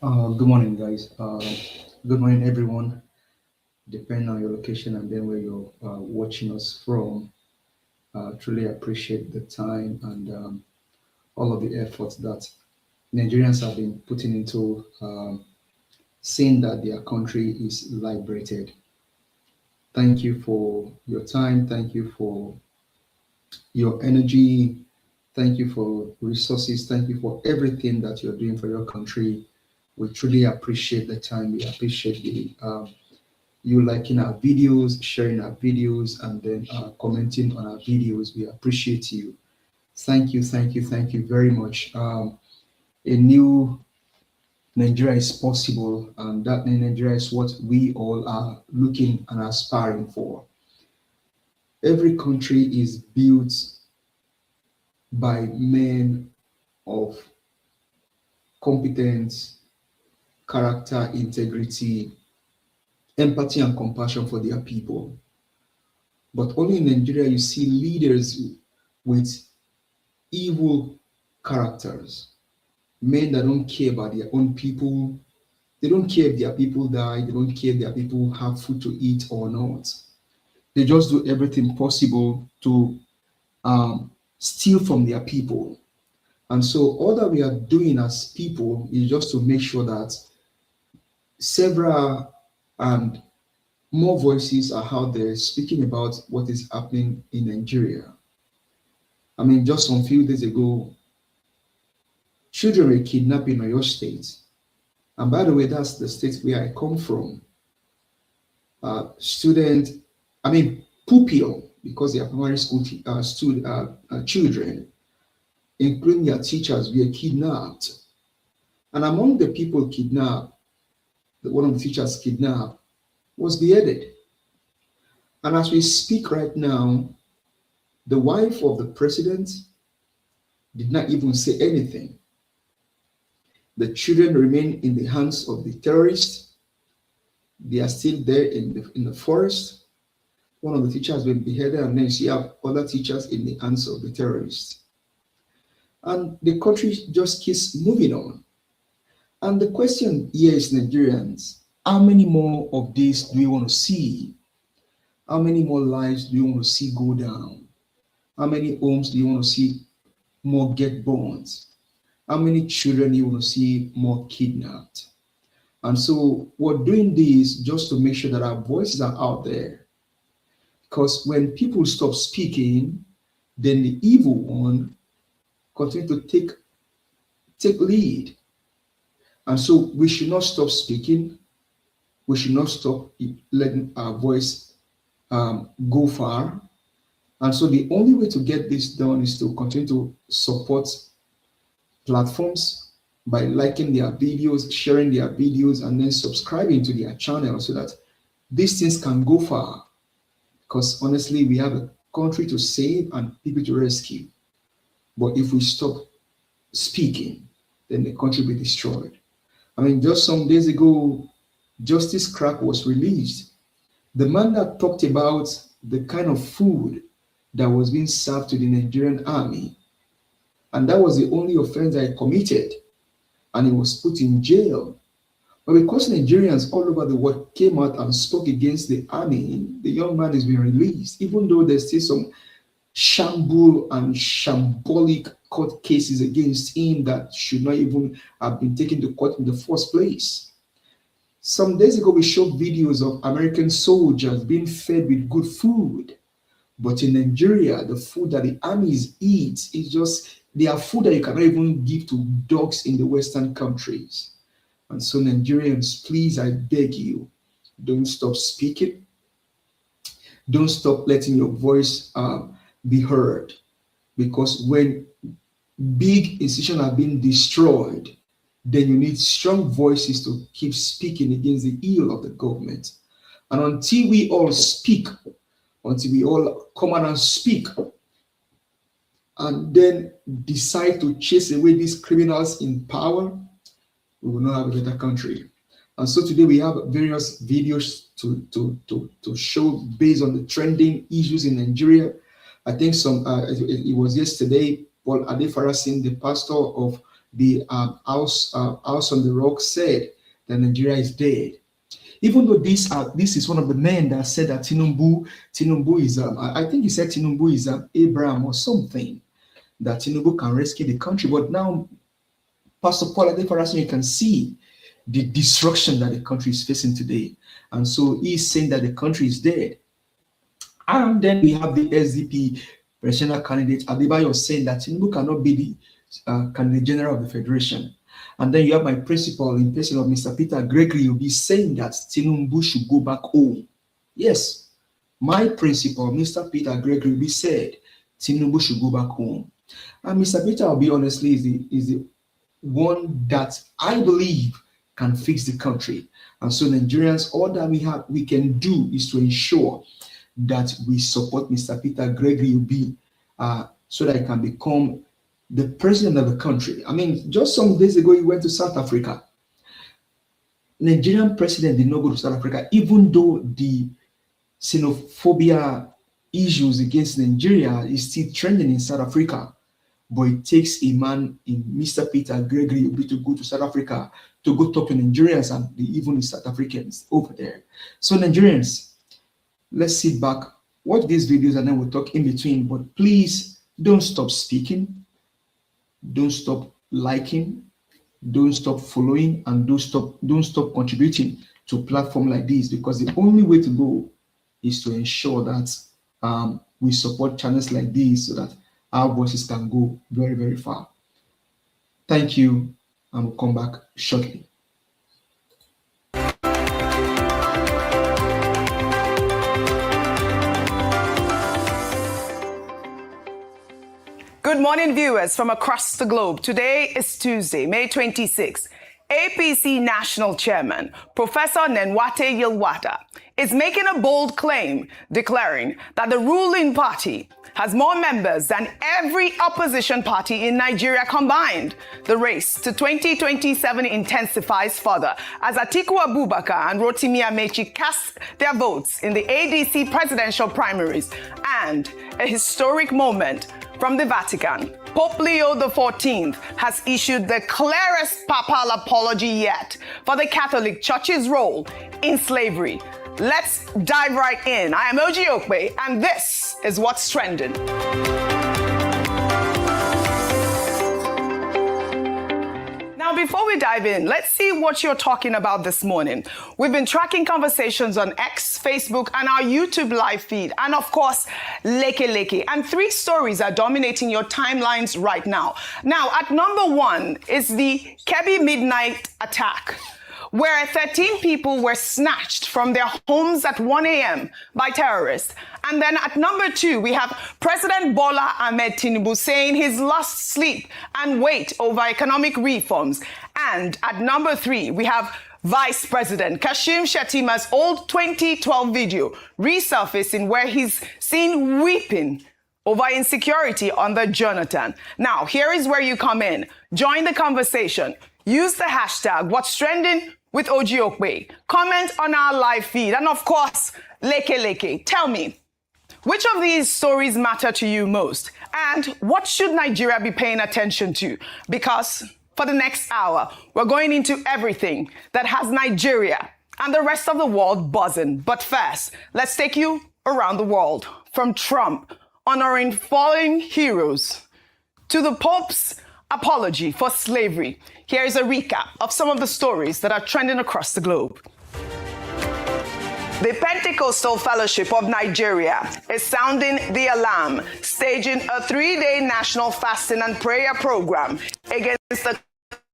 Good morning, guys. Good morning, everyone. Depending on your location and then where you're watching us from, truly appreciate the time and all of the efforts that Nigerians have been putting into seeing that their country is liberated. Thank you for your time. Thank you for your energy. Thank you for resources. Thank you for everything that you're doing for your country. We truly appreciate the time. We appreciate the you liking our videos, sharing our videos, and then commenting on our videos. We appreciate you. Thank you, thank you, thank you very much. A new Nigeria is possible, and that new Nigeria is what we all are looking and aspiring for. Every country is built by men of competence, character, integrity, empathy, and compassion for their people. But only in Nigeria you see leaders with evil characters, men that don't care about their own people. They don't care if their people die. They don't care if their people have food to eat or not. They just do everything possible to steal from their people. And so all that we are doing as people is just to make sure that several and more voices are out there speaking about what is happening in Nigeria. I mean, just some few days ago, children were kidnapped in your state. And by the way, that's the state where I come from. Student, I mean, pupil, because they are primary school children, including their teachers, were kidnapped. And among the people kidnapped, one of the teachers kidnapped was beheaded. And as we speak right now, the wife of the president did not even say anything. The children remain in the hands of the terrorists. They are still there in the forest. One of the teachers has been beheaded, and then you have other teachers in the hands of the terrorists. And the country just keeps moving on. And the question here is, Nigerians, how many more of this do you want to see? How many more lives do you want to see go down? How many homes do you want to see more get burned? How many children do you want to see more kidnapped? And so we're doing this just to make sure that our voices are out there. Because when people stop speaking, then the evil one continue to take lead. And so we should not stop speaking. We should not stop letting our voice go far. And so the only way to get this done is to continue to support platforms by liking their videos, sharing their videos, and then subscribing to their channel so that these things can go far. Because honestly, we have a country to save and people to rescue. But if we stop speaking, then the country will be destroyed. I mean, just some days ago, Justice Crack was released. The man that talked about the kind of food that was being served to the Nigerian army, and that was the only offense that he committed, and he was put in jail. But because Nigerians all over the world came out and spoke against the army, the young man is being released, even though there's still some shamble and shambolic court cases against him that should not even have been taken to court in the first place. Some days ago, we showed videos of American soldiers being fed with good food. But in Nigeria, the food that the armies eat is just, they are food that you cannot even give to dogs in the Western countries. And so Nigerians, please, I beg you, don't stop speaking. Don't stop letting your voice be heard. Because when big institutions are being destroyed, then you need strong voices to keep speaking against the ill of the government. And until we all speak, until we all come out and speak, and then decide to chase away these criminals in power, we will not have a better country. And so today we have various videos to show based on the trending issues in Nigeria. I think it was yesterday, Paul Adefarasin, the pastor of the House on the Rock said that Nigeria is dead. Even though this is one of the men that said that Tinubu is, I think he said Tinubu is Abraham or something, that Tinubu can rescue the country. But now, Pastor Paul Adefarasin, you can see the destruction that the country is facing today. And so he's saying that the country is dead. And then we have the SDP presidential candidate, Adebayo, saying that Tinubu cannot be the candidate general of the federation. And then you have my principal in person of Mr. Peter Gregory will be saying that Tinubu should go back home. Yes, my principal, Mr. Peter Gregory, will be said Tinubu should go back home. And Mr. Peter, I'll be honestly, is the one that I believe can fix the country. And so Nigerians, all that we can do is to ensure that we support Mr. Peter Gregory Obi so that he can become the president of the country. I mean, just some days ago, he went to South Africa. Nigerian president did not go to South Africa, even though the xenophobia issues against Nigeria is still trending in South Africa. But it takes a man in Mr. Peter Gregory Obi to go to South Africa to go talk to Nigerians and even the South Africans over there. So Nigerians, let's sit back, watch these videos, and then we'll talk in between. But please don't stop speaking. Don't stop liking, don't stop following, and don't stop contributing to a platform like this, because the only way to go is to ensure that we support channels like this so that our voices can go very, very far. Thank you, and we'll come back shortly. Good morning, viewers from across the globe. Today is Tuesday, May 26th. APC National Chairman, Professor Nenwate Yilwata, is making a bold claim, declaring that the ruling party has more members than every opposition party in Nigeria combined. The race to 2027 intensifies further as Atiku Abubakar and Rotimi Amechi cast their votes in the ADC presidential primaries, and a historic moment from the Vatican. Pope Leo XIV has issued the clearest papal apology yet for the Catholic Church's role in slavery. Let's dive right in. I am Ugochinyere, and this is what's trending. Now, before we dive in, let's see what you're talking about this morning. We've been tracking conversations on X, Facebook, and our YouTube live feed, and of course, Leke. And 3 stories are dominating your timelines right now. Now, at number 1 is the Kebbi midnight attack, where 13 people were snatched from their homes at 1 a.m. by terrorists. And then at number 2, we have President Bola Ahmed Tinubu saying he's lost sleep and weight over economic reforms. And at number 3, we have Vice President Kashim Shettima's old 2012 video resurfacing, where he's seen weeping over insecurity under Jonathan. Now, here is where you come in. Join the conversation. Use the hashtag What's Trending with Ugochinyere. Comment on our live feed. And of course, Leke. Tell me, which of these stories matter to you most? And what should Nigeria be paying attention to? Because for the next hour, we're going into everything that has Nigeria and the rest of the world buzzing. But first, let's take you around the world. From Trump honoring fallen heroes to the Pope's apology for slavery. Here is a recap of some of the stories that are trending across the globe. The Pentecostal Fellowship of Nigeria is sounding the alarm, staging a 3-day national fasting and prayer program against the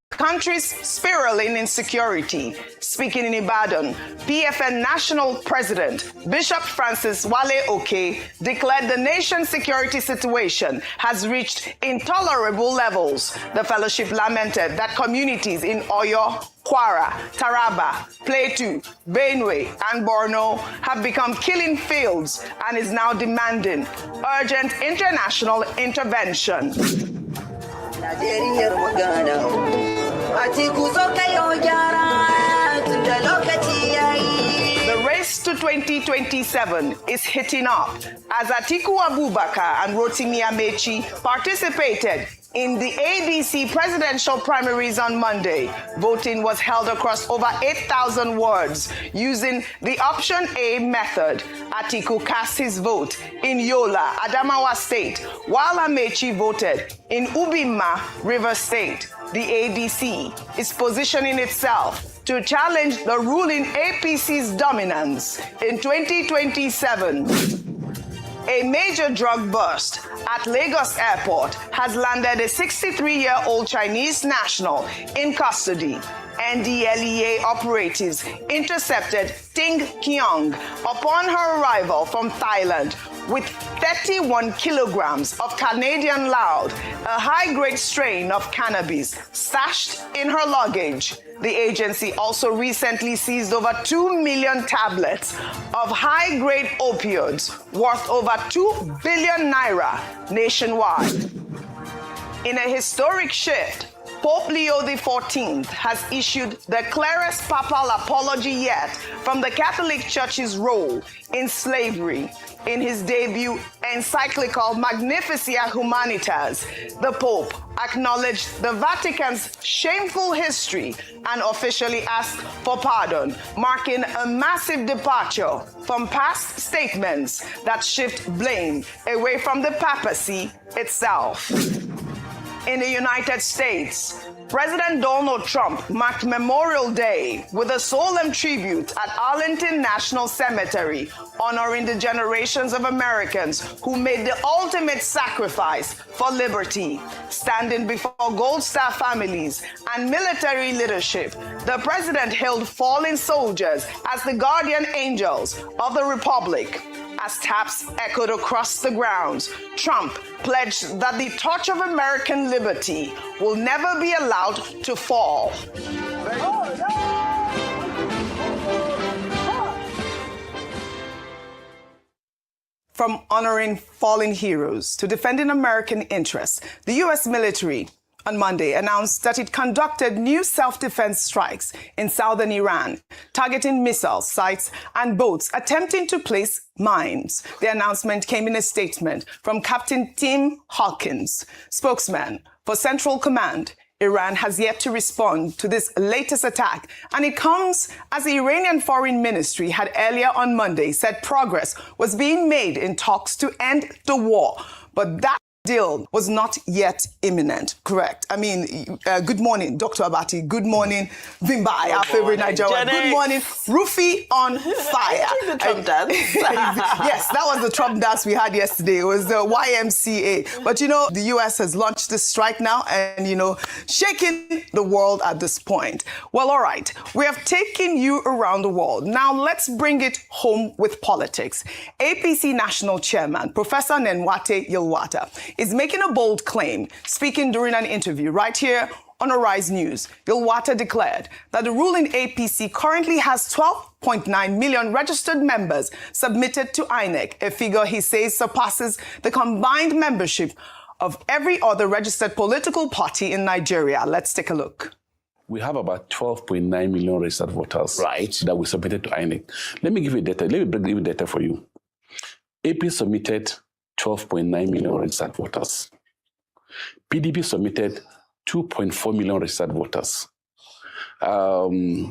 country's spiraling insecurity. Speaking in Ibadan, PFN National President Bishop Francis Wale Oke declared the nation's security situation has reached intolerable levels. The fellowship lamented that communities in Oyo, Kwara, Taraba, Plateau, Benue, and Borno have become killing fields and is now demanding urgent international intervention. The race to 2027 is heating up as Atiku Abubakar and Rotimi Amechi participated In the ADC presidential primaries on Monday, voting was held across over 8,000 wards using the Option A method. Atiku cast his vote in Yola, Adamawa State, while Amechi voted in Ubima, River State. The ADC is positioning itself to challenge the ruling APC's dominance in 2027. A major drug bust at Lagos Airport has landed a 63-year-old Chinese national in custody. NDLEA operatives intercepted Ting Kyong upon her arrival from Thailand with 31 kilograms of Canadian loud, a high-grade strain of cannabis, stashed in her luggage. The agency also recently seized over 2 million tablets of high-grade opioids worth over 2 billion naira nationwide. In a historic shift, Pope Leo XIV has issued the clearest papal apology yet from the Catholic Church's role in slavery. In his debut encyclical Magnificat Humanitas, the Pope acknowledged the Vatican's shameful history and officially asked for pardon, marking a massive departure from past statements that shift blame away from the papacy itself. In the United States, President Donald Trump marked Memorial Day with a solemn tribute at Arlington National Cemetery, honoring the generations of Americans who made the ultimate sacrifice for liberty. Standing before Gold Star families and military leadership, the president hailed fallen soldiers as the guardian angels of the Republic. As taps echoed across the grounds, Trump pledged that the torch of American liberty will never be allowed to fall. From honoring fallen heroes to defending American interests, the U.S. military on Monday announced that it conducted new self-defense strikes in southern Iran, targeting missile sites and boats attempting to place mines. The announcement came in a statement from Captain Tim Hawkins, spokesman for Central Command. Iran has yet to respond to this latest attack, and it comes as the Iranian Foreign Ministry had earlier on Monday said progress was being made in talks to end the war, but that deal was not yet imminent, correct? I mean, good morning, Dr. Abati. Good morning, Vimbai, our favorite Nigerian. Good morning, Rufi on fire. The Trump dance. Yes, that was the Trump dance we had yesterday. It was the YMCA. But, you know, the U.S. has launched this strike now and, you know, shaking the world at this point. Well, all right, we have taken you around the world. Now, let's bring it home with politics. APC National Chairman, Professor Nenwate Yilwata, is making a bold claim, speaking during an interview right here on Arise News. Yilwata declared that the ruling APC currently has 12.9 million registered members submitted to INEC, a figure he says surpasses the combined membership of every other registered political party in Nigeria. Let's take a look. We have about 12.9 million registered voters that we submitted to INEC. Let me give you data. Let me give you data for you. AP submitted 12.9 million registered voters. PDP submitted 2.4 million registered voters. The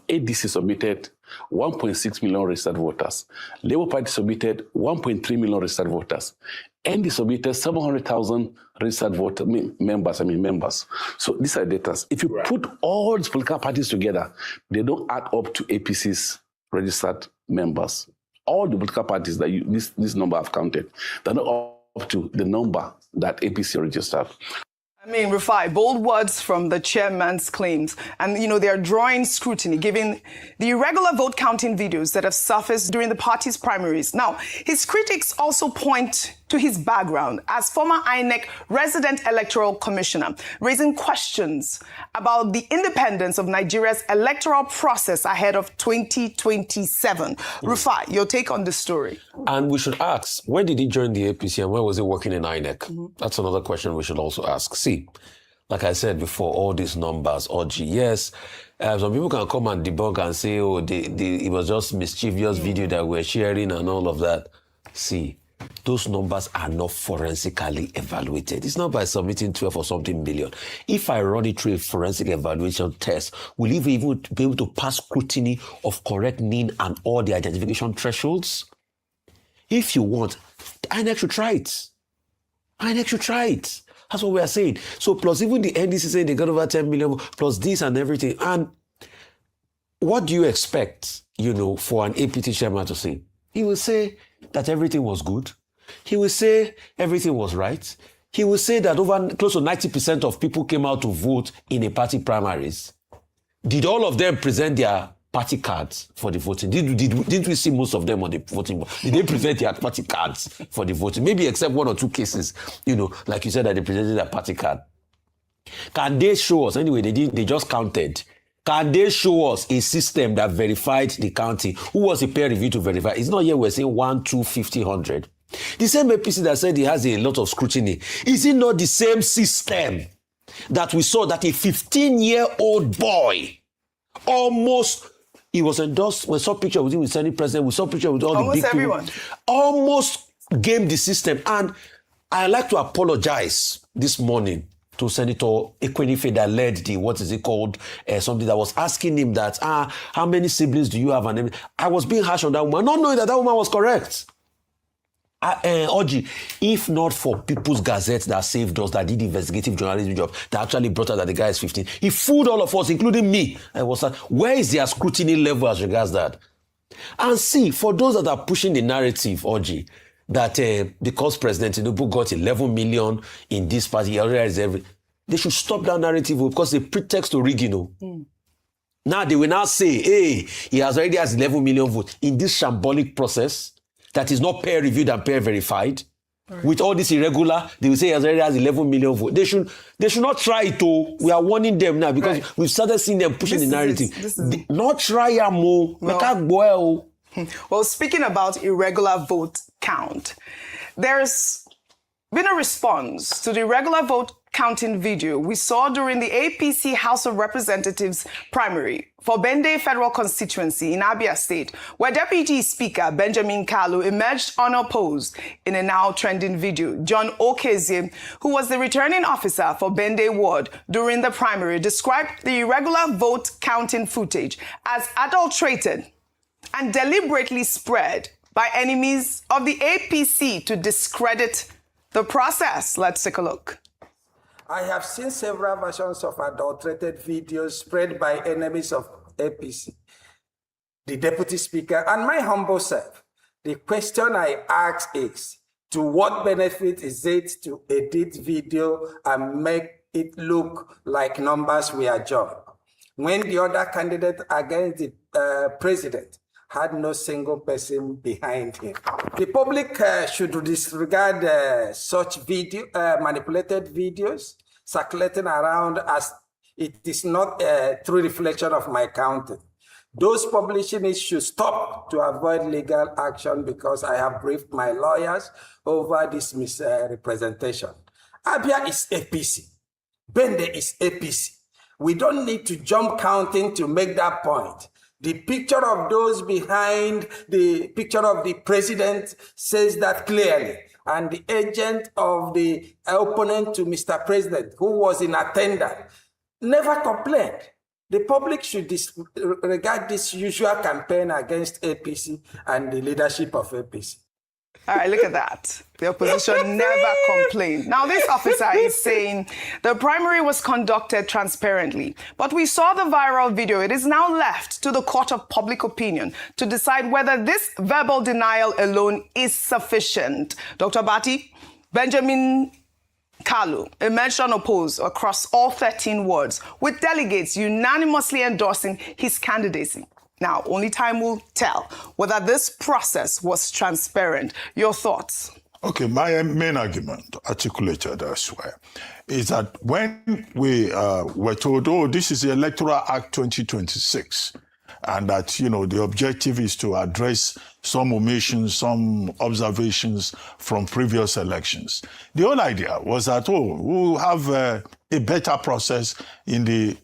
ADC submitted 1.6 million registered voters. Labour Party submitted 1.3 million registered voters. ND submitted 700,000 registered voter members. So these are data. If you put all these political parties together, they don't add up to APC's registered members. All the political parties that this number I've counted, they're not up to the number that APC registered. I mean, Rufai, bold words from the chairman's claims. And, you know, they're drawing scrutiny, given the irregular vote counting videos that have surfaced during the party's primaries. Now, his critics also point to his background as former INEC resident electoral commissioner, raising questions about the independence of Nigeria's electoral process ahead of 2027. Rufai, your take on this story? And we should ask, when did he join the APC and when was he working in INEC? That's another question we should also ask. See, like I said before, all these numbers, yes, some people can come and debunk and say, oh, it was just mischievous video that we're sharing and all of that. See, those numbers are not forensically evaluated. It's not by submitting 12 or something million. If I run it through a forensic evaluation test, will it even be able to pass scrutiny of correct NIN and all the identification thresholds? If you want, INEC should try it. INEC should try it. That's what we are saying. So plus even the NDC saying they got over 10 million, plus this and everything. And what do you expect, for an APT chairman to say? He will say that everything was good. He will say everything was right. He will say that over close to 90% of people came out to vote in a party primaries. Did all of them present their party cards for the voting? Didn't we see most of them on the voting board? Did they present their party cards for the voting? Maybe except one or two cases, like you said, that they presented their party card. Can they show us? Anyway, they just counted. Can they show us a system that verified the counting? Who was the peer review to verify? It's not here we're saying 1, 2, 50, 100. The same APC that said he has a lot of scrutiny. Is it not the same system that we saw that a 15-year-old boy he was endorsed, we saw picture with him with Senate President, we saw picture with all the big everyone. people. Almost gamed the system. And I'd like to apologize this morning to Senator Ekwenife that led something that was asking him that, how many siblings do you have? And I was being harsh on that woman, not knowing that woman was correct. Oji, if not for People's Gazette that saved us, that did the investigative journalism job, that actually brought out that the guy is 15, he fooled all of us, including me. Where is their scrutiny level as regards that? And see, for those that are pushing the narrative, Oji, that because President Tinubu got 11 million in this party, he already has everything. They should stop that narrative because they pretext to rig, Now they will now say, hey, he already has 11 million votes in this shambolic process that is not peer reviewed and peer verified. Right. With all this irregular, they will say he already has 11 million votes. They should not try it. We are warning them now because we've started seeing them pushing the narrative. Not try more. Well, speaking about irregular vote count, there's been a response to the irregular vote counting video we saw during the APC House of Representatives primary for Bende Federal Constituency in Abia State, where Deputy Speaker Benjamin Kalu emerged unopposed in a now trending video. John Okezie, who was the returning officer for Bende Ward during the primary, described the irregular vote counting footage as adulterated and deliberately spread by enemies of the APC to discredit the process. Let's take a look. I have seen several versions of adulterated videos spread by enemies of APC, the Deputy Speaker, and my humble self. The question I ask is, to what benefit is it to edit video and make it look like numbers we are joined, when the other candidate against the president had no single person behind him? The public should disregard such manipulated videos circulating around, as it is not a true reflection of my counting. Those publishing it should stop to avoid legal action, because I have briefed my lawyers over this misrepresentation. Abia is APC. Bende is APC. We don't need to jump counting to make that point. The picture of those behind the picture of the president says that clearly. And the agent of the opponent to Mr. President, who was in attendance, never complained. The public should regard this usual campaign against APC and the leadership of APC. All right, look at that. The opposition never complained. Now, this officer is saying the primary was conducted transparently, but we saw the viral video. It is now left to the court of public opinion to decide whether this verbal denial alone is sufficient. Dr. Bati, Benjamin Kalu emerged unopposed across all 13 wards, with delegates unanimously endorsing his candidacy. Now, only time will tell whether this process was transparent. Your thoughts? Okay, my main argument, articulated elsewhere, is that when we were told, oh, this is the Electoral Act 2026, and that, the objective is to address some omissions, some observations from previous elections. The whole idea was that, we'll have a better process in the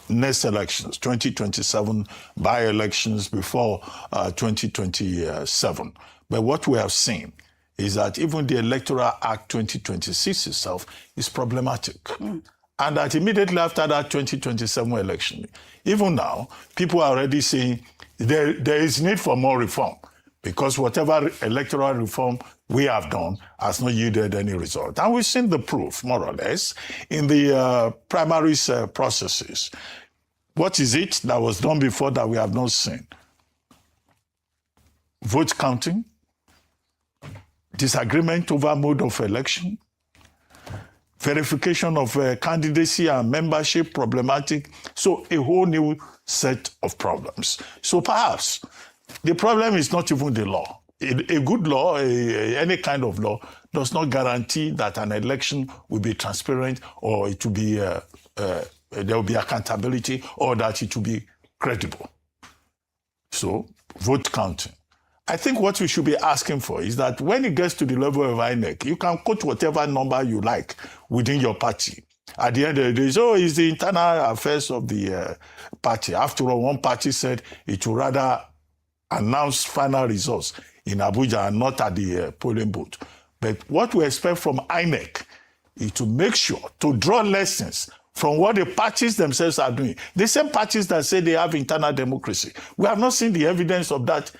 next elections, 2027 by-elections before 2027. But what we have seen is that even the Electoral Act 2026 itself is problematic. And that immediately after that 2027 election, even now, people are already saying there is need for more reform because whatever electoral reform we have done has not yielded any result. And we've seen the proof, more or less, in the primaries processes. What is it that was done before that we have not seen? Vote counting, disagreement over mode of election, verification of candidacy and membership problematic. So a whole new set of problems. So perhaps the problem is not even the law. A good law, any kind of law, does not guarantee that an election will be transparent or it will be there will be accountability or that it will be credible. So vote counting. I think what we should be asking for is that when it gets to the level of INEC, you can quote whatever number you like within your party. At the end of the day, so it's the internal affairs of the party. After all, one party said it would rather announce final results in Abuja and not at the polling booth. But what we expect from INEC is to make sure to draw lessons from what the parties themselves are doing. The same parties that say they have internal democracy. We have not seen the evidence of that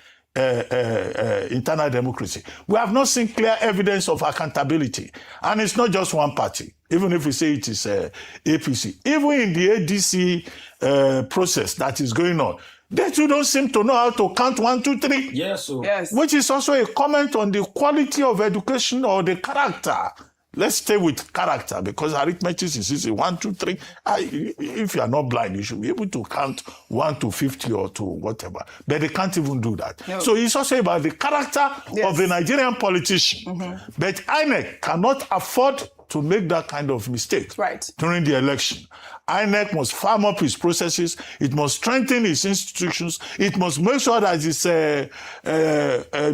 internal democracy. We have not seen clear evidence of accountability. And it's not just one party, even if we say it is APC. Even in the ADC process that is going on, they too don't seem to know how to count 1, 2, 3. Yes, sir. Yes. Which is also a comment on the quality of education or the character. Let's stay with character because arithmetic is easy. 1, 2, 3. If you are not blind, you should be able to count 1 to 50 or to whatever. But they can't even do that. No. So it's also about the character of the Nigerian politician. But INEC cannot afford to make that kind of mistake during the election. INEC must firm up its processes. It must strengthen its institutions. It must make sure that its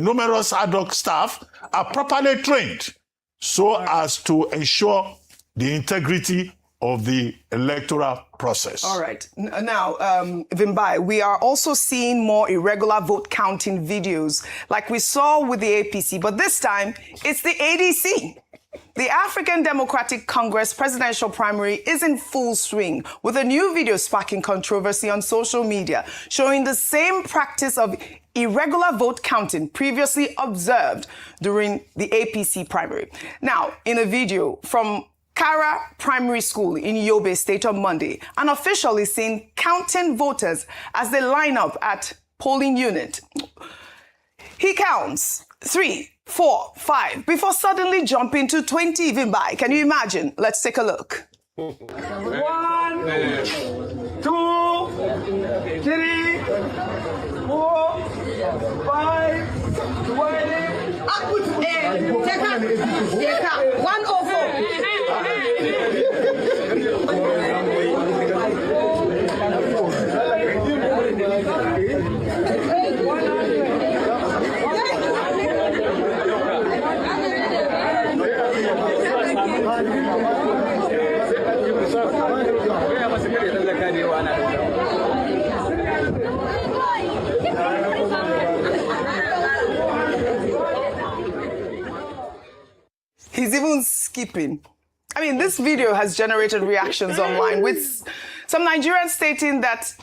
numerous ad hoc staff are properly trained so as to ensure the integrity of the electoral process. All right. Now, Vimbai, we are also seeing more irregular vote counting videos like we saw with the APC, but this time it's the ADC. The African Democratic Congress presidential primary is in full swing with a new video sparking controversy on social media showing the same practice of irregular vote counting previously observed during the APC primary. Now, in a video from Kara Primary School in Yobe State on Monday, an official is seen counting voters as they line up at polling unit. He counts 3, 4, 5 before suddenly jumping to 20 even by. Can you imagine? Let's take a look. 1, 2, 3, 4, 5, 20. Take up 104. He's even skipping. I mean, this video has generated reactions online with some Nigerians stating that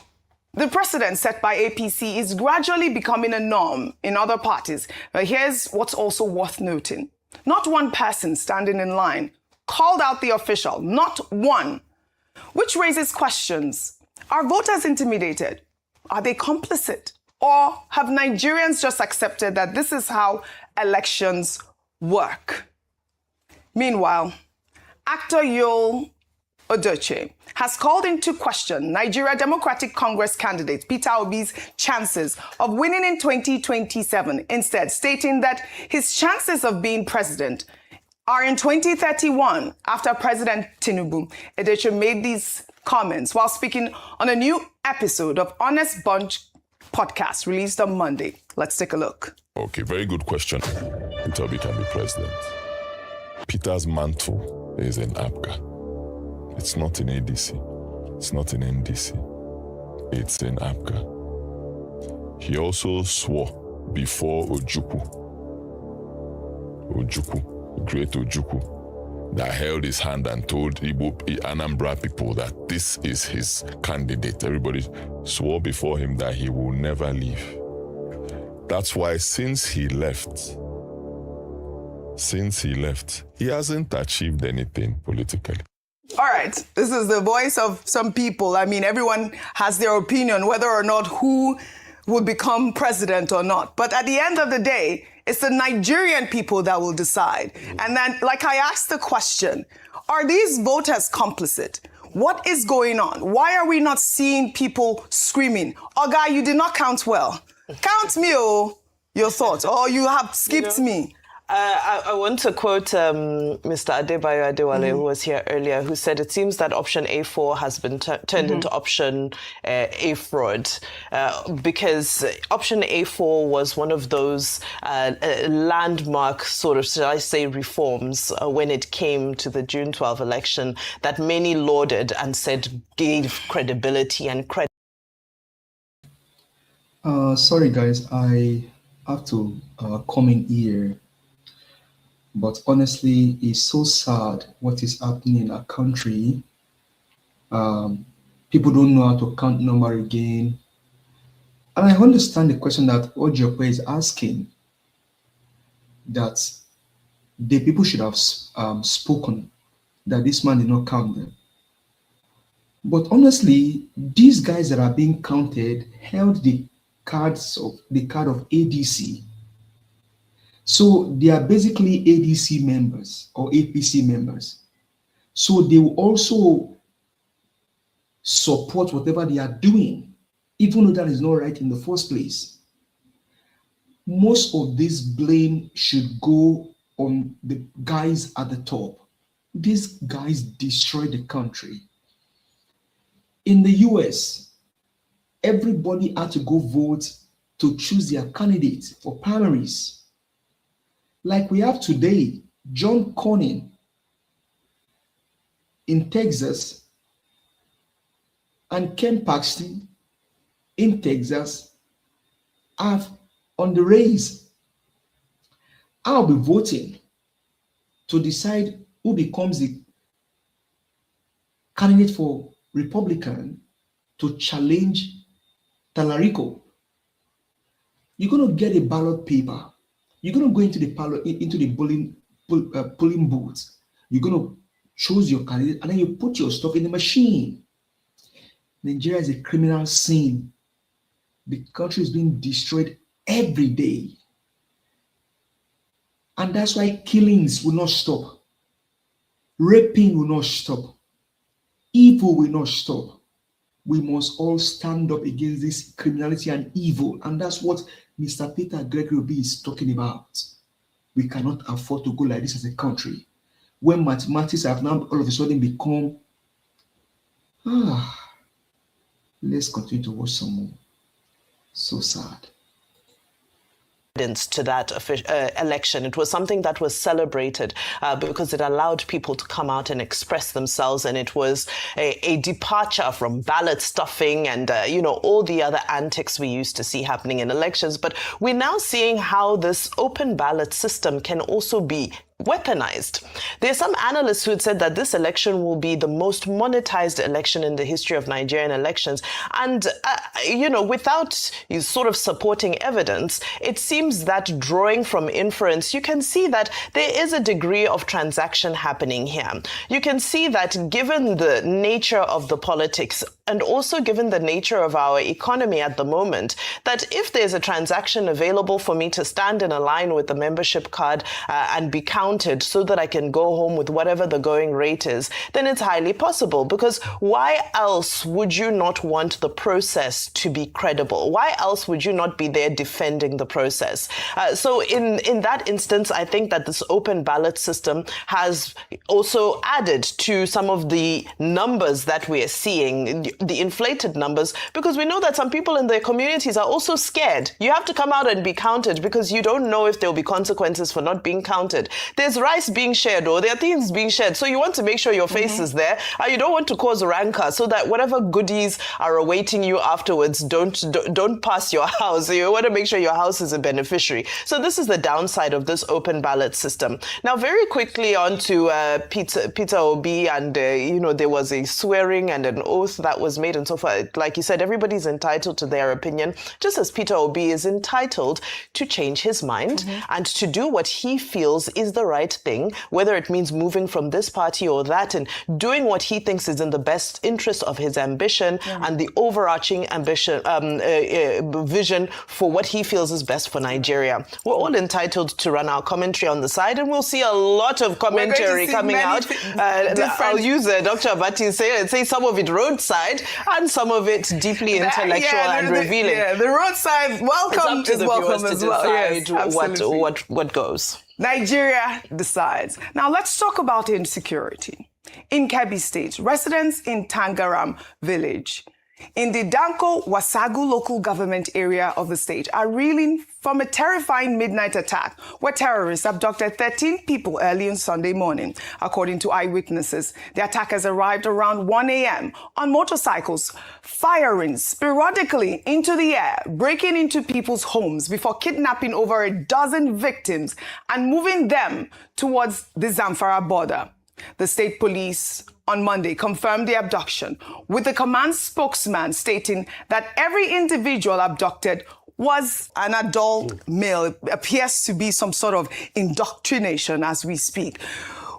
the precedent set by APC is gradually becoming a norm in other parties. But here's what's also worth noting. Not one person standing in line called out the official, not one, which raises questions. Are voters intimidated? Are they complicit? Or have Nigerians just accepted that this is how elections work? Meanwhile, actor Yul Edochie has called into question Nigeria Democratic Congress candidate Peter Obi's chances of winning in 2027, instead stating that his chances of being president are in 2031 after President Tinubu. Edochie made these comments while speaking on a new episode of Honest Bunch podcast released on Monday. Let's take a look. Okay, very good question. Peter Obi can be president. Peter's mantle is in APGA. It's not in ADC. It's not in NDC. It's in APGA. He also swore before Ojukwu Ojukwu, great Ojukwu, that held his hand and told Anambra people that this is his candidate. Everybody swore before him that he will never leave. That's why since he left, he hasn't achieved anything politically. All right, this is the voice of some people. I mean, everyone has their opinion whether or not who will become president or not. But at the end of the day, it's the Nigerian people that will decide. And then, like I asked the question, are these voters complicit? What is going on? Why are we not seeing people screaming, Oga, you did not count well. Count me, oh, your thoughts, or you have skipped me. I want to quote Mr. Adebayo Adewale, who was here earlier, who said it seems that option A4 has been turned into option A fraud, because option A4 was one of those landmark sort of, should I say, reforms when it came to the June 12 election that many lauded and said gave credibility and credit. Sorry, guys, I have to come in here. But honestly, it's so sad what is happening in our country. People don't know how to count number again. And I understand the question that Ojope is asking, that the people should have spoken, that this man did not count them. But honestly, these guys that are being counted held the card of ADC. So they are basically ADC members or APC members. So they will also support whatever they are doing, even though that is not right in the first place. Most of this blame should go on the guys at the top. These guys destroyed the country. In the US, everybody had to go vote to choose their candidate for primaries. Like we have today, John Cornyn in Texas and Ken Paxton in Texas are on the race. I'll be voting to decide who becomes the candidate for Republican to challenge Talarico. You're going to get a ballot paper. You're going to go into the polling booth. You're going to choose your candidate, and then you put your stuff in the machine. Nigeria is a criminal scene. The country is being destroyed every day. And that's why killings will not stop. Raping will not stop. Evil will not stop. We must all stand up against this criminality and evil. And that's what Mr. Peter Gregory B is talking about. We cannot afford to go like this as a country. When mathematics have now all of a sudden become, let's continue to watch some more. So sad. To that election. It was something that was celebrated because it allowed people to come out and express themselves, and it was a departure from ballot stuffing and all the other antics we used to see happening in elections. But we're now seeing how this open ballot system can also be weaponized. There are some analysts who had said that this election will be the most monetized election in the history of Nigerian elections. And, without sort of supporting evidence, it seems that drawing from inference, you can see that there is a degree of transaction happening here. You can see that given the nature of the politics and also given the nature of our economy at the moment, that if there's a transaction available for me to stand in a line with the membership card and be counted so that I can go home with whatever the going rate is, then it's highly possible. Because why else would you not want the process to be credible? Why else would you not be there defending the process? So in that instance, I think that this open ballot system has also added to some of the numbers that we are seeing. the inflated numbers, because we know that some people in their communities are also scared. You have to come out and be counted because you don't know if there will be consequences for not being counted. There's rice being shared, or there are things being shared, so you want to make sure your face is there, and you don't want to cause rancor, so that whatever goodies are awaiting you afterwards don't pass your house. You want to make sure your house is a beneficiary. So this is the downside of this open ballot system. Now, very quickly on to Peter Obi, and there was a swearing and an oath that was made and so forth. Like you said, everybody's entitled to their opinion, just as Peter Obi is entitled to change his mind and to do what he feels is the right thing, whether it means moving from this party or that, and doing what he thinks is in the best interest of his ambition and the overarching ambition, vision for what he feels is best for Nigeria. We're all entitled to run our commentary on the side, and we'll see a lot of commentary coming out. I'll use Dr. Abati say some of it roadside and some of it deeply intellectual and revealing. The roadside welcome is welcome as well. Yes, what goes. Nigeria decides. Now let's talk about insecurity. In Kebbi State, residents in Tangaram village in the Danko Wasagu local government area of the state are reeling from a terrifying midnight attack where terrorists abducted 13 people early on Sunday morning. According to eyewitnesses, the attackers arrived around 1 a.m. on motorcycles, firing sporadically into the air, breaking into people's homes before kidnapping over a dozen victims and moving them towards the Zamfara border. The state police on Monday confirmed the abduction, with the command spokesman stating that every individual abducted was an adult male. It appears to be some sort of indoctrination as we speak.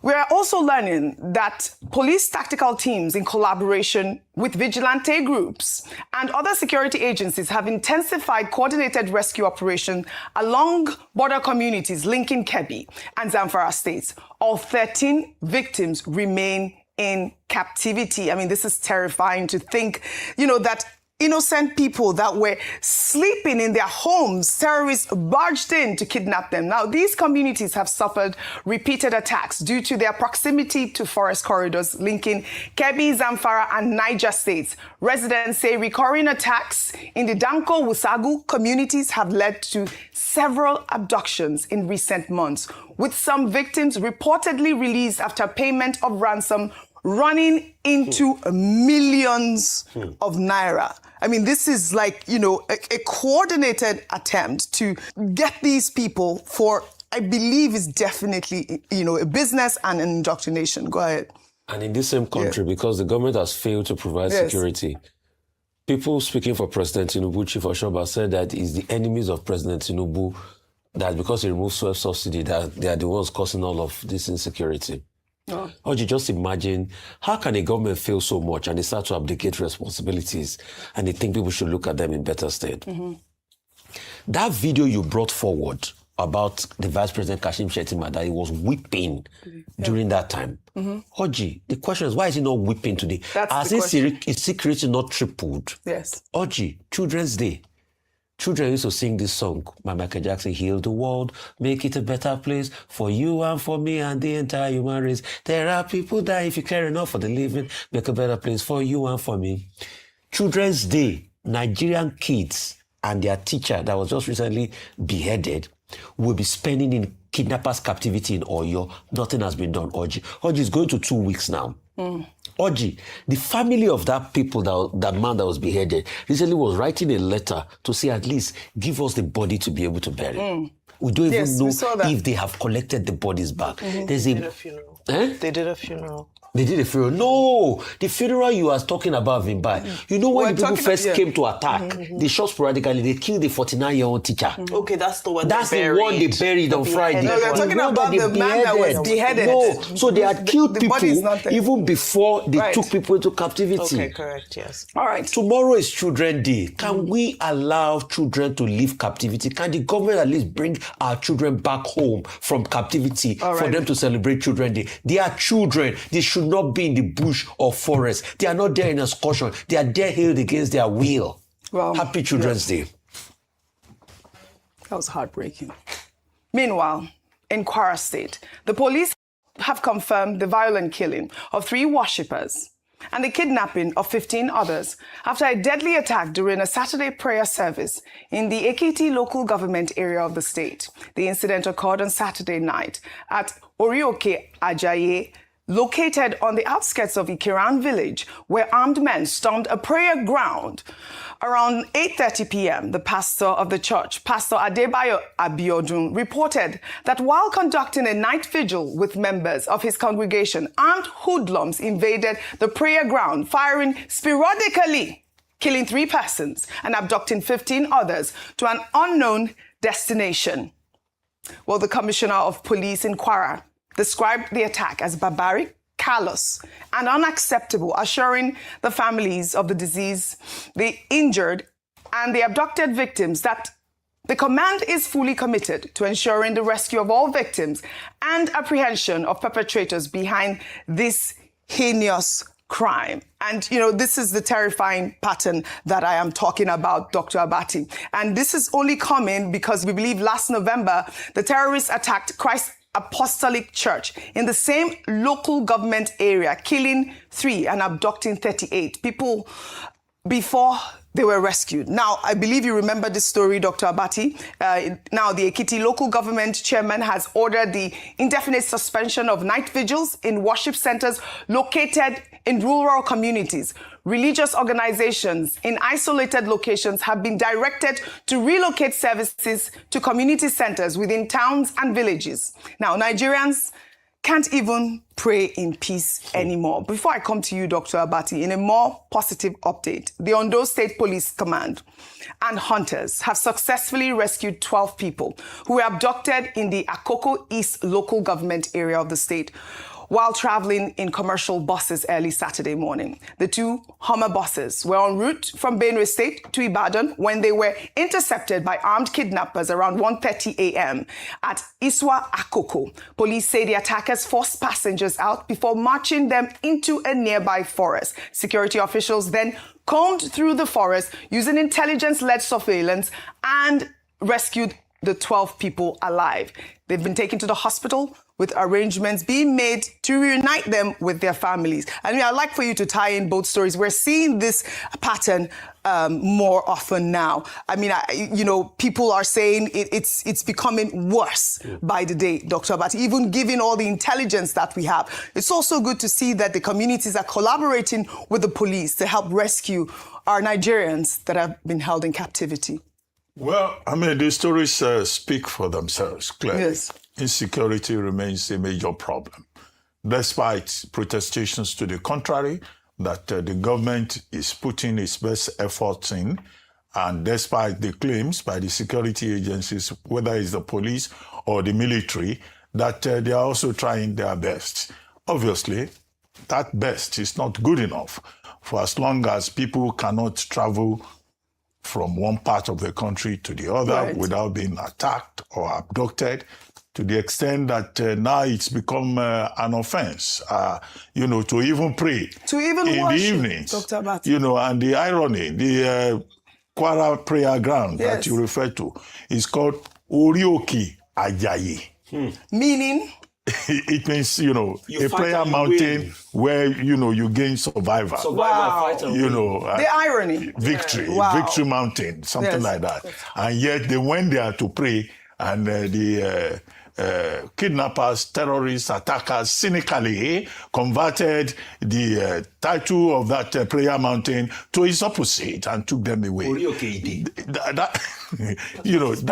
We are also learning that police tactical teams in collaboration with vigilante groups and other security agencies have intensified coordinated rescue operations along border communities linking Kebbi and Zamfara states. All 13 victims remain in captivity. I mean, this is terrifying to think, that innocent people that were sleeping in their homes, terrorists barged in to kidnap them. Now, these communities have suffered repeated attacks due to their proximity to forest corridors linking Kebbi, Zamfara, and Niger states. Residents say recurring attacks in the Danko Wasagu communities have led to several abductions in recent months, with some victims reportedly released after payment of ransom running into millions of naira. I mean, this is like, a coordinated attempt to get these people for, I believe, is definitely, a business and an indoctrination. Go ahead. And in this same country, because the government has failed to provide security, people speaking for President Tinubu, Chief Oshoba, said that it's the enemies of President Tinubu that because he removed fuel subsidy, that they are the ones causing all of this insecurity. Or you just imagine, how can a government fail so much and they start to abdicate responsibilities and they think people should look at them in better stead? That video you brought forward about the Vice President Kashim Shettima, that he was weeping during that time. Oji, the question is, why is he not weeping today? Has his security not tripled? Yes. Oji, Children's Day. Children used to sing this song by Michael Jackson, heal the world, make it a better place for you and for me and the entire human race. There are people that if you care enough for the living, make a better place for you and for me. Children's Day, Nigerian kids and their teacher that was just recently beheaded will be spending in kidnappers' captivity in Oyo. Nothing has been done, Oji. Oji is going to 2 weeks now. Oji, the family of that people, that man that was beheaded, recently was writing a letter to say, at least give us the body to be able to bury. We don't even know if they have collected the bodies back. They did a funeral. They did a funeral. They did a funeral. No, the funeral you are talking about, Vimbai. You know when the people first came to attack, they shot sporadically, they killed the 49-year-old teacher. Okay, that's the one That's the one they buried on Friday. No, they're talking about the man that was beheaded. No, so they had killed people even before they took people into captivity. Okay, correct, yes. All right. Tomorrow is Children's Day. Can we allow children to leave captivity? Can the government at least bring our children back home from captivity for them to celebrate Children's Day? They are children. They should not be in the bush or forest. They are not there in excursion. They are there held against their will. Well, Happy Children's Day. That was heartbreaking. Meanwhile, in Kwara State, the police have confirmed the violent killing of 3 worshippers and the kidnapping of 15 others after a deadly attack during a Saturday prayer service in the Ekiti local government area of the state. The incident occurred on Saturday night at Orioke Ajayi, located on the outskirts of Ikiran village, where armed men stormed a prayer ground. Around 8:30 p.m., the pastor of the church, Pastor Adebayo Abiodun, reported that while conducting a night vigil with members of his congregation, armed hoodlums invaded the prayer ground, firing sporadically, killing 3 persons and abducting 15 others to an unknown destination. Well, the commissioner of police in Kwara described the attack as barbaric, callous, and unacceptable, assuring the families of the deceased, the injured, and the abducted victims that the command is fully committed to ensuring the rescue of all victims and apprehension of perpetrators behind this heinous crime. And, this is the terrifying pattern that I am talking about, Dr. Abati. And this is only coming because we believe last November, the terrorists attacked Christ Apostolic Church in the same local government area, killing 3 and abducting 38 people before they were rescued. Now, I believe you remember this story, Dr. Abati. Now, the Ekiti local government chairman has ordered the indefinite suspension of night vigils in worship centers located in rural communities. Religious organizations in isolated locations have been directed to relocate services to community centers within towns and villages. Now, Nigerians can't even pray in peace anymore. Before I come to you, Dr. Abati, in a more positive update, the Ondo State Police Command and hunters have successfully rescued 12 people who were abducted in the Akoko East local government area of the state while traveling in commercial buses early Saturday morning. The 2 Hummer buses were en route from Benue State to Ibadan when they were intercepted by armed kidnappers around 1:30 a.m. at Iswa Akoko. Police say the attackers forced passengers out before marching them into a nearby forest. Security officials then combed through the forest using intelligence-led surveillance and rescued the 12 people alive. They've been taken to the hospital with arrangements being made to reunite them with their families. And I'd like for you to tie in both stories. We're seeing this pattern more often now. I mean, people are saying it's becoming worse by the day, Dr. Abati, even given all the intelligence that we have. It's also good to see that the communities are collaborating with the police to help rescue our Nigerians that have been held in captivity. Well, the stories speak for themselves, clearly. Yes. Insecurity remains a major problem. Despite protestations to the contrary, that the government is putting its best efforts in, and despite the claims by the security agencies, whether it's the police or the military, that they are also trying their best. Obviously, that best is not good enough for as long as people cannot travel from one part of the country to the other without being attacked or abducted, to the extent that now it's become an offense, to even pray in worship, the evenings. Dr. Abati. And the irony, the Kwara prayer ground that you refer to is called Orioke Ajayi. Meaning? It means, a prayer mountain where, you gain survivor. The irony. Victory, victory mountain, something like that. And yet they went there to pray, and the kidnappers, terrorists, attackers cynically converted the title of that prayer mountain to its opposite and took them away. That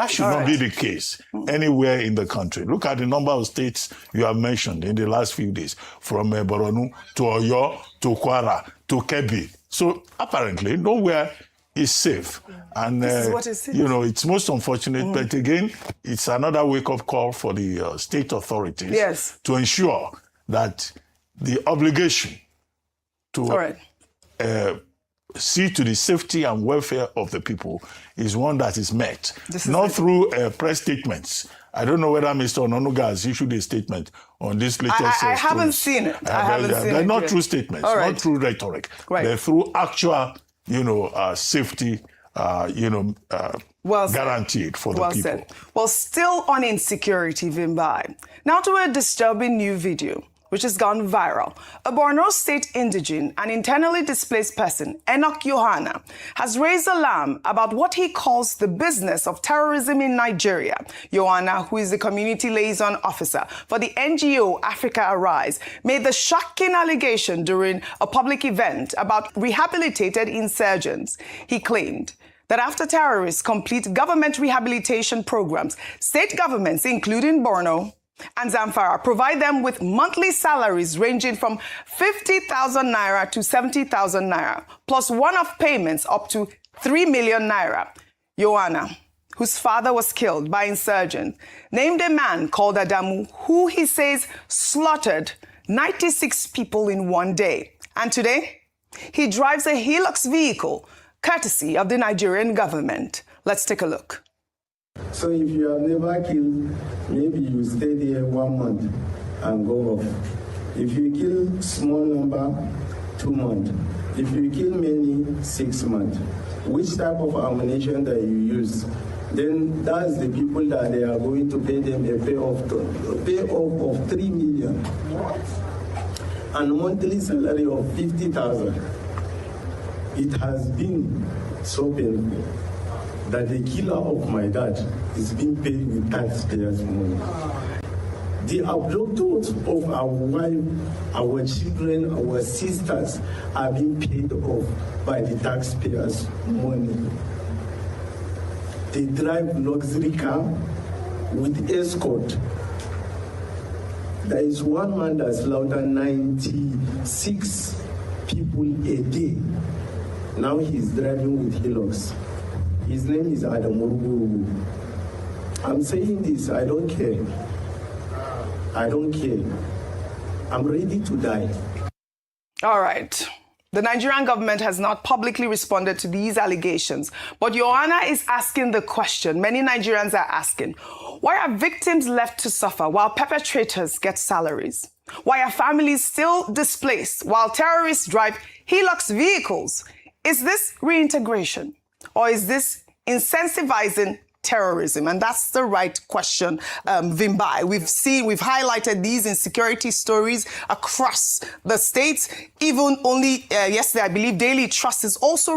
should not be the case anywhere in the country. Look at the number of states you have mentioned in the last few days, from Borno to Oyo to Kwara to Kebbi. So apparently nowhere is safe. And, this is what is safe. It's most unfortunate, but again, it's another wake-up call for the state authorities to ensure that the obligation to see to the safety and welfare of the people is one that is met, not through press statements. I don't know whether Mr. Ononuga has issued a statement on this latest I haven't seen it. They're not true statements, not through rhetoric. They're through actual, safety, guaranteed for the people. Well, still on insecurity, Vimbai. Now to a disturbing new video which has gone viral. A Borno State indigene and internally displaced person, Enoch Yohana, has raised alarm about what he calls the business of terrorism in Nigeria. Yohana, who is the community liaison officer for the NGO Africa Arise, made the shocking allegation during a public event about rehabilitated insurgents. He claimed that after terrorists complete government rehabilitation programs, state governments, including Borno and Zamfara, provide them with monthly salaries ranging from 50,000 naira to 70,000 naira, plus one-off payments up to 3 million naira. Yohana, whose father was killed by insurgents, named a man called Adamu, who he says slaughtered 96 people in one day. And today, he drives a Hilux vehicle, courtesy of the Nigerian government. Let's take a look. So if you have never killed, maybe you stay there 1 month and go off. If you kill small number, 2 months. If you kill many, 6 months. Which type of ammunition that you use? Then that's the people that they are going to pay them a payoff of 3 million. And monthly salary of 50,000. It has been so painful that the killer of my dad is being paid with taxpayers' money. The abductors of our wife, our children, our sisters are being paid off by the taxpayers' money. They drive luxury car with escort. There is one man that slaughtered 96 people a day. Now he's driving with Hilux. His name is Adebayo. I'm saying this, I don't care. I don't care. I'm ready to die. All right. The Nigerian government has not publicly responded to these allegations, but Yohana is asking the question many Nigerians are asking. Why are victims left to suffer while perpetrators get salaries? Why are families still displaced while terrorists drive Hilux vehicles? Is this reintegration? Or is this incentivizing terrorism? And that's the right question, Vimbai. We've highlighted these insecurity stories across the states. Even only yesterday, I believe Daily Trust is also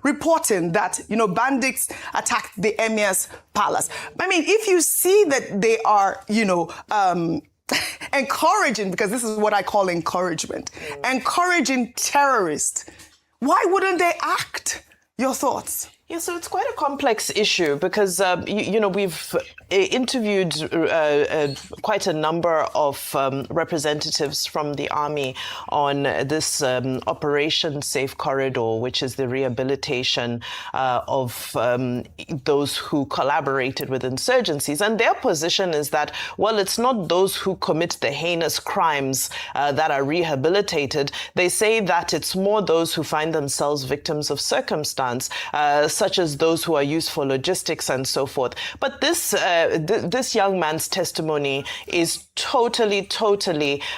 reporting that, bandits attacked the Emir's palace. I mean, if you see that they are, encouraging, because this is what I call encouragement, encouraging terrorists, why wouldn't they act? Your thoughts? Yeah, so it's quite a complex issue because, we've interviewed quite a number of representatives from the army on this Operation Safe Corridor, which is the rehabilitation of those who collaborated with insurgencies. And their position is that, well, it's not those who commit the heinous crimes that are rehabilitated. They say that it's more those who find themselves victims of circumstance, such as those who are used for logistics and so forth. But this young man's testimony is totally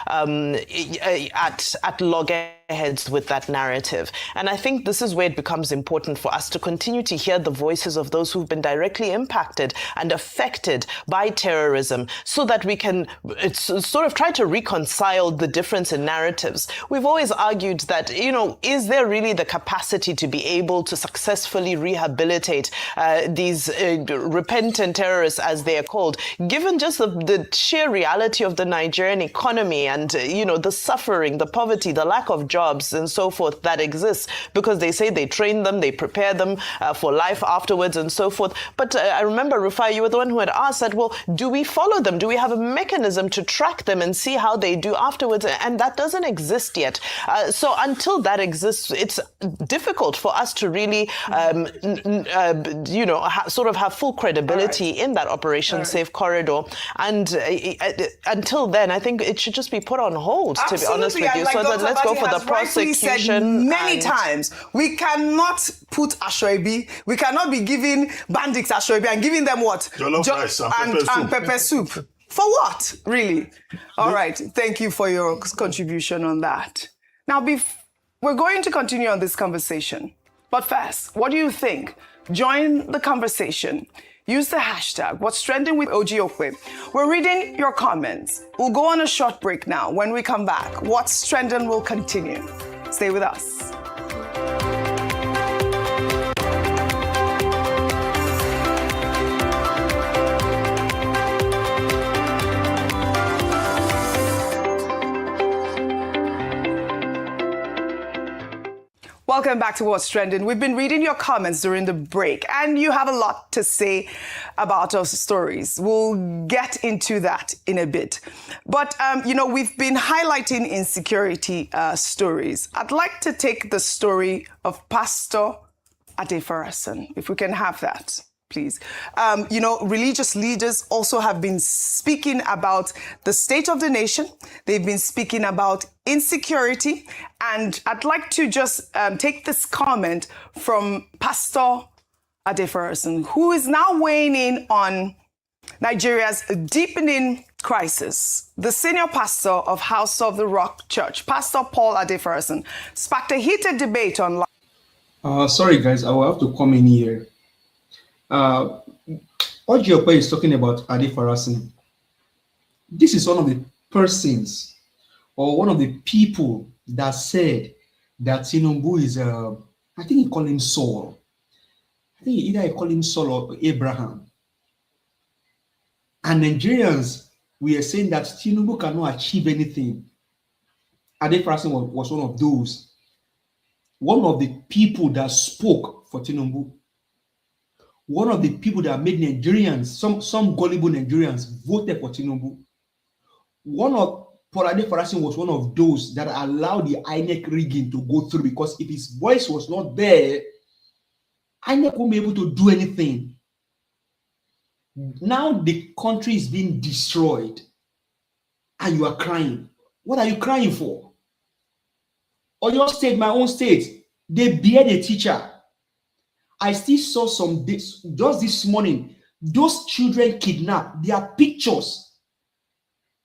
at loggerheads with that narrative. And I think this is where it becomes important for us to continue to hear the voices of those who've been directly impacted and affected by terrorism so that we can sort of try to reconcile the difference in narratives. We've always argued that, is there really the capacity to be able to successfully rehabilitate these repentant terrorists, as they are called, given just the sheer reality of the Nigerian economy and, the suffering, the poverty, the lack of jobs and so forth that exists, because they say they train them, they prepare them for life afterwards and so forth. But I remember, Rufai, you were the one who had asked that, well, do we follow them? Do we have a mechanism to track them and see how they do afterwards? And that doesn't exist yet. So until that exists, it's difficult for us to really, sort of have full credibility in that Operation Safe Corridor. And until then, I think it should just be put on hold, to be honest with you. So that let's go for the prosecution. Said many times, we cannot put Ashoebi, we cannot be giving bandits Ashoebi and giving them what? Jollof rice and pepper soup. For what, really? All right, thank you for your contribution on that. Now, we're going to continue on this conversation. But first, what do you think? Join the conversation. Use the hashtag What's Trending with Ojiokwe. We're reading your comments. We'll go on a short break now. When we come back, What's Trending will continue. Stay with us. Welcome back to What's Trending. We've been reading your comments during the break, and you have a lot to say about our stories. We'll get into that in a bit. But, we've been highlighting insecurity stories. I'd like to take the story of Pastor Adefarasin, if we can have that, please. Religious leaders also have been speaking about the state of the nation. They've been speaking about insecurity. And I'd like to just take this comment from Pastor Adefarasin, who is now weighing in on Nigeria's deepening crisis. The senior pastor of House of the Rock Church, Pastor Paul Adefarasin, sparked a heated debate online. Sorry, guys, I will have to come in here. Ojiokwe is talking about Adefarasin. This is one of the persons or one of the people that said that Tinubu is, I think he called him Saul. I think either he called him Saul or Abraham. And Nigerians, we are saying that Tinubu cannot achieve anything. Adefarasin was one of those. One of the people that spoke for Tinubu. One of the people that made Nigerians, some gullible Nigerians, voted for Tinubu. Paul Adefarasin was one of those that allowed the INEC rigging to go through, because if his voice was not there, INEC won't be able to do anything. Now the country is being destroyed and you are crying. What are you crying for? Or your state, my own state, they behead a teacher. I still saw some days, just this morning, those children kidnapped, their pictures,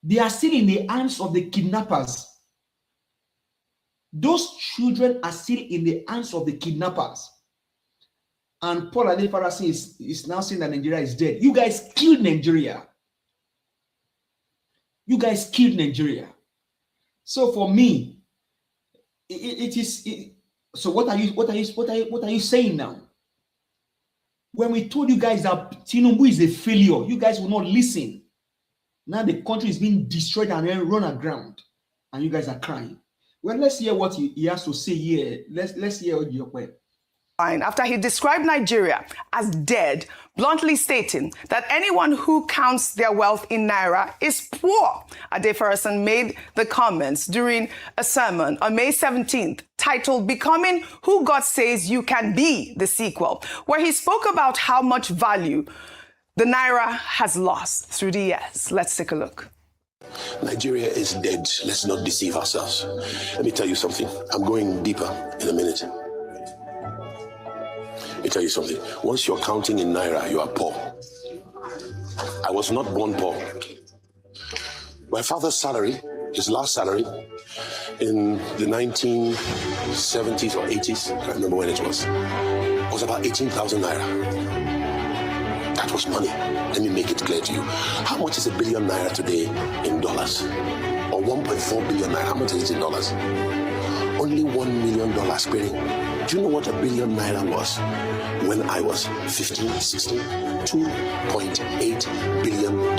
they are still in the hands of the kidnappers. Those children are still in the hands of the kidnappers. And Paul Adefarasin is now saying that Nigeria is dead. You guys killed Nigeria. You guys killed Nigeria. So for me, so what are you saying now? When we told you guys that Tinubu is a failure, you guys will not listen. Now the country is being destroyed and then run aground, and you guys are crying. Well, let's hear what he has to say here. Let's hear Ojiokwe. After he described Nigeria as dead, bluntly stating that anyone who counts their wealth in naira is poor. Adefarasin made the comments during a sermon on May 17th titled Becoming Who God Says You Can Be, the sequel, where he spoke about how much value the naira has lost through the years. Let's take a look. Nigeria is dead. Let's not deceive ourselves. Let me tell you something. I'm going deeper in a minute. Let me tell you something. Once you're counting in naira, you are poor. I was not born poor. My father's salary, his last salary, in the 1970s or 80s, I can't remember when it was about 18,000 naira. That was money. Let me make it clear to you. How much is $1 billion naira today in dollars? Or 1.4 billion naira? How much is it in dollars? Only $1 million squaring. Do you know what $1 billion naira was when I was 15, 16? $2.8 billion.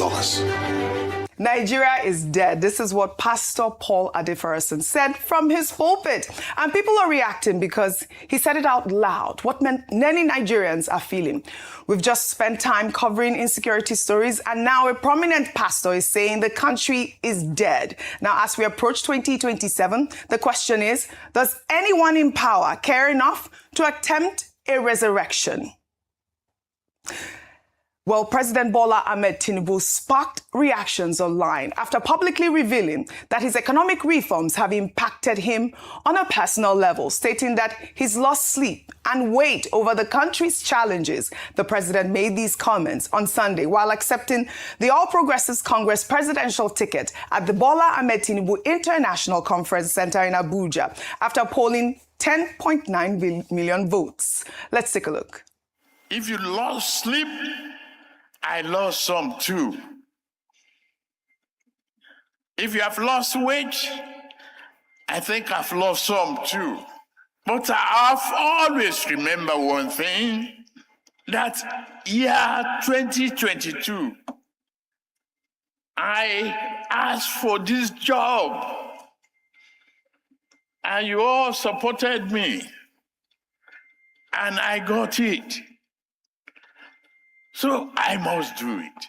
Nigeria is dead. This is what Pastor Paul Adefarasin said from his pulpit. And people are reacting because he said it out loud, what many Nigerians are feeling. We've just spent time covering insecurity stories, and now a prominent pastor is saying the country is dead. Now, as we approach 2027, the question is, does anyone in power care enough to attempt a resurrection? Well, President Bola Ahmed Tinubu sparked reactions online after publicly revealing that his economic reforms have impacted him on a personal level, stating that he's lost sleep and weight over the country's challenges. The president made these comments on Sunday while accepting the All Progressives Congress presidential ticket at the Bola Ahmed Tinubu International Conference Center in Abuja after polling 10.9 million votes. Let's take a look. If you lost sleep I lost some too. If you have lost weight, I think I've lost some too. But I've always remembered one thing, that year 2022, I asked for this job and you all supported me and I got it. So I must do it.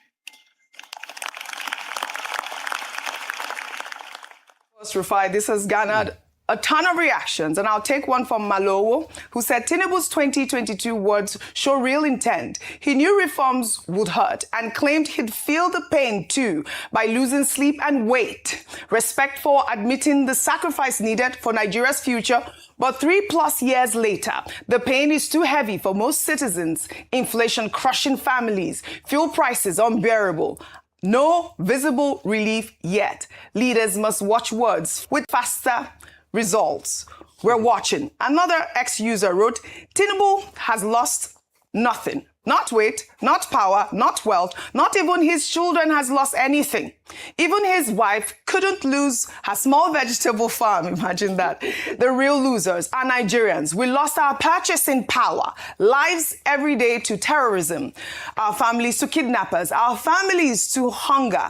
Rufai, this has garnered a ton of reactions, and I'll take one from Malowo, who said Tinubu's 2022 words show real intent. He knew reforms would hurt and claimed he'd feel the pain too by losing sleep and weight. Respect for admitting the sacrifice needed for Nigeria's future, but 3+ years later, the pain is too heavy for most citizens. Inflation crushing families, fuel prices unbearable. No visible relief yet. Leaders must watch words with faster results. We're watching. Another ex-user wrote, Tinubu has lost nothing. Not weight, not power, not wealth, not even his children has lost anything. Even his wife couldn't lose her small vegetable farm. Imagine that. The real losers are Nigerians. We lost our purchasing power, lives every day to terrorism, our families to kidnappers, our families to hunger,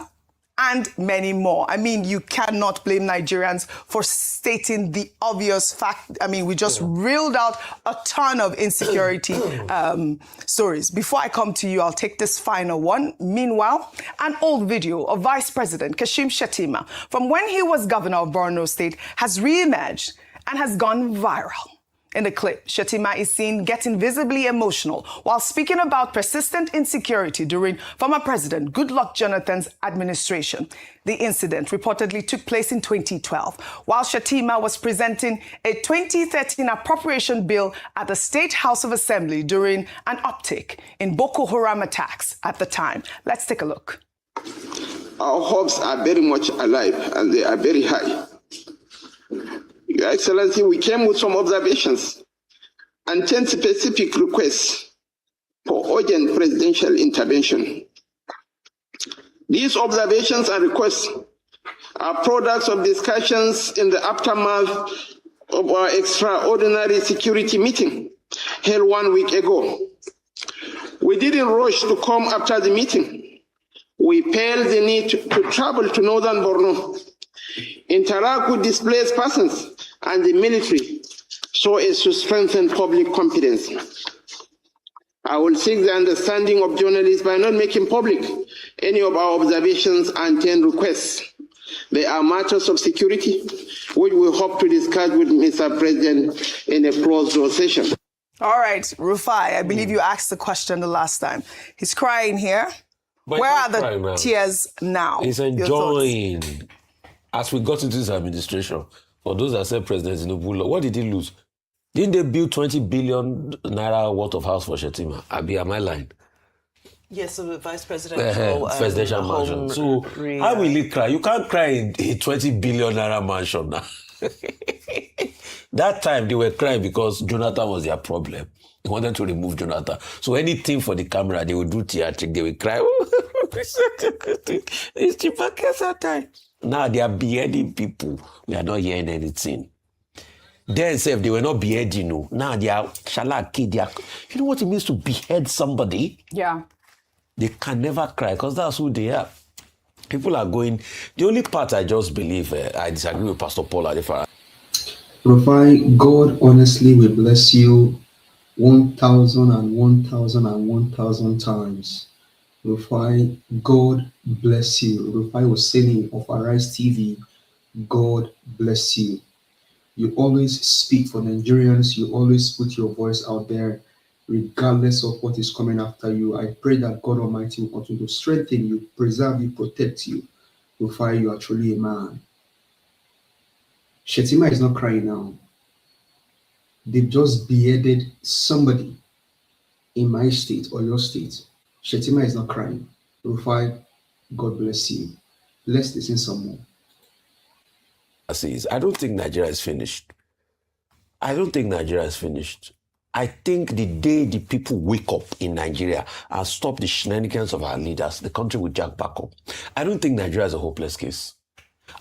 and many more. I mean, you cannot blame Nigerians for stating the obvious fact. I mean, we just reeled out a ton of insecurity stories. Before I come to you, I'll take this final one. Meanwhile, an old video of Vice President Kashim Shettima from when he was governor of Borno State has re-emerged and has gone viral. In the clip, Shettima is seen getting visibly emotional while speaking about persistent insecurity during former President Goodluck Jonathan's administration. The incident reportedly took place in 2012, while Shettima was presenting a 2013 appropriation bill at the State House of Assembly during an uptick in Boko Haram attacks at the time. Let's take a look. Our hopes are very much alive and they are very high. Your Excellency, we came with some observations and 10 specific requests for urgent presidential intervention. These observations and requests are products of discussions in the aftermath of our extraordinary security meeting held 1 week ago. We didn't rush to come after the meeting. We felt the need to travel to northern Borno, interact with displaced persons and the military so as to strengthen public confidence. I will seek the understanding of journalists by not making public any of our observations and 10 requests. They are matters of security, which we hope to discuss with Mr. President in a closed-door session. All right, Rufai, I believe you asked the question the last time. He's crying here. But where are the tears now? He's enjoying. As we got into this administration, for those that said President Tinubu, what did he lose? Didn't they build 20 billion naira worth of house for Shettima? Am I lying? Yes, so the vice presidential presidential mansion. So how will he cry? You can't cry in a 20 billion naira mansion now. That time they were crying because Jonathan was their problem. They wanted to remove Jonathan. So anything for the camera, they would do theatric. They would cry. It's cheaper that time. Now they are beheading people. We are not hearing anything. Then if they were not beheading, no. Now they are shalaki. You know what it means to behead somebody? Yeah. They can never cry because that's who they are. People are going. The only part I just believe, I disagree with Pastor Paul Adefarasin. Rufai, God honestly will bless you 1,000 and 1,000 and 1,000 times. Rufai, God bless you. Rufai was saying of Arise TV, God bless you. You always speak for Nigerians. You always put your voice out there, regardless of what is coming after you. I pray that God Almighty will continue to strengthen you, preserve you, protect you. Rufai, you are truly a man. Shettima is not crying now. They've just beheaded somebody in my state or your state. Shettima is not crying. Rufai, God bless you. Let's listen some more. I don't think Nigeria is finished. I don't think Nigeria is finished. I think the day the people wake up in Nigeria and stop the shenanigans of our leaders, the country will jack back up. I don't think Nigeria is a hopeless case.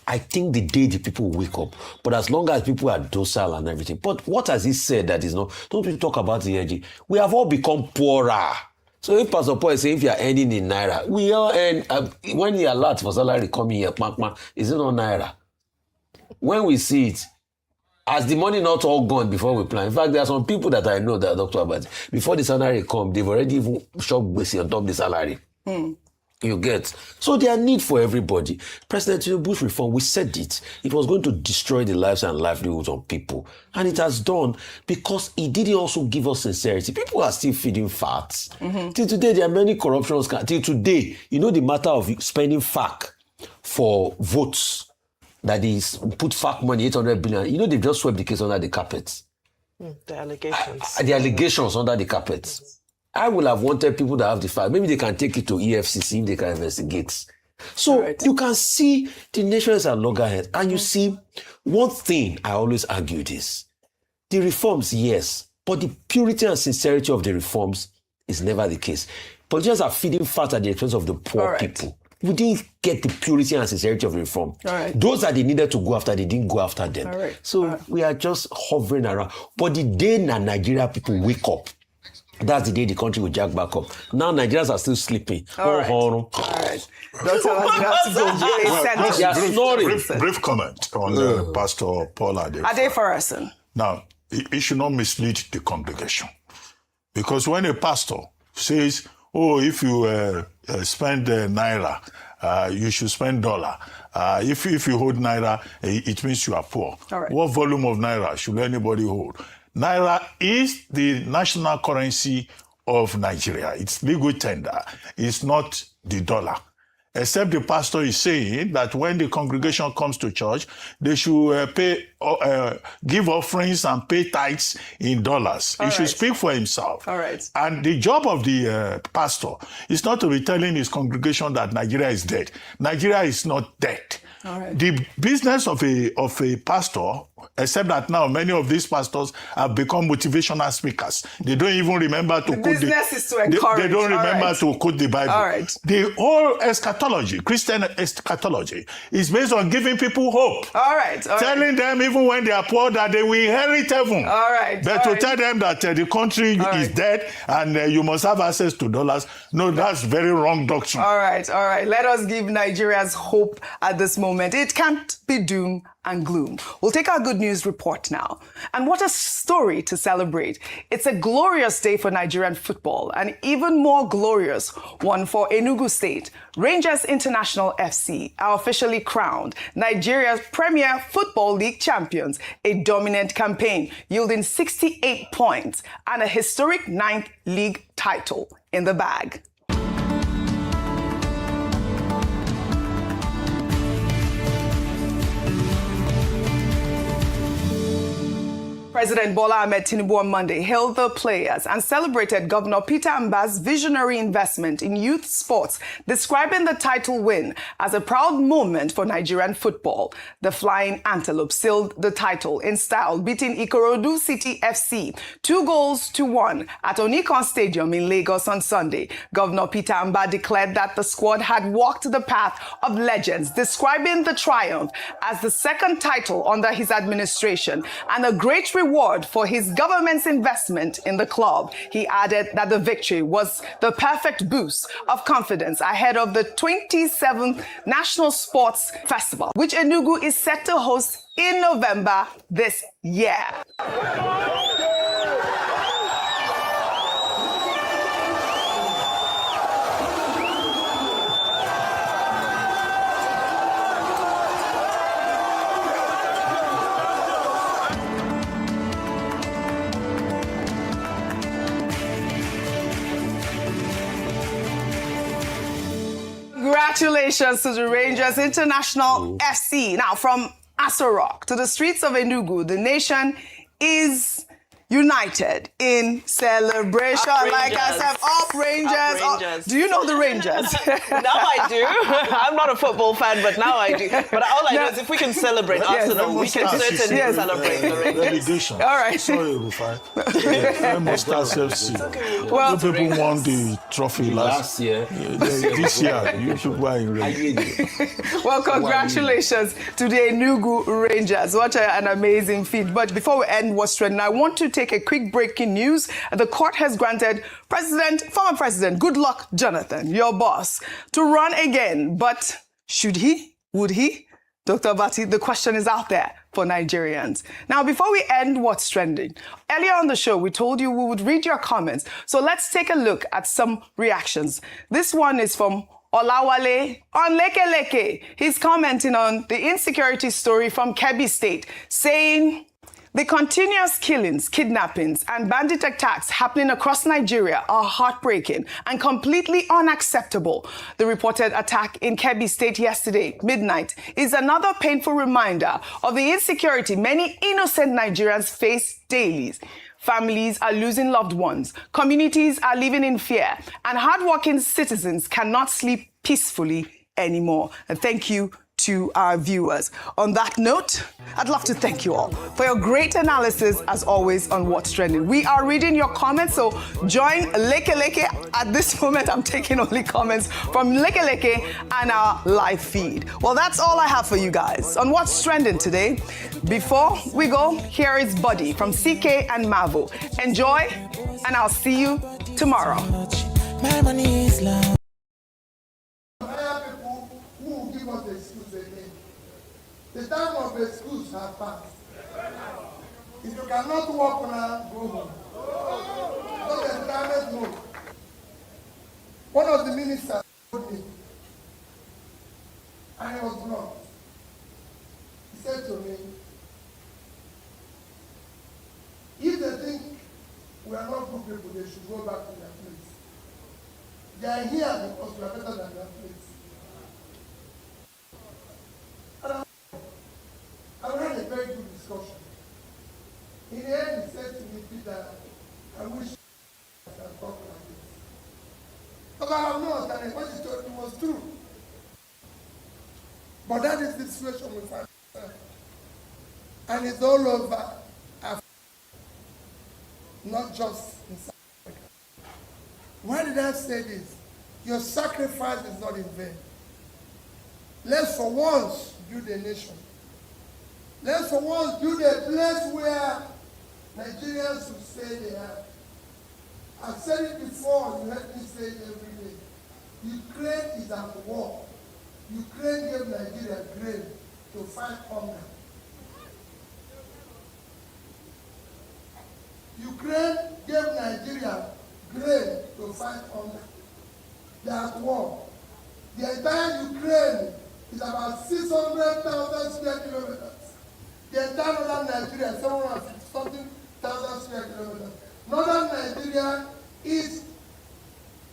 I think the day the people wake up, but as long as people are docile and everything. But what has he said that is not? Don't we talk about the energy? We have all become poorer. So if Pastor Paul is saying if you are earning in Naira, we all earn, when you alert for salary coming here, is it not Naira? When we see it, as the money not all gone before we plan. In fact, there are some people that I know that Dr. Abad, before the salary come, they've already even shopped Basi on top of the salary. You get. So there are need for everybody. President Tinubu's reform, we said it. It was going to destroy the lives and livelihoods of people. And it has done because it didn't also give us sincerity. People are still feeding facts. Till today, there are many corruptions. Till today, you know the matter of spending FAC for votes. That is, put FAC money, 800 billion. You know, they've just swept the case under the carpet. The allegations. The allegations under the carpet. I would have wanted people that have the file. Maybe they can take it to EFCC if they can investigate. So you can see the nation is at loggerheads. And you see, one thing I always argue is, the reforms, yes, but the purity and sincerity of the reforms is never the case. Politicians are feeding fat at the expense of the poor people. We didn't get the purity and sincerity of the reform. Those that they needed to go after, they didn't go after them. So we are just hovering around. But the day Nigeria people wake up, that's the day the country will jack back up. Now Nigerians are still sleeping. All right. Brief comment on Pastor Paul Adefarasin. Now, it should not mislead the congregation. Because when a pastor says, oh, if you spend Naira, you should spend dollar. If you hold Naira, it means you are poor. What volume of Naira should anybody hold? Naira is the national currency of Nigeria. It's legal tender. It's not the dollar. Except the pastor is saying that when the congregation comes to church, they should give offerings and pay tithes in dollars. He should speak for himself. And the job of the pastor is not to be telling his congregation that Nigeria is dead. Nigeria is not dead. The business of a pastor, except that now many of these pastors have become motivational speakers. They don't even remember to quote they don't remember to quote the Bible. The whole eschatology, Christian eschatology, is based on giving people hope. Telling them even when they are poor that they will inherit heaven. But to tell them that the country is dead and you must have access to dollars, no, that's very wrong doctrine. All right. Let us give Nigerians hope at this moment. It can't be doom and gloom. We'll take our good news report now. And what a story to celebrate. It's a glorious day for Nigerian football, and even more glorious one for Enugu State. Rangers International FC are officially crowned Nigeria's Premier Football League champions, a dominant campaign yielding 68 points and a historic 9th league title in the bag. President Bola Ahmed Tinubu on Monday hailed the players and celebrated Governor Peter Mba's visionary investment in youth sports, describing the title win as a proud moment for Nigerian football. The Flying Antelope sealed the title in style, beating Ikorodu City FC 2-1 at Onikon Stadium in Lagos on Sunday. Governor Peter Mba declared that the squad had walked the path of legends, describing the triumph as the second title under his administration and a great reward for his government's investment in the club. He added that the victory was the perfect boost of confidence ahead of the 27th National Sports Festival, which Enugu is set to host in November this year. Congratulations to the Rangers International FC. Now, from Aso Rock to the streets of Enugu, the nation is united in celebration. Up Like I Rangers. said, up Rangers. Up Rangers. Do you know the Rangers? Now I do. I'm not a football fan, but now I do. But all I know is if we can celebrate Arsenal, we can certainly celebrate the Rangers. Relegation. All right. Sorry, Rufai. Stars FC. Well, You people won the trophy last year. This year, you people are in relegation. Well, congratulations to the Enugu Rangers. What an amazing feat. But before we end What's Trending, I want to take a quick breaking news. The court has granted former President Goodluck Jonathan, your boss, to run again. But should he? Would he? Dr. Bati, the question is out there for Nigerians. Now, before we end What's Trending, earlier on the show, we told you we would read your comments. So let's take a look at some reactions. This one is from Olawale on Leke Leke. He's commenting on the insecurity story from Kebbi State, saying, the continuous killings, kidnappings, and bandit attacks happening across Nigeria are heartbreaking and completely unacceptable. The reported attack in Kebbi State yesterday, midnight, is another painful reminder of the insecurity many innocent Nigerians face daily. Families are losing loved ones, communities are living in fear, and hardworking citizens cannot sleep peacefully anymore. And thank you to our viewers. On that note, I'd love to thank you all for your great analysis, as always, on What's Trending. We are reading your comments, so join Leke Leke. At this moment, I'm taking only comments from Leke Leke and our live feed. Well, that's all I have for you guys on What's Trending today. Before we go, here is Buddy from CK and Mavo. Enjoy, and I'll see you tomorrow. My money is love. The time of the schools have passed. If you cannot walk now, go home. Don't entirely move. One of the ministers told me, and he was blunt. He said to me, if they think we are not good people, they should go back to their place. They are here because we are better than their place. I had a very good discussion. In the end, he said to me, Peter, I wish I could talk like this. Because I have no understanding. What he told me was true. But that is the situation we find ourselves. And it's all over Africa, not just in South Africa. Why did I say this? Your sacrifice is not in vain. Let's for once build a nation. Let's for once build a place where Nigerians will say they are. I've said it before, you heard me say it every day. Ukraine is at war. Ukraine gave Nigeria grain to fight hunger. Ukraine gave Nigeria grain to fight hunger. They are at war. The entire Ukraine is about 600,000 square kilometers. The entire northern Nigeria, 750,000 square kilometers. Northern Nigeria is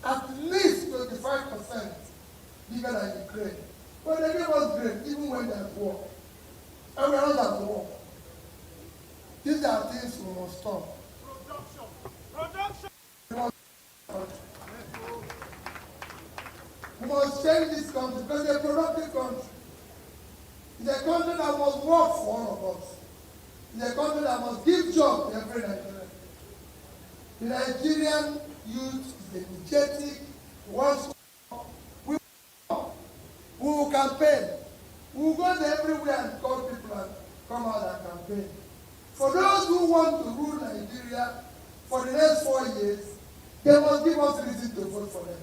at least 25% bigger than Ukraine. But they gave us grain, even when they're at war. And we are not at war. These are things we must stop. Production. We must change this country because it's a productive country. It's a country that must work for all of us. It's a country that must give jobs to every Nigerian. The Nigerian youth is energetic, wants to work. We will campaign. We will go everywhere and call people and come out and campaign. For those who want to rule Nigeria for the next 4 years, they must give us reason to vote for them.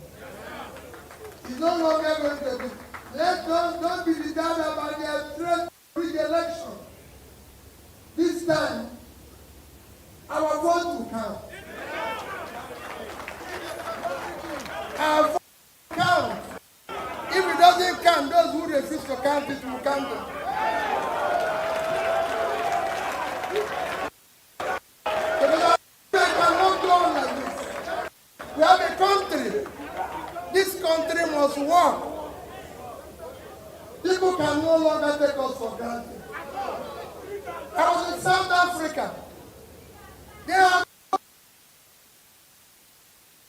It's no longer going to be. Let us not be deterred by their threat of free election. This time, our vote will count. Our vote will count. If it doesn't count, those who refuse to count it will count it. Because we cannot go on like this. We have a country. This country must work. People can no longer take us for granted. I was in South Africa. They have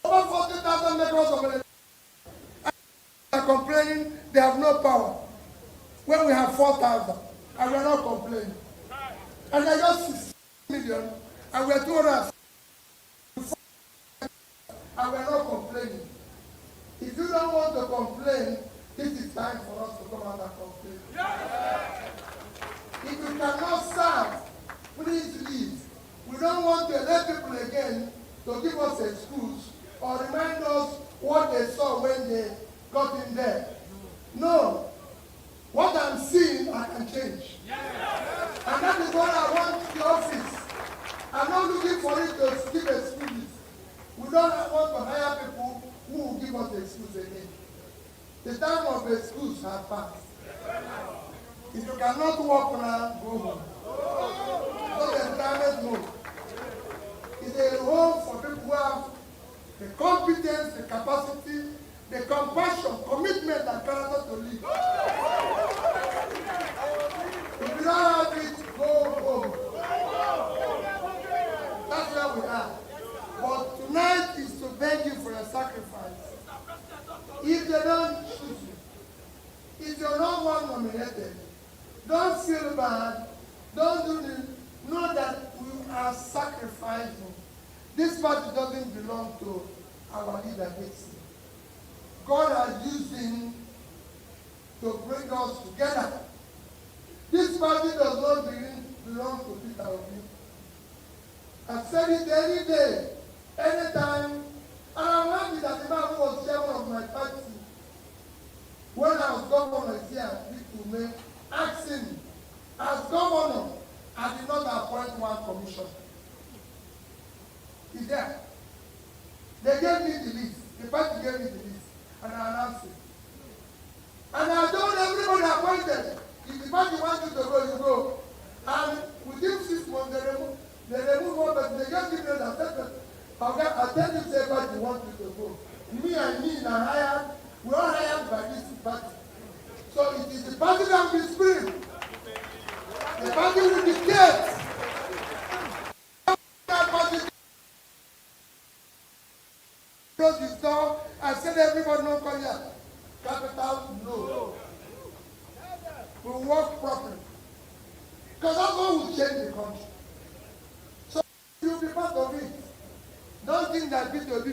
over 40,000 members of electricity. Are complaining they have no power when we have 4,000 and we are not complaining. And they got 6 million and we are 200 and we are not complaining. If you don't want to complain, this is time for us to come out and complain. If you cannot serve, please leave. We don't want to let people again to give us excuse or remind us what they saw when they got in there. No. What I'm seeing, I can change. And that is what I want the office. I'm not looking for it to give excuses. We don't want to hire people who will give us excuse again. The time of excuse has passed. If you cannot work now, go home. Not the retirement home. It's a home for people who have the competence, the capacity, the compassion, commitment, and character to live. If you don't have it, go home. That's where we are. But tonight is to beg you for a sacrifice. If they don't choose you, if you're not one nominated, don't feel bad. Don't do this. Know that we are sacrificing. This party doesn't belong to our leader, Dixon. God has used him to bring us together. This party does not belong to Peter Obi. I've said it any day, anytime, and I'm happy that the man who was chairman of my party, when I was governor here, Ugochinyere, asked him, as governor, I did not appoint one commissioner. He's there. They gave me the list. The party gave me the list. And I announced it. And I told everybody appointed, if the party wants you to go, you go. And within 6 months, they remove one, but they just give me the assessment. I tell you, say, party wants you to go. Me and me, and hired, we all hired by this party. So it is the party that will be spirit. The party will dictate. Close the door and said everybody no come here. Capital, no. We work properly. Because that's what will change the country. So you'll be part of it. Don't think that Peter will be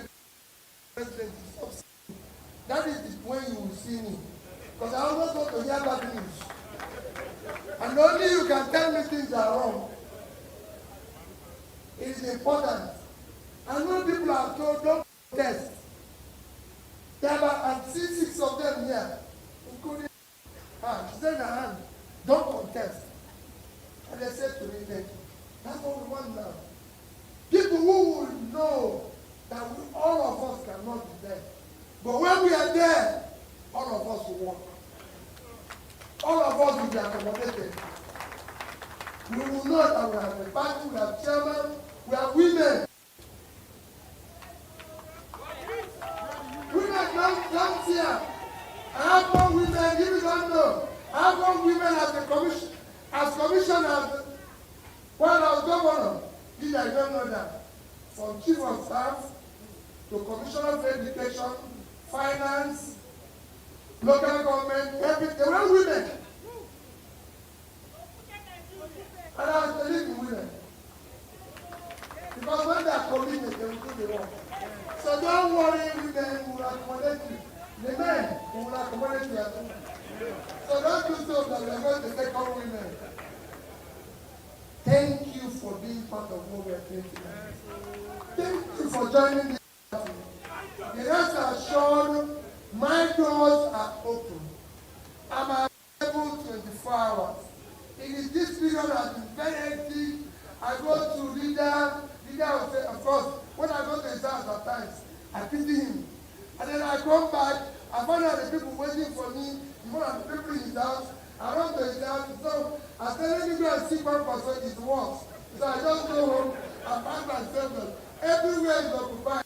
president. That is when you will see me. Because I always want to hear bad news. And only you can tell me things are wrong. It is important. I know people are told don't contest. There are about 6 of them here, including her. She said her hand, don't contest. And they said to me, thank you. That's what we want now. People who will know that all of us cannot be there. But when we are there, all of us will work. All of us will be accommodated. We will know that we have a party, we have chairman, we have women. Women don't fear. I have more women, if you don't know. I have more women as commissioners while I was governor. If I don't know that. From chief of staff to commissioner for education, finance, local government, everything. They were women. And I was believing women. Because when they are committed, they will do the work. So don't worry, women will accommodate you. The men will accommodate you as well. So don't do so that we are going to take on women. Thank you for being part of what we are doing tonight. Thank you for joining this party. The rest assured, my doors are open. I'm available 24 hours. This period has been very hectic. I go to leader will say, of course, when I go to his house at times, I pity him. And then I come back, I find out the people waiting for me, one of the people in his house, I run to his house, so I said, let me go and see one person, it works. So I just go home, I find myself everywhere is occupied.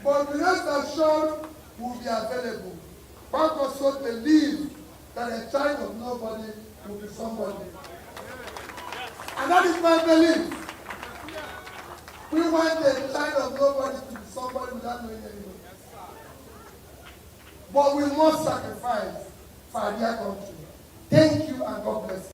But the rest assured will be available. One person believe that a child of nobody will be somebody. And that is my belief. We want a child of nobody to be somebody without knowing anybody. But we must sacrifice for our dear country. Thank you and God bless you.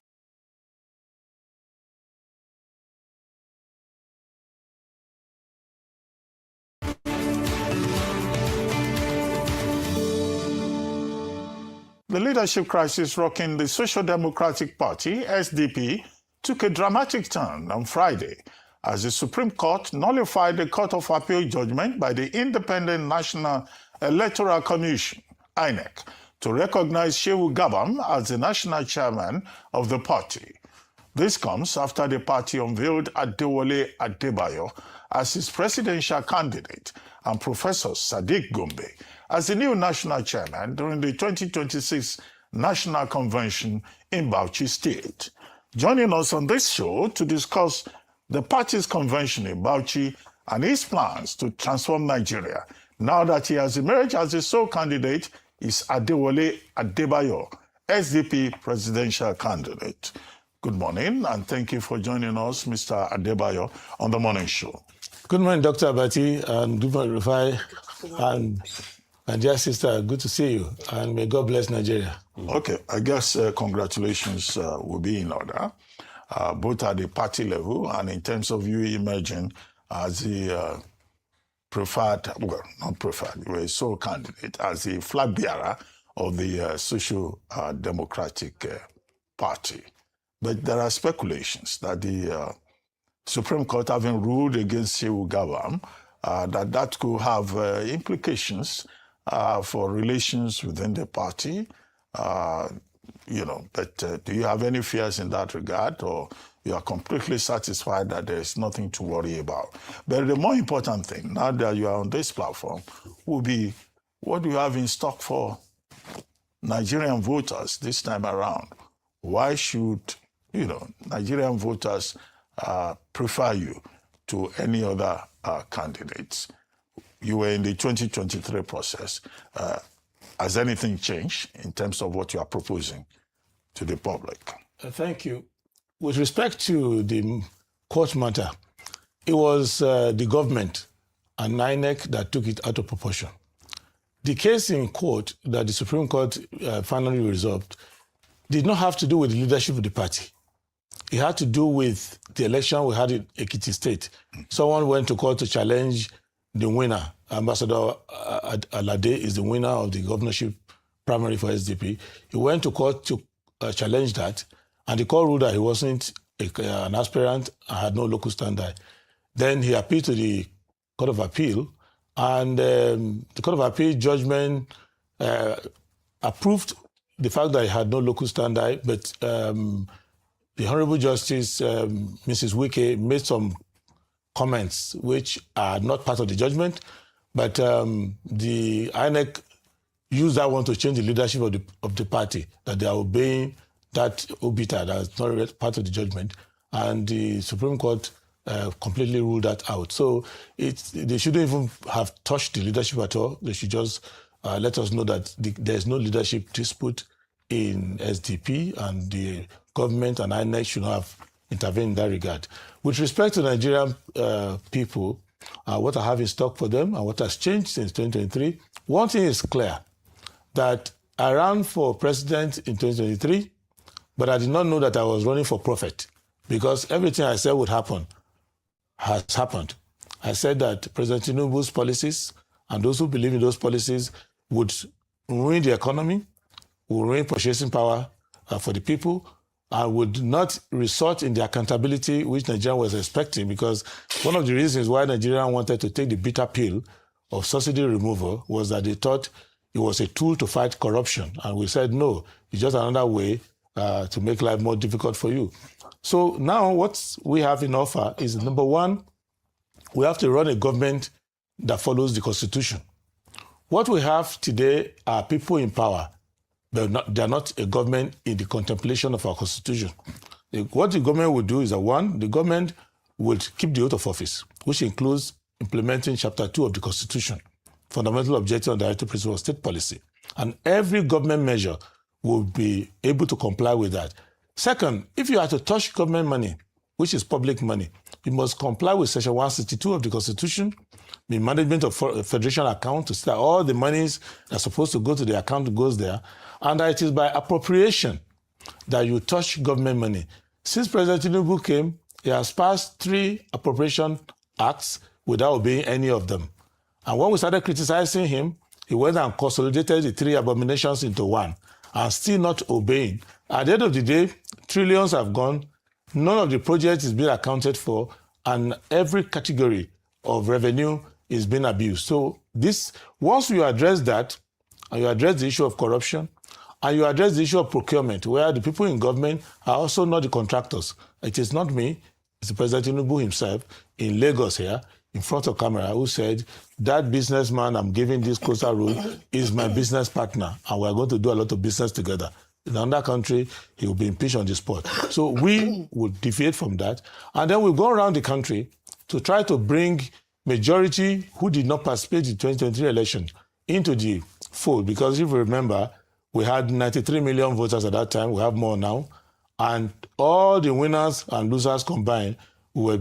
The leadership crisis rocking the Social Democratic Party, SDP, took a dramatic turn on Friday as the Supreme Court nullified the Court of Appeal judgment by the Independent National Electoral Commission, INEC, to recognize Shehu Gabam as the national chairman of the party. This comes after the party unveiled Adebayo as its presidential candidate and Professor Sadiq Gombe as the new national chairman during the 2026 National Convention in Bauchi State. Joining us on this show to discuss the party's convention in Bauchi and his plans to transform Nigeria now that he has emerged as the sole candidate is Adebayo, SDP presidential candidate. Good morning, and thank you for joining us, Mr. Adebayo, on the morning show. Good morning, Dr. Abati, and good morning, Rufai, and my dear sister. Good to see you, and may God bless Nigeria. Okay, I guess congratulations will be in order, both at the party level and in terms of you emerging as the preferred, well, not preferred, you were a sole candidate, as the flag bearer of the Social Democratic Party. But there are speculations that the Supreme Court, having ruled against Shehu Gabam, that could have implications for relations within the party. But do you have any fears in that regard, or you are completely satisfied that there is nothing to worry about? But the more important thing, now that you are on this platform, will be what do you have in stock for Nigerian voters this time around? Why should Nigerian voters prefer you to any other candidates? You were in the 2023 process. Has anything changed in terms of what you are proposing to the public? Thank you. With respect to the court matter, it was the government and INEC that took it out of proportion. The case in court that the Supreme Court finally resolved did not have to do with the leadership of the party. It had to do with the election we had in Ekiti State. Someone went to court to challenge the winner. Ambassador Alade is the winner of the governorship primary for SDP. He went to court to challenge that, and the court ruled that he wasn't an aspirant and had no local standard. Then he appealed to the Court of Appeal, and the Court of Appeal judgment approved the fact that he had no local standard, but the Honorable Justice, Mrs. Wike, made some comments which are not part of the judgment, but the INEC used that one to change the leadership of the party, that they are obeying that obiter that's not part of the judgment, and the Supreme Court completely ruled that out. So they shouldn't even have touched the leadership at all. They should just let us know that there's no leadership dispute in SDP, and the government and INEC should have intervened in that regard. With respect to Nigerian people, what I have in stock for them and what has changed since 2023, one thing is clear, that I ran for president in 2023, but I did not know that I was running for profit, because everything I said would happen has happened. I said that President Tinubu's policies and those who believe in those policies would ruin the economy, would ruin purchasing power for the people, and would not resort in the accountability which Nigeria was expecting, because one of the reasons why Nigeria wanted to take the bitter pill of subsidy removal was that they thought it was a tool to fight corruption. And we said, no, it's just another way to make life more difficult for you. So now what we have in offer is, number one, we have to run a government that follows the Constitution. What we have today are people in power, but they are not a government in the contemplation of our Constitution. What the government would do is that, one, the government would keep the oath of office, which includes implementing Chapter 2 of the Constitution, fundamental objective and directive principle of state policy. And every government measure will be able to comply with that. Second, if you are to touch government money, which is public money, you must comply with Section 162 of the Constitution, the management of federation account, to see that all the monies that are supposed to go to the account goes there, and that it is by appropriation that you touch government money. Since President Tinubu came, he has passed 3 appropriation acts without obeying any of them. And when we started criticizing him, he went and consolidated the 3 abominations into one and still not obeying. At the end of the day, trillions have gone, none of the projects is being accounted for, and every category of revenue is being abused. So this, once you address that, and you address the issue of corruption, and you address the issue of procurement, where the people in government are also not the contractors. It is not me, it's President Tinubu himself in Lagos here, in front of camera, who said, that businessman I'm giving this coastal road is my business partner, and we're going to do a lot of business together. In another country, he will be impeached on the spot. So we will deviate from that. And then we'll go around the country to try to bring majority who did not participate in the 2023 election into the fold. Because if you remember, we had 93 million voters at that time. We have more now. And all the winners and losers combined were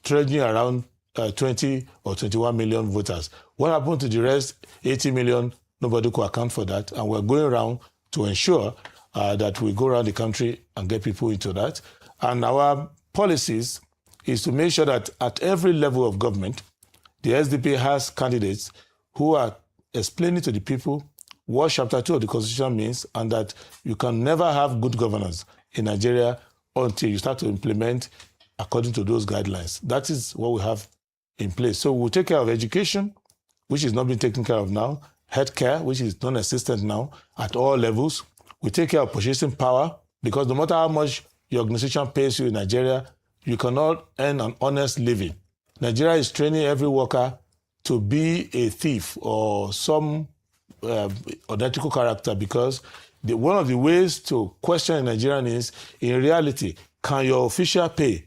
trading around 20 or 21 million voters. What happened to the rest, 80 million? Nobody could account for that. And we're going around to ensure that we go around the country and get people into that. And our policies is to make sure that at every level of government, the SDP has candidates who are explaining to the people what Chapter 2 of the Constitution means, and that you can never have good governance in Nigeria until you start to implement according to those guidelines. That is what we have in place. So we'll take care of education, which is not being taken care of now, healthcare, which is non-existent now at all levels. We take care of purchasing power, because no matter how much your organization pays you in Nigeria, you cannot earn an honest living. Nigeria is training every worker to be a thief or some unethical character, because one of the ways to question a Nigerian is, in reality, can your official pay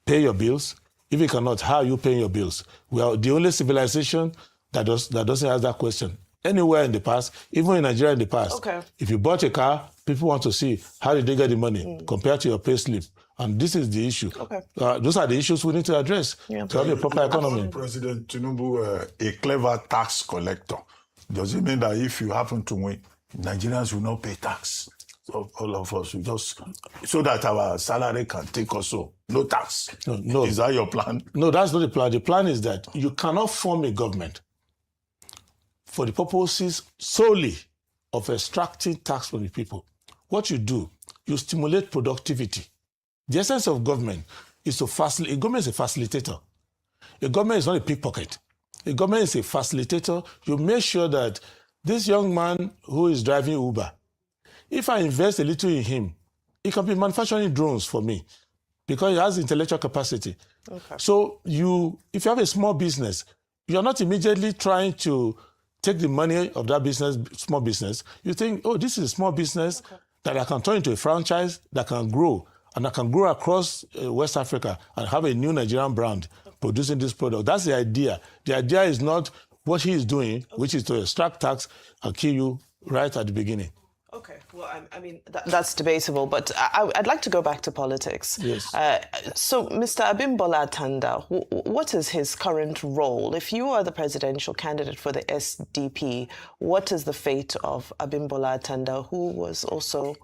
your bills? If you cannot, how are you paying your bills? We are the only civilization that doesn't ask that question. Anywhere in the past, even in Nigeria in the past, if you bought a car, people want to see how did they get the money compared to your pay slip. And this is the issue. Those are the issues we need to address to have a proper economy. President Tinubu, a clever tax collector. Does it mean that if you happen to win, Nigerians will not pay tax? So all of us will just, so that our salary can take us so. No tax. No. Is that your plan? No, that's not the plan. The plan is that you cannot form a government for the purposes solely of extracting tax from the people. What you do, you stimulate productivity. The essence of government is to facilitate. A government is a facilitator. A government is not a pickpocket. A government is a facilitator. You make sure that this young man who is driving Uber, if I invest a little in him, he can be manufacturing drones for me because he has intellectual capacity. So if you have a small business, you're not immediately trying to take the money of that business, small business. You think, oh, this is a small business that I can turn into a franchise that can grow, and I can grow across West Africa and have a new Nigerian brand producing this product. That's the idea. The idea is not what he is doing, which is to extract tax and kill you right at the beginning. Okay, well, I mean, that's debatable, but I'd like to go back to politics. Yes. So, Mr. Abimbola Atanda, what is his current role? If you are the presidential candidate for the SDP, what is the fate of Abimbola Atanda, who was also...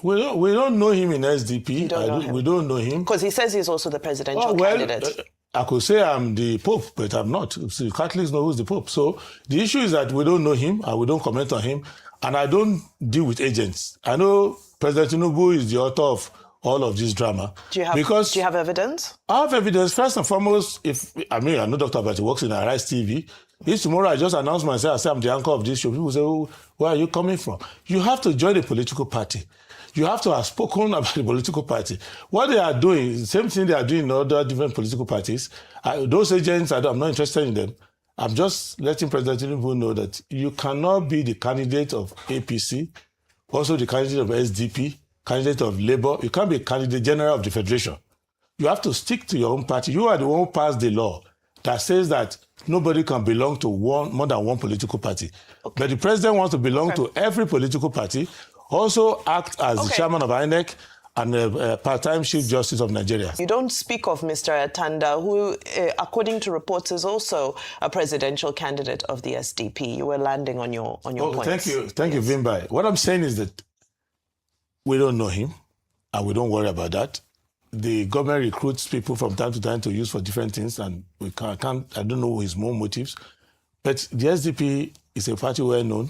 We don't know him in SDP. You don't know him? We don't know him. Because he says he's also the presidential candidate. I could say I'm the Pope, but I'm not. So Catholics know who's the Pope. So the issue is that we don't know him and we don't comment on him. And I don't deal with agents. I know President Tinubu is the author of all of this drama. Do you have evidence? I have evidence. First and foremost, I know Dr. Abati works in Arise TV. If tomorrow I just announce myself, I say I'm the anchor of this show, people say, oh, where are you coming from? You have to join a political party. You have to have spoken about the political party. What they are doing is the same thing they are doing in other different political parties. Those agents, I'm not interested in them. I'm just letting President Tinubu know that you cannot be the candidate of APC, also the candidate of SDP, candidate of Labour. You can't be a candidate general of the Federation. You have to stick to your own party. You are the one who passed the law that says that nobody can belong to more than one political party. But the president wants to belong to every political party, also act as the chairman of INEC, and a part-time Chief Justice of Nigeria. You don't speak of Mr. Atanda, who, according to reports, is also a presidential candidate of the SDP. You were landing on your points. Thank you, Vimbai. What I'm saying is that we don't know him, and we don't worry about that. The government recruits people from time to time to use for different things, and I don't know his more motives. But the SDP is a party well known.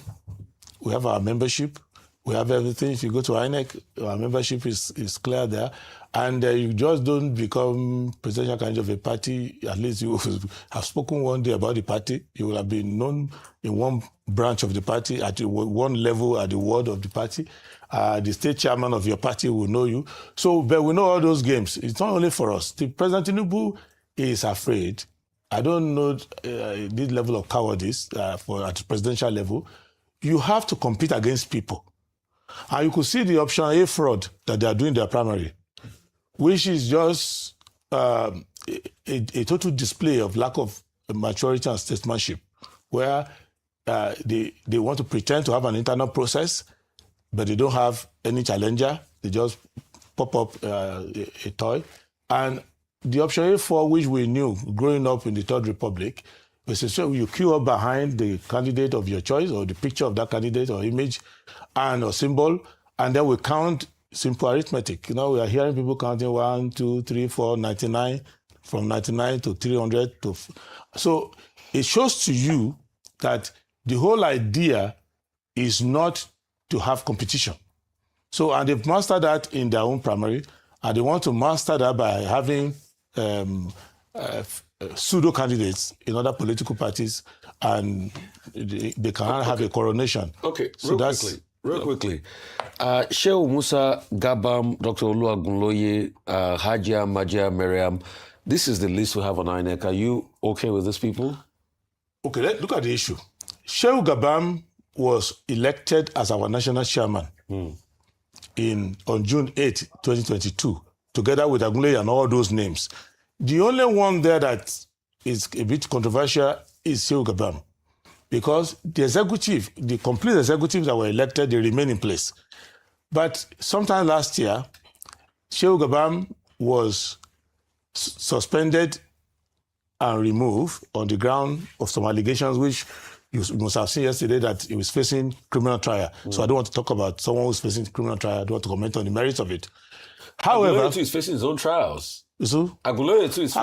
We have our membership. We have everything. If you go to INEC, our membership is clear there. And you just don't become presidential candidate of a party. At least you have spoken one day about the party. You will have been known in one branch of the party, at one level at the ward of the party. The state chairman of your party will know you. So, but we know all those games. It's not only for us. President Tinubu is afraid. I don't know this level of cowardice at the presidential level. You have to compete against people. And you could see the option A fraud that they are doing their primary, which is just a total display of lack of maturity and statesmanship, where they want to pretend to have an internal process, but they don't have any challenger. They just pop up a toy. And the option A4, which we knew growing up in the Third Republic, was so you queue up behind the candidate of your choice or the picture of that candidate or image and or symbol, and then we count simple arithmetic. You know, we are hearing people counting 1, 2, 3, 4, 99, from 99 to 300. So it shows to you that the whole idea is not to have competition. So, and they've mastered that in their own primary, and they want to master that by having pseudo candidates in other political parties, and they can have a coronation. Okay, so real quickly. Shehu Musa, Gabam, Dr. Oluwagunloye, Hajia, Majia, Miriam. This is the list we have on INEC. Are you okay with these people? Okay, let's look at the issue. Shehu Gabam was elected as our national chairman on June 8, 2022, together with Agunloye and all those names. The only one there that is a bit controversial is Shehu Gabam, because the complete executives that were elected, they remain in place. But sometime last year, Shehu Gabam was suspended and removed on the ground of some allegations, which you must have seen yesterday that he was facing criminal trial. So I don't want to talk about someone who's facing criminal trial. I don't want to comment on the merits of it. However, Aguilar too is facing his own trials. So Aguilar too is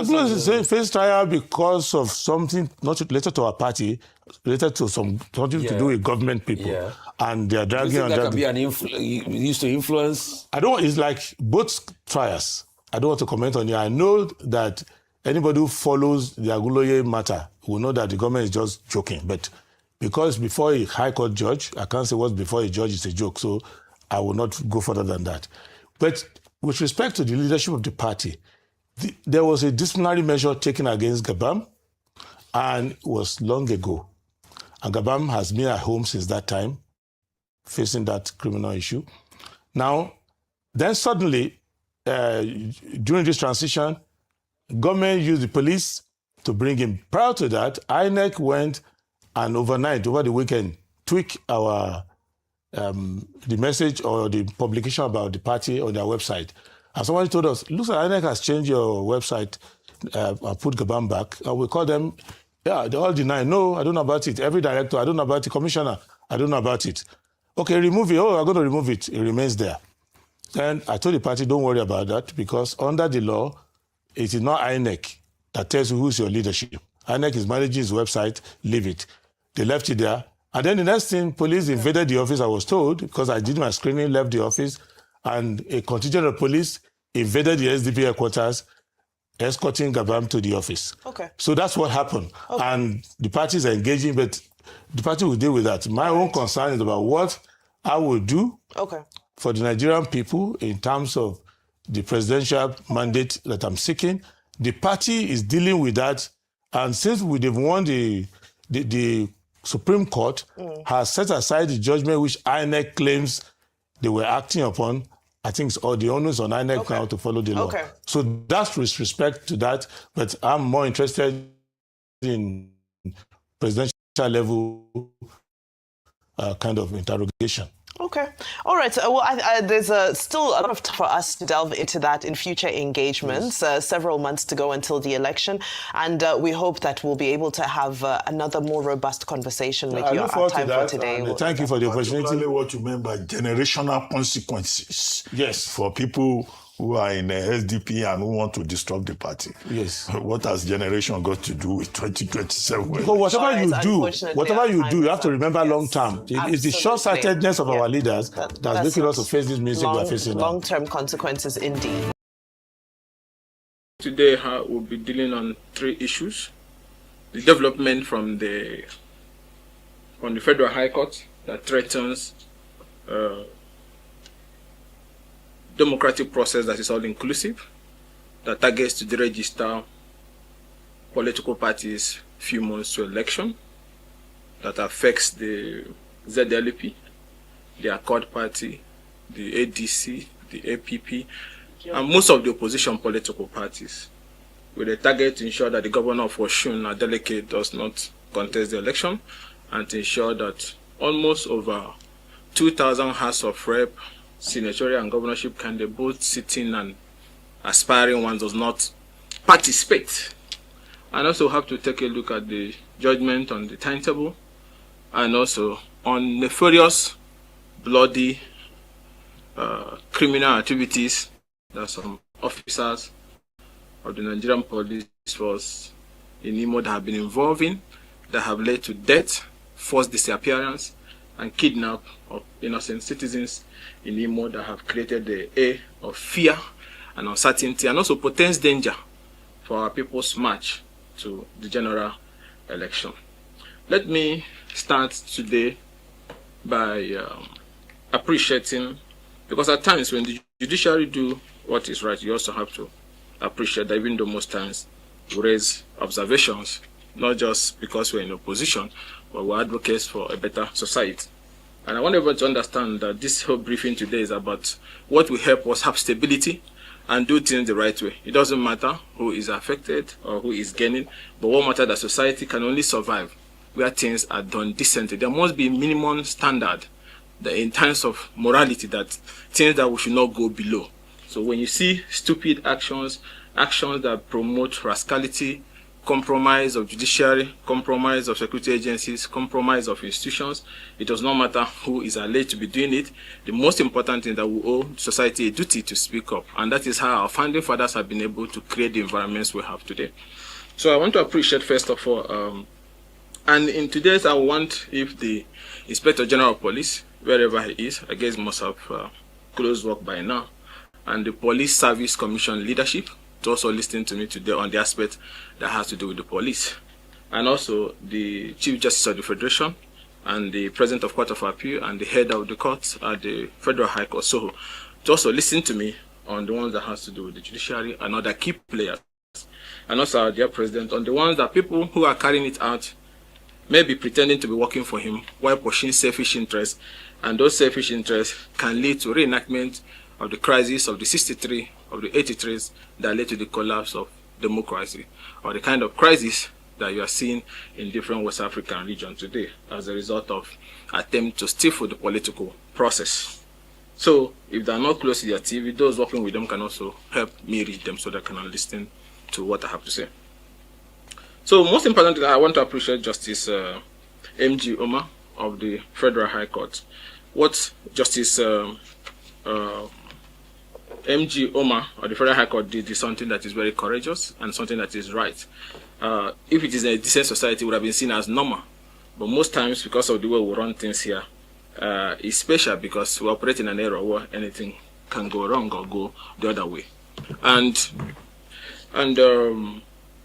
facing trial because of something not related to our party, related to something to do with government people, and they are dragging on that. Can be used to influence. It's like both trials. I don't want to comment on it. I know that anybody who follows the Aguilar matter will know that the government is just joking. But because before a high court judge, I can't say what's before a judge is a joke. So I will not go further than that. But with respect to the leadership of the party, there was a disciplinary measure taken against Gabam, and it was long ago. And Gabam has been at home since that time, facing that criminal issue. Now, then suddenly, during this transition, government used the police to bring him. Prior to that, INEC went and overnight, over the weekend, tweaked the message or the publication about the party on their website. And somebody told us, looks like INEC has changed your website and put Gabam back. And we call them, they all deny. No, I don't know about it. Every director, I don't know about it. Commissioner, I don't know about it. Okay, remove it. Oh, I'm going to remove it. It remains there. And I told the party, don't worry about that, because under the law, it is not INEC that tells you who's your leadership. INEC is managing his website, leave it. They left it there. And then the next thing, police invaded the office, I was told, because I did my screening, left the office, and a contingent of police invaded the SDP headquarters, escorting Gabam to the office. Okay. So that's what happened. Okay. And the parties are engaging, but the party will deal with that. My own concern is about what I will do for the Nigerian people in terms of the presidential mandate that I'm seeking. The party is dealing with that. And since they've won the Supreme Court has set aside the judgment which INEC claims they were acting upon, I think it's all the onus on INEC now to follow the law. So that's with respect to that, but I'm more interested in presidential level kind of interrogation. Okay. All right. Well, there's still a lot of time for us to delve into that in future engagements. Several months to go until the election. And we hope that we'll be able to have another more robust conversation with you. Our time for today. Thank you for the opportunity. Particularly what you meant by generational consequences. Yes. For people who are in the SDP and who want to disrupt the party. Yes. What has generation got to do with 2027? Because whatever you do, you have to remember long term. It's the short-sightedness of our leaders that's making us to face this music we're facing now. Long-term consequences indeed. Today we'll be dealing on 3 issues. The development from the Federal High Court that threatens democratic process that is all-inclusive, that targets to deregister political parties few months to election, that affects the ZLP, the Accord Party, the ADC, the APP, and most of the opposition political parties, with a target to ensure that the governor of Osun, a delegate, does not contest the election, and to ensure that almost over 2,000 House of Rep, senatorial and governorship candidates, both sitting and aspiring ones, does not participate. And also have to take a look at the judgment on the timetable, and also on nefarious, bloody, criminal activities that some officers of the Nigerian police force in Imo that have been involved in, that have led to death, forced disappearance, and kidnap of innocent citizens in Imo, that have created the air of fear and uncertainty, and also potential danger for our people's march to the general election. Let me start today by appreciating, because at times when the judiciary do what is right, you also have to appreciate that, even though most times we raise observations, not just because we're in opposition, but we're advocates for a better society. And I want everyone to understand that this whole briefing today is about what will help us have stability and do things the right way. It doesn't matter who is affected or who is gaining, but what matters that society can only survive where things are done decently. There must be minimum standard in terms of morality, that things that we should not go below. So when you see stupid actions that promote rascality, compromise of judiciary, compromise of security agencies, compromise of institutions, it does not matter who is alleged to be doing it. The most important thing that we owe society a duty to speak up, and that is how our founding fathers have been able to create the environments we have today. So I want to appreciate, first of all, and in today's, I want, if the Inspector General of Police, wherever he is, I guess must have closed work by now, and the Police Service Commission leadership to also listen to me today on the aspect that has to do with the police, and also the Chief Justice of the Federation and the President of Court of Appeal and the head of the courts at the Federal High Court, so to also listen to me on the ones that has to do with the judiciary and other key players, and also our dear President on the ones that people who are carrying it out may be pretending to be working for him while pushing selfish interests, and those selfish interests can lead to reenactment of the crisis of the 63, of the 83s that led to the collapse of democracy, or the kind of crisis that you are seeing in different West African regions today as a result of attempt to stifle the political process. So if they are not close to their TV, those working with them can also help me read them so they can listen to what I have to say. So most importantly, I want to appreciate Justice M.G. Omar of the Federal High Court. What Justice M.G. Omar of the Federal High Court did is something that is very courageous and something that is right. If it is a decent society, it would have been seen as normal. But most times, because of the way we run things here, it's special because we operate in an era where anything can go wrong or go the other way. And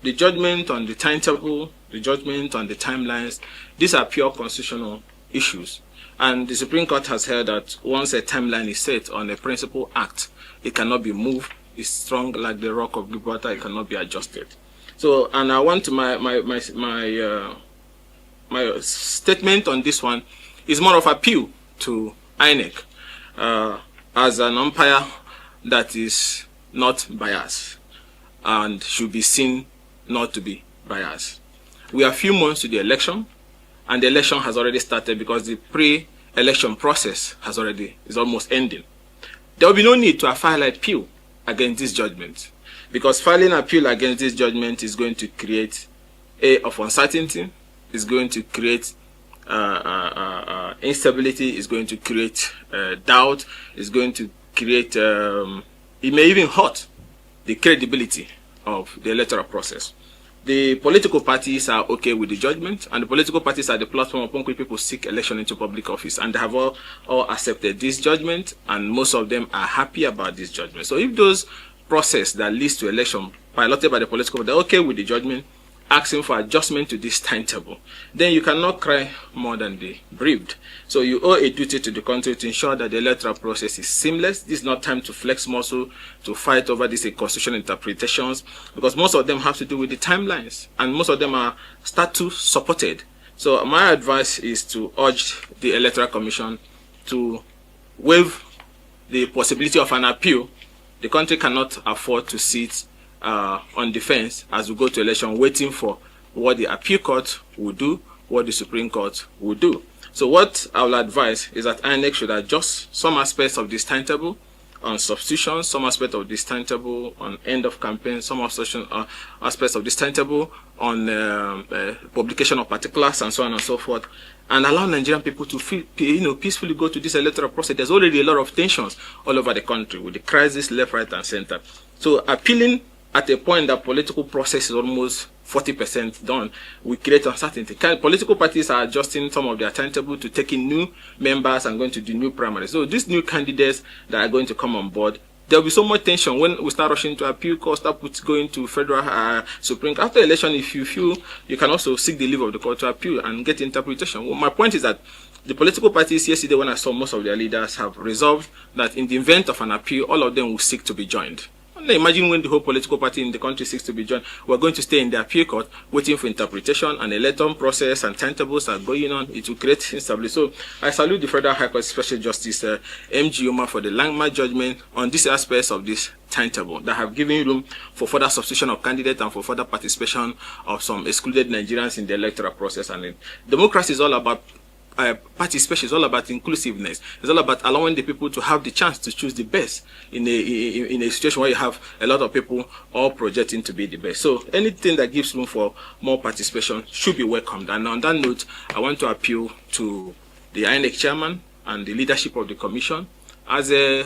the judgment on the timetable, the judgment on the timelines, these are pure constitutional issues. And the Supreme Court has held that once a timeline is set on a principal act, it cannot be moved. It's strong like the rock of Gibraltar. It cannot be adjusted. So, and I want my statement on this one is more of appeal to INEC as an umpire that is not biased and should be seen not to be biased. We are a few months to the election, and the election has already started because the election process is almost ending. There will be no need to file appeal against this judgment, because filing appeal against this judgment is going to create of uncertainty, is going to create instability, is going to create doubt, is going to create, it may even hurt the credibility of the electoral process. The political parties are okay with the judgment, and the political parties are the platform upon which people seek election into public office, and they have all accepted this judgment, and most of them are happy about this judgment. So if those process that leads to election piloted by the political party, they're okay with the judgment, asking for adjustment to this timetable, then you cannot cry more than the bereaved. So you owe a duty to the country to ensure that the electoral process is seamless. This is not time to flex muscle, to fight over these constitutional interpretations, because most of them have to do with the timelines, and most of them are statute supported. So my advice is to urge the Electoral Commission to waive the possibility of an appeal. The country cannot afford to sit on the fence as we go to election, waiting for what the appeal court will do, what the Supreme Court will do. So what I will advise is that INEC should adjust some aspects of this timetable on substitution, some aspects of this timetable on end of campaign, some aspects of this timetable on publication of particulars, and so on and so forth, and allow Nigerian people to peacefully go to this electoral process. There's already a lot of tensions all over the country with the crisis left, right, and center. So appealing at a point that political process is almost 40% done, we create uncertainty. Political parties are adjusting some of their timetable to take in new members and going to do new primaries. So these new candidates that are going to come on board, there will be so much tension when we start rushing to appeal court, start going to federal Supreme Court. After election, if you feel, you can also seek the leave of the court to appeal and get interpretation. Well, my point is that the political parties yesterday, when I saw most of their leaders, have resolved that in the event of an appeal, all of them will seek to be joined. Imagine when the whole political party in the country seeks to be joined, we're going to stay in the appeal court waiting for interpretation, and electoral process and timetables are going on. It will create instability. So I salute the Federal High Court Special Justice M.G. Umar for the landmark judgment on these aspects of this timetable that have given room for further substitution of candidates and for further participation of some excluded Nigerians in the electoral process. And democracy is all about participation, is all about inclusiveness. It's all about allowing the people to have the chance to choose the best in a situation where you have a lot of people all projecting to be the best. So anything that gives room for more participation should be welcomed. And on that note, I want to appeal to the INEC chairman and the leadership of the commission as an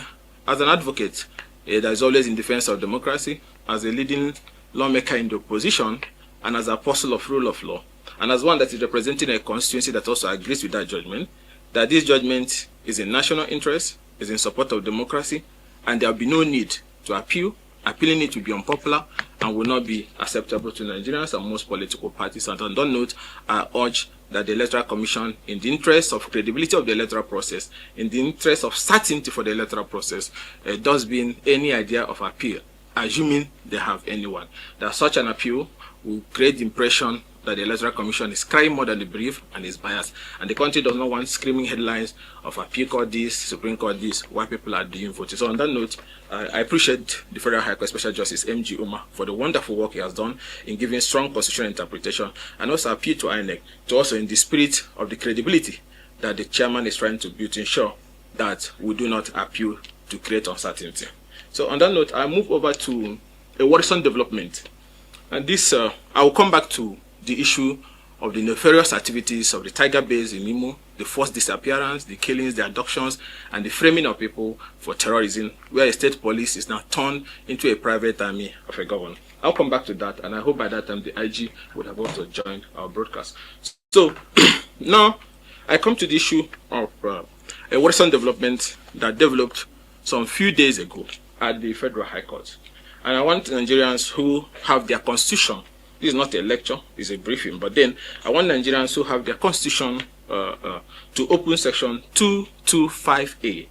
advocate that is always in defense of democracy, as a leading lawmaker in the opposition, and as an apostle of rule of law, and as one that is representing a constituency that also agrees with that judgment, that this judgment is in national interest, is in support of democracy, and there will be no need to appeal. Appealing it will be unpopular and will not be acceptable to Nigerians and most political parties. And on that note, I urge that the Electoral Commission, in the interest of credibility of the electoral process, in the interest of certainty for the electoral process, does being any idea of appeal, assuming they have anyone, that such an appeal will create the impression that the Electoral Commission is crying more than the brief and is biased. And the country does not want screaming headlines of appeal court this, Supreme Court this, while people are doing voting. So on that note, I appreciate the Federal High Court Special Justice M.G. Umar for the wonderful work he has done in giving strong constitutional interpretation, and also appeal to INEC to also, in the spirit of the credibility that the chairman is trying to build, to ensure that we do not appeal to create uncertainty. So on that note, I move over to a worrisome development. And this, I will come back to the issue of the nefarious activities of the Tiger Base in Imo, the forced disappearance, the killings, the abductions, and the framing of people for terrorism, where a state police is now turned into a private army of a government. I'll come back to that, and I hope by that time the IG would have also joined our broadcast. So now I come to the issue of a worrisome development that developed some few days ago at the Federal High Court. And I want Nigerians who have their constitution, this is not a lecture, it's a briefing, but then I want Nigerians who have their constitution to open section 225A.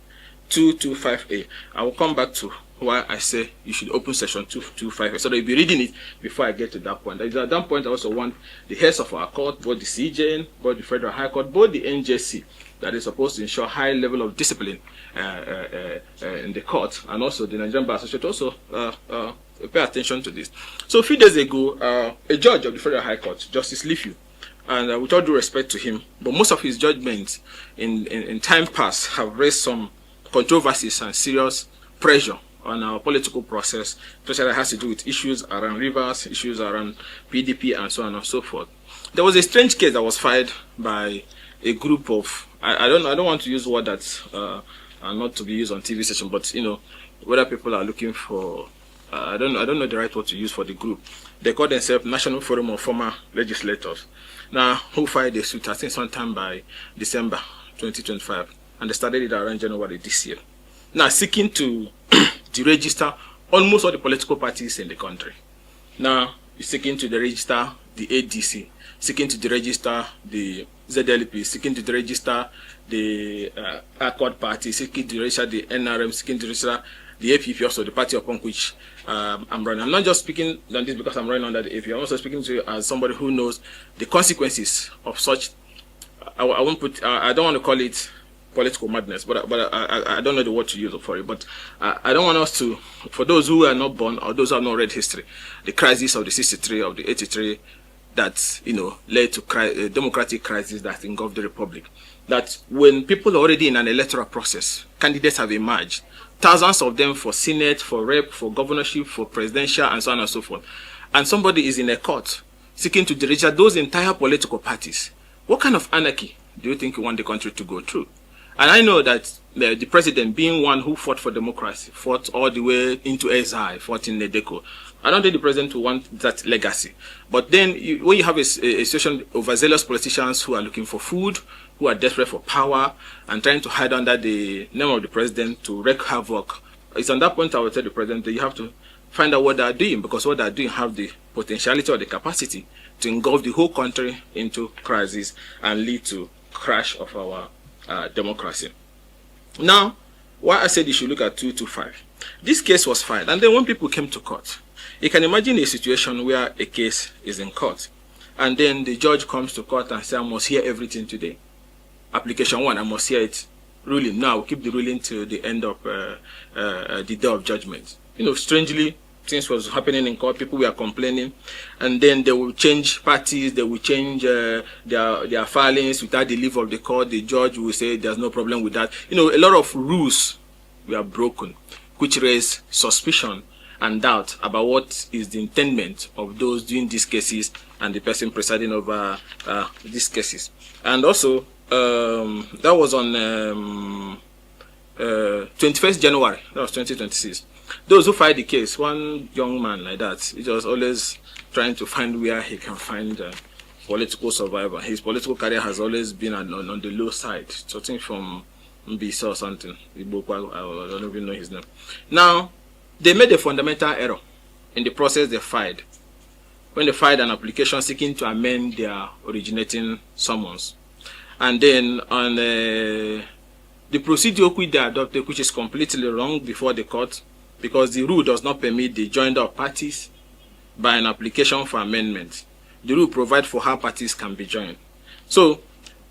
225A. I will come back to why I say you should open section 225A. So you'll be reading it before I get to that point. At that point, I also want the heads of our court, both the CJN, both the Federal High Court, both the NJC, that is supposed to ensure high level of discipline in the court, and also the Nigerian Bar Association also pay attention to this. So a few days ago, a judge of the Federal High Court, Justice Lifu, And with all due respect to him, but most of his judgments in time past have raised some controversies and serious pressure on our political process, especially that has to do with issues around rivers, issues around PDP, and so on and so forth. There was a strange case that was filed by a group of, I don't want to use words that are not to be used on TV session, but whether people are looking for, I don't know the right word to use for the group. They call themselves National Forum of Former Legislators. Now, who filed a suit, I think sometime by December 2025, and they started it around January this year. Now, seeking to deregister almost all the political parties in the country. Now, you're seeking to deregister the ADC, seeking to deregister the ZLP, seeking to deregister the Accord Party, seeking to register the NRM, seeking to register the APP, also the party upon which I'm running. I'm not just speaking on this because I'm running under the APP. I'm also speaking to you as somebody who knows the consequences of such. I won't put. I don't want to call it political madness, but I don't know the word to use for it. But I don't want us to, for those who are not born or those who have not read history, the crisis of the 63, of the 83, that led to a democratic crisis that engulfed the republic. That when people are already in an electoral process, candidates have emerged, thousands of them for Senate, for Rep, for governorship, for presidential, and so on and so forth. And somebody is in a court seeking to deregister those entire political parties. What kind of anarchy do you think you want the country to go through? And I know that the president, being one who fought for democracy, fought all the way into exile, fought in Nedeko, I don't think the president will want that legacy. But then when you have a situation of overzealous politicians who are looking for food, who are desperate for power, and trying to hide under the name of the president to wreak havoc, it's on that point I would tell the president that you have to find out what they are doing, because what they are doing have the potentiality or the capacity to engulf the whole country into crisis and lead to crash of our democracy. Now, why I said you should look at 225. This case was filed, and then when people came to court, you can imagine a situation where a case is in court, and then the judge comes to court and says, I must hear everything today. Application 1, I must hear it. Ruling, now we'll keep the ruling till the end of the day of judgment. Strangely, things was happening in court, people were complaining, and then they will change parties, they will change their filings without the leave of the court. The judge will say there's no problem with that. A lot of rules were broken, which raised suspicion and doubt about what is the intendment of those doing these cases and the person presiding over these cases. And also, that was on 21st January, that was 2026. Those who filed the case, one young man like that, he was always trying to find where he can find political survivor. His political career has always been on the low side, something from Mbisa or something. I don't even know his name. Now, they made a fundamental error in the process they filed, when they filed an application seeking to amend their originating summons. And then on the procedure which they adopted, which is completely wrong before the court, because the rule does not permit the joinder of parties by an application for amendment. The rule provides for how parties can be joined. So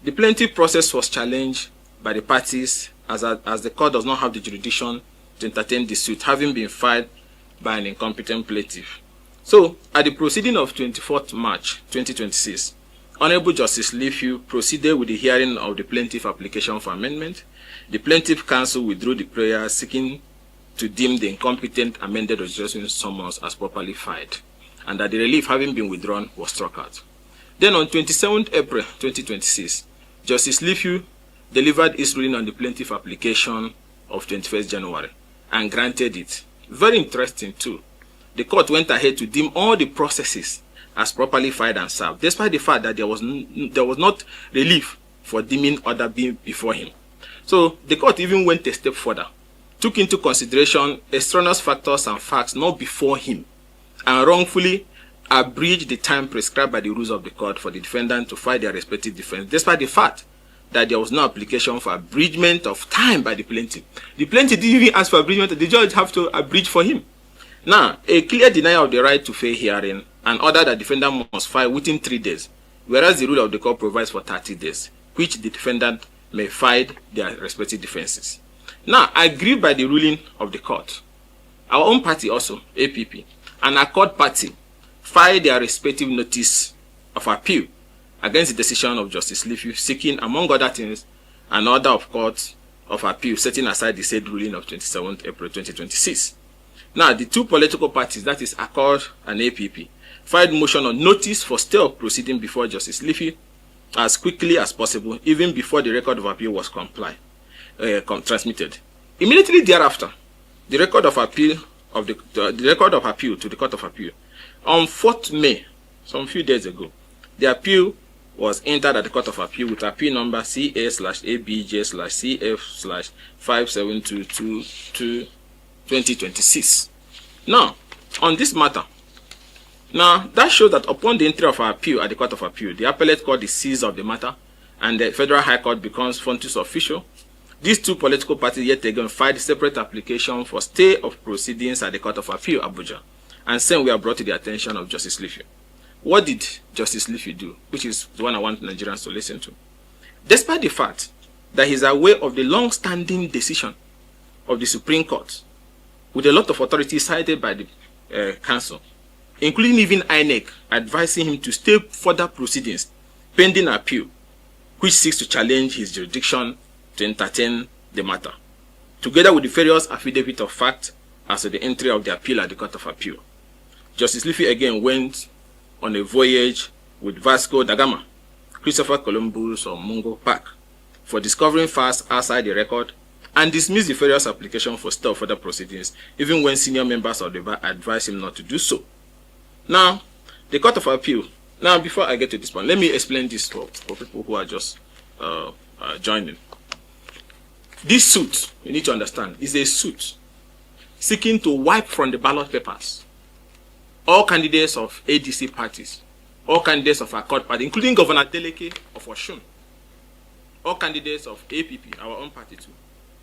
the plaintiff process was challenged by the parties as the court does not have the jurisdiction to entertain the suit, having been filed by an incompetent plaintiff. So at the proceeding of 24th March 2026, Honorable Justice Leafiu proceeded with the hearing of the plaintiff application for amendment. The plaintiff counsel withdrew the prayer seeking to deem the incompetent amended registration summons as properly filed, and that the relief having been withdrawn was struck out. Then on 27th April 2026, Justice Leafiu delivered his ruling on the plaintiff application of 21st January and granted it. Very interesting too. The court went ahead to deem all the processes as properly filed and served, despite the fact that there was not relief for deeming other being before him. So the court even went a step further, took into consideration extraneous factors and facts not before him, and wrongfully abridged the time prescribed by the rules of the court for the defendant to file their respective defense, despite the fact that there was no application for abridgment of time by the plaintiff. The plaintiff didn't even ask for abridgment, the judge have to abridge for him. Now, a clear denial of the right to fair hearing and order that defendant must file within 3 days, whereas the rule of the court provides for 30 days, which the defendant may file their respective defenses. Now, aggrieved by the ruling of the court, our own party also, APP, and Accord Party, filed their respective notice of appeal against the decision of Justice Liffey, seeking, among other things, an order of court of appeal setting aside the said ruling of 27th April 2026. Now, the two political parties, that is Accord and APP, filed motion on notice for stay of proceeding before Justice Liffey as quickly as possible, even before the record of appeal was transmitted. Immediately thereafter, the record of appeal to the Court of Appeal on 4th May, some few days ago, the appeal was entered at the Court of Appeal with appeal number CA/ABJ/CF/5722/2026. Now, on this matter, that shows that upon the entry of our appeal at the Court of Appeal, the appellate court is seized of the matter, and the Federal High Court becomes functus official. These two political parties yet again filed separate application for stay of proceedings at the Court of Appeal, Abuja, and same were brought to the attention of Justice Liffey. What did Justice Liffey do, which is the one I want Nigerians to listen to? Despite the fact that he's aware of the long-standing decision of the Supreme Court, with a lot of authority cited by the council, including even INEC, advising him to stay further proceedings pending appeal, which seeks to challenge his jurisdiction to entertain the matter, together with the various affidavit of fact as to the entry of the appeal at the Court of Appeal. Justice Liffey again went on a voyage with Vasco da Gama, Christopher Columbus, or Mungo Park, for discovering facts outside the record, and dismissed the various applications for stay of further proceedings, even when senior members of the bar advised him not to do so. Now, the Court of Appeal. Now, before I get to this point, let me explain this for people who are just joining. This suit, you need to understand, is a suit seeking to wipe from the ballot papers all candidates of ADC parties, all candidates of Accord party, including Governor Deleke of Osun, all candidates of APP, our own party too,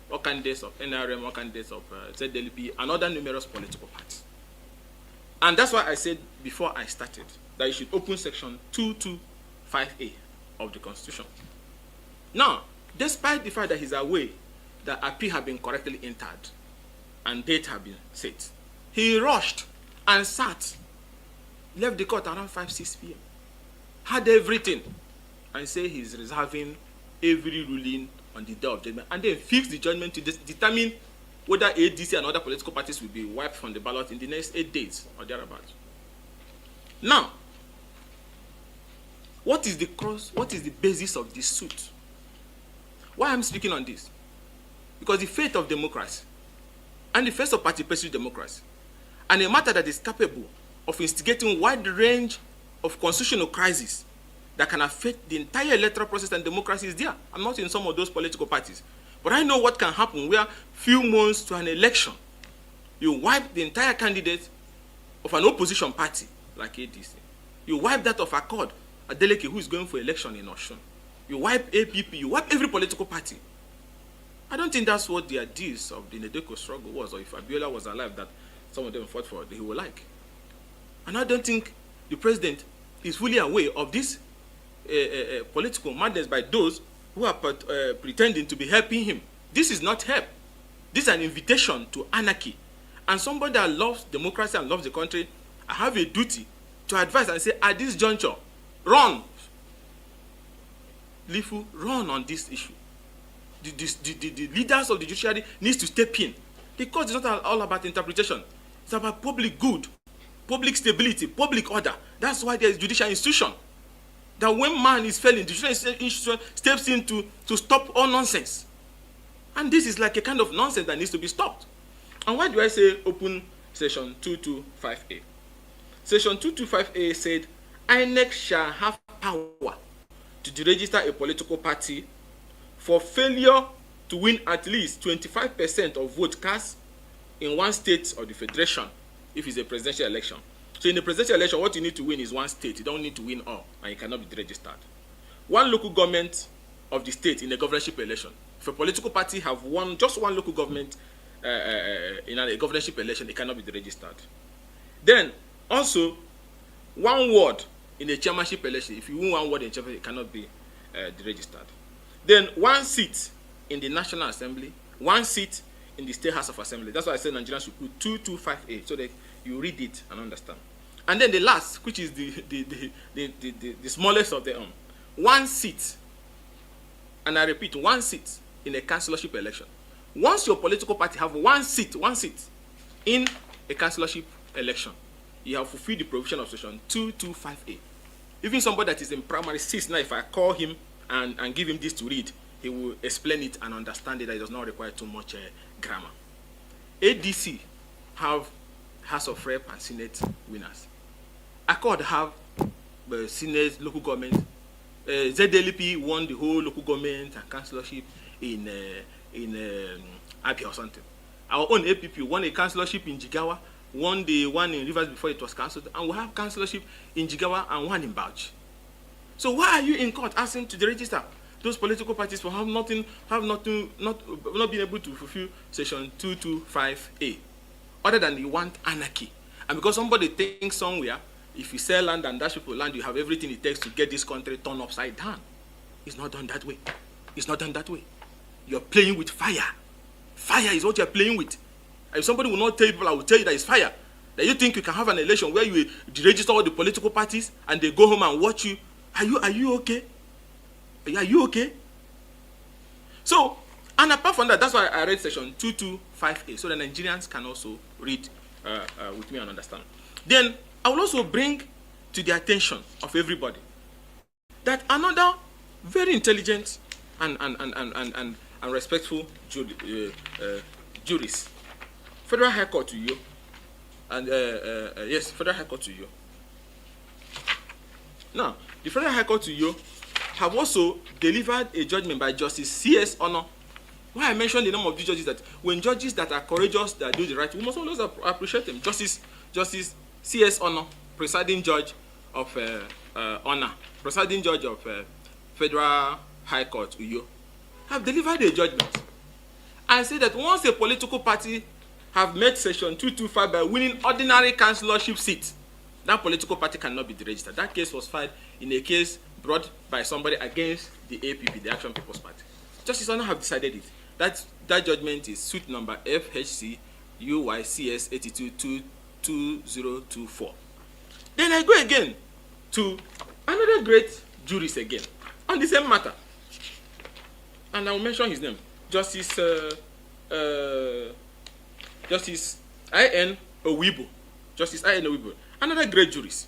all candidates of NRM, all candidates of ZLP, and other numerous political parties. And that's why I said before I started that you should open section 225A of the Constitution. Now, despite the fact that he's aware that appeal had been correctly entered and date had been set, he rushed and left the court around 5-6 p.m., had everything, and say he's reserving every ruling on the day of judgment, and then fixed the judgment to determine whether ADC and other political parties will be wiped from the ballot in the next 8 days or thereabouts. Now, what is the basis of this suit? Why I'm speaking on this? Because the fate of democracy and the face of participatory democracy, and a matter that is capable of instigating wide range of constitutional crises that can affect the entire electoral process and democracy is there. I'm not in some of those political parties, but I know what can happen where few months to an election, you wipe the entire candidate of an opposition party like ADC. You wipe that of Accord, Adeleke, who is going for election in Osun. You wipe APP, you wipe every political party. I don't think that's what the ideas of the Nedeko struggle was, or if Abiola was alive, that some of them fought for, he would like. And I don't think the president is fully aware of this political madness by those who are pretending to be helping him. This is not help. This is an invitation to anarchy. And somebody that loves democracy and loves the country, I have a duty to advise and say, at this juncture, run. Lifu, run on this issue. The leaders of the judiciary needs to step in. The court is not all about interpretation. It's about public good, public stability, public order. That's why there is judicial institution. That when man is failing, the judicial institution steps in to stop all nonsense. And this is like a kind of nonsense that needs to be stopped. And why do I say open section 225A? Section 225A said, INEC shall have power to deregister a political party for failure to win at least 25% of votes cast in one state of the federation if it's a presidential election. So in the presidential election, what you need to win is one state. You don't need to win all, and you cannot be deregistered. One local government of the state in a governorship election. If a political party have won just one local government in a governorship election, it cannot be deregistered. Then also, one ward in a chairmanship election. If you win one ward in chairmanship, it cannot be deregistered. Then one seat in the National Assembly, one seat in the State House of Assembly. That's why I said Nigerians should put 225A so that you read it and understand. And then the last, which is the smallest of them, 1 seat, and I repeat, 1 seat in a councillorship election. Once your political party have 1 seat in a councillorship election, you have fulfilled the provision of section 225A. Even somebody that is in primary 6 now, if I call him and give him this to read, he will explain it and understand it, that it does not require too much grammar. ADC have House of Rep and Senate winners. Accord have Senate, local government. ZLP won the whole local government and councillorship in Abia or something. Our own APP won a councillorship in Jigawa, won the one in Rivers before it was cancelled, and we have councillorship in Jigawa and one in Bauchi. So why are you in court asking to deregister those political parties for not being able to fulfill section 225A, other than you want anarchy? And because somebody thinks somewhere, if you sell land and dash people land, you have everything it takes to get this country turned upside down. It's not done that way. It's not done that way. You're playing with fire. Fire is what you're playing with. If somebody will not tell people, I will tell you that it's fire. That you think you can have an election where you deregister all the political parties and they go home and watch you. Are you okay? Are you okay? So, and apart from that, that's why I read section 225A, so the Nigerians can also read with me and understand. Then I will also bring to the attention of everybody that another very intelligent and respectful jurist, Federal High Court to you, and yes, Federal High Court to you. Now, the Federal High Court to you have also delivered a judgment by Justice C.S. Honor. Why I mentioned the name of these judges, that when judges that are courageous, that do the right, we must always appreciate them. Justice C.S. Honor, presiding judge of presiding judge of Federal High Court, Uyo, have delivered a judgment and say that once a political party have met section 225 by winning ordinary councillorship seats, that political party cannot be deregistered. That case was filed in a case brought by somebody against the APP, the Action People's Party. Justice Honor have decided it. That judgment is suit number FHC UYCS 822024. Then I go again to another great jurist again on the same matter, and I will mention his name, Justice I.N. Owibo. Justice I.N. Owibo, another great jurist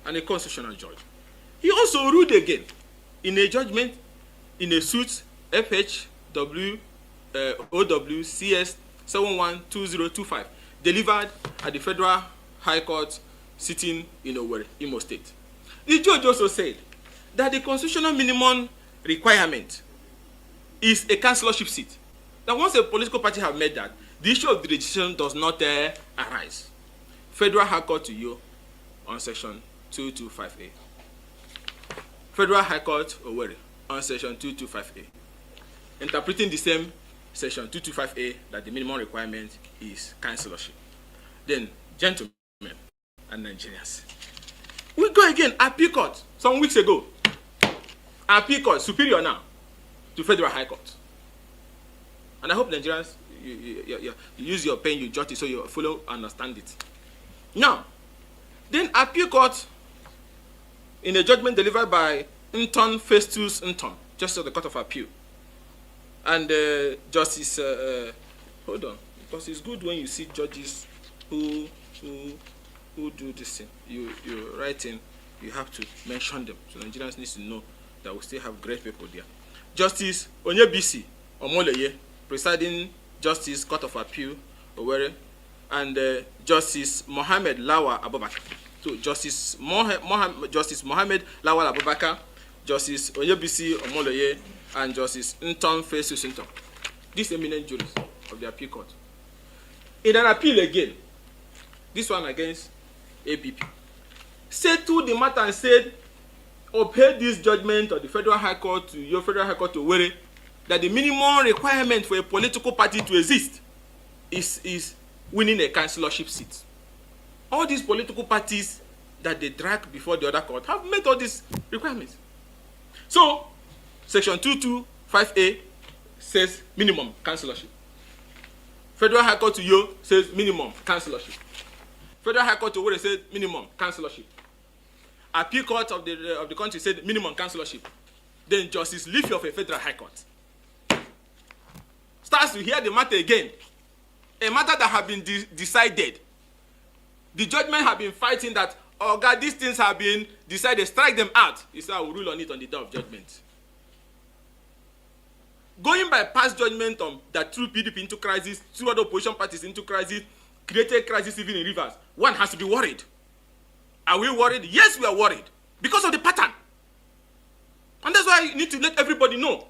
and a constitutional judge. He also ruled again in a judgment in a suit FHW OWCS 712025 delivered at the Federal High Court sitting in Owerri, Imo State. The judge also said that the constitutional minimum requirement is a councillorship seat. That once a political party have made that, the issue of the registration does not arise. Federal High Court to you on section 225A. Federal High Court Owerri on section 225A. Interpreting the same section 225A that the minimum requirement is councillorship. Then, gentlemen and Nigerians, we go again, appeal court some weeks ago. Appeal court, superior now to Federal High Court. And I hope Nigerians, you use your pen, you jot it so you follow, understand it. Now, then appeal court, in a judgment delivered by Nton Festus Nton, Justice of the Court of Appeal, and Justice, hold on, because it's good when you see judges who do this thing. You write in, you have to mention them. So Nigerians need to know that we still have great people there. Justice Onyebisi Omoleye, presiding Justice Court of Appeal, Owerri, and Justice Mohammed Lawal Abubakar. So Justice Mohammed Lawal Abubakar, Justice Onyebisi Omoleye, and Justice Nton Festus Nton. These eminent jurists of the appeal court. In an appeal again, this one against APP, settled the matter and said, upheld this judgment of the Federal High Court to your Federal High Court to Owerri, that the minimum requirement for a political party to exist is winning a councillorship seat. All these political parties that they drag before the other court have met all these requirements. So, section 225A says minimum councillorship. Federal High Court to you says minimum councillorship. Federal High Court to Owerri says minimum councillorship. Appeal Court of the country said minimum councillorship. Then Justice Leafy of a federal high court starts to hear the matter again. A matter that had been decided. The judgment had been fighting that, oh God, these things have been decided, strike them out. He said, I will rule on it on the day of judgment. Going by past judgment on that threw PDP into crisis, threw other opposition parties into crisis, created crisis even in Rivers, one has to be worried. Are we worried? Yes, we are worried. Because of the pattern. And that's why you need to let everybody know.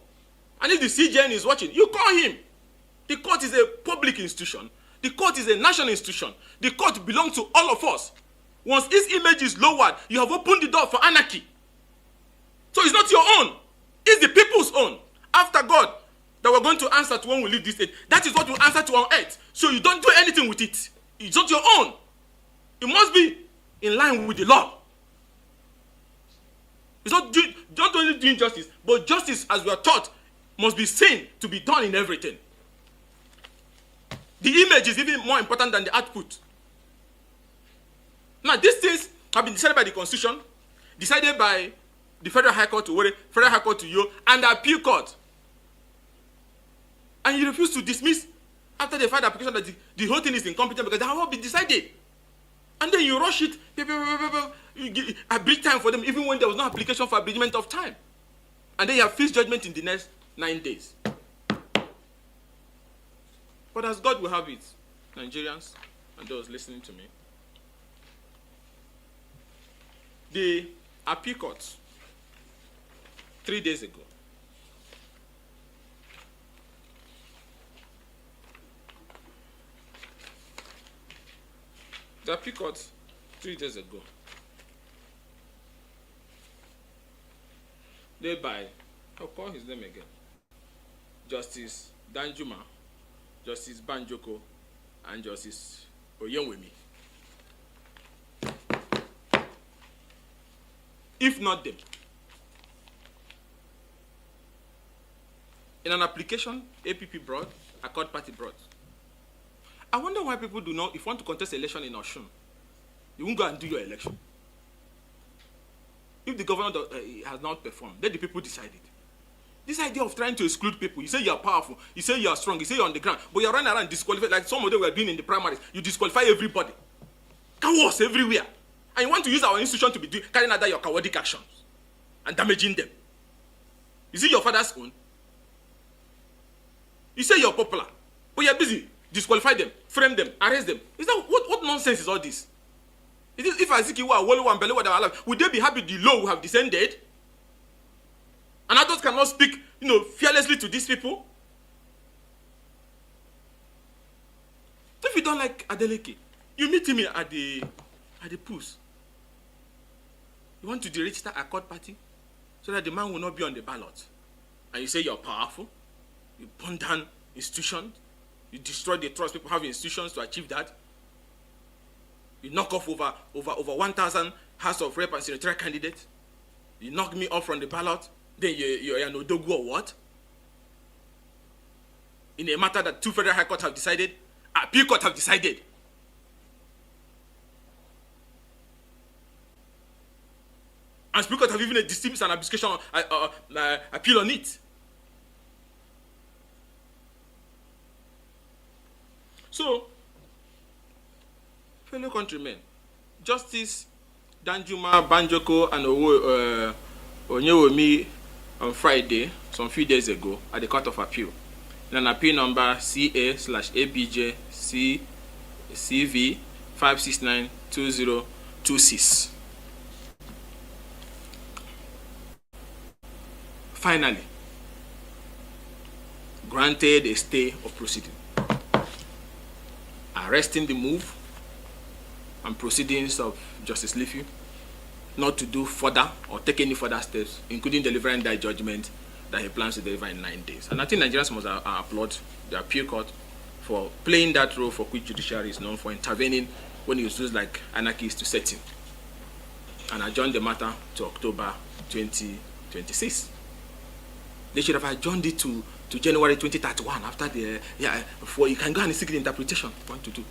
And if the CJN is watching, you call him. The court is a public institution. The court is a national institution. The court belongs to all of us. Once his image is lowered, you have opened the door for anarchy. So it's not your own. It's the people's own. After God, that we're going to answer to when we leave this earth. That is what we answer to on earth. So you don't do anything with it. It's not your own. It must be in line with the law. It's not only doing justice, but justice, as we are taught, must be seen to be done in everything. The image is even more important than the output. Now, these things have been decided by the Constitution, decided by the Federal High Court to Owerri, Federal High Court to Yo, and the Appeal Court. And you refuse to dismiss after they filed the application that the whole thing is incompetent because they have all been decided. And then you rush it, you give abridged time for them, even when there was no application for abridgment of time. And then you have fixed judgment in the next 9 days. But as God will have it, Nigerians and those listening to me, the Appeal Court 3 days ago thereby, I'll call his name again, Justice Danjuma, Justice Banjoko, and Justice Oyenwemi. If not them, in an application APP brought, Accord Party brought, I wonder why people do not, if you want to contest election in Osun, you won't go and do your election. If the governor has not performed, let the people decide it. This idea of trying to exclude people, you say you are powerful, you say you are strong, you say you're on the ground, but you're running around disqualified, like some of them were doing in the primaries. You disqualify everybody. Cowards everywhere. And you want to use our institution to be carrying out your cowardic actions and damaging them. Is it your father's own? You say you're popular, but you're busy. Disqualify them, frame them, arrest them. Is that what nonsense is all this? If Azikiwa, Wolo, and Belewa are alive, would they be happy the law will have descended? And adults cannot speak, fearlessly to these people? If you don't like Adeleke, you meet him at the polls. You want to deregister Accord Party so that the man will not be on the ballot. And you say you're powerful. You burn down institutions. You destroy the trust people have in institutions to achieve that. You knock off over 1,000 House of Rep and senatorial candidates. You knock me off from the ballot. Then you're an Odogu or what? In a matter that 2 federal high courts have decided, Appeal Court have decided. And Supreme Court have even dismissed an application appeal on it. So, fellow countrymen, Justice Danjuma, Banjoko, and Onyewomi on Friday, some few days ago, at the Court of Appeal, in an appeal number CA/ABJ CV 5692026. Finally, granted a stay of proceeding, arresting the move and proceedings of Justice Leafy not to do further or take any further steps, including delivering that judgment that he plans to deliver in 9 days. And I think Nigerians must applaud the Appeal Court for playing that role for which judiciary is known, for intervening when it was like anarchists to set in, and adjourn the matter to October 2026. They should have adjourned it to January 2031 after before you can go and seek the interpretation you want to do.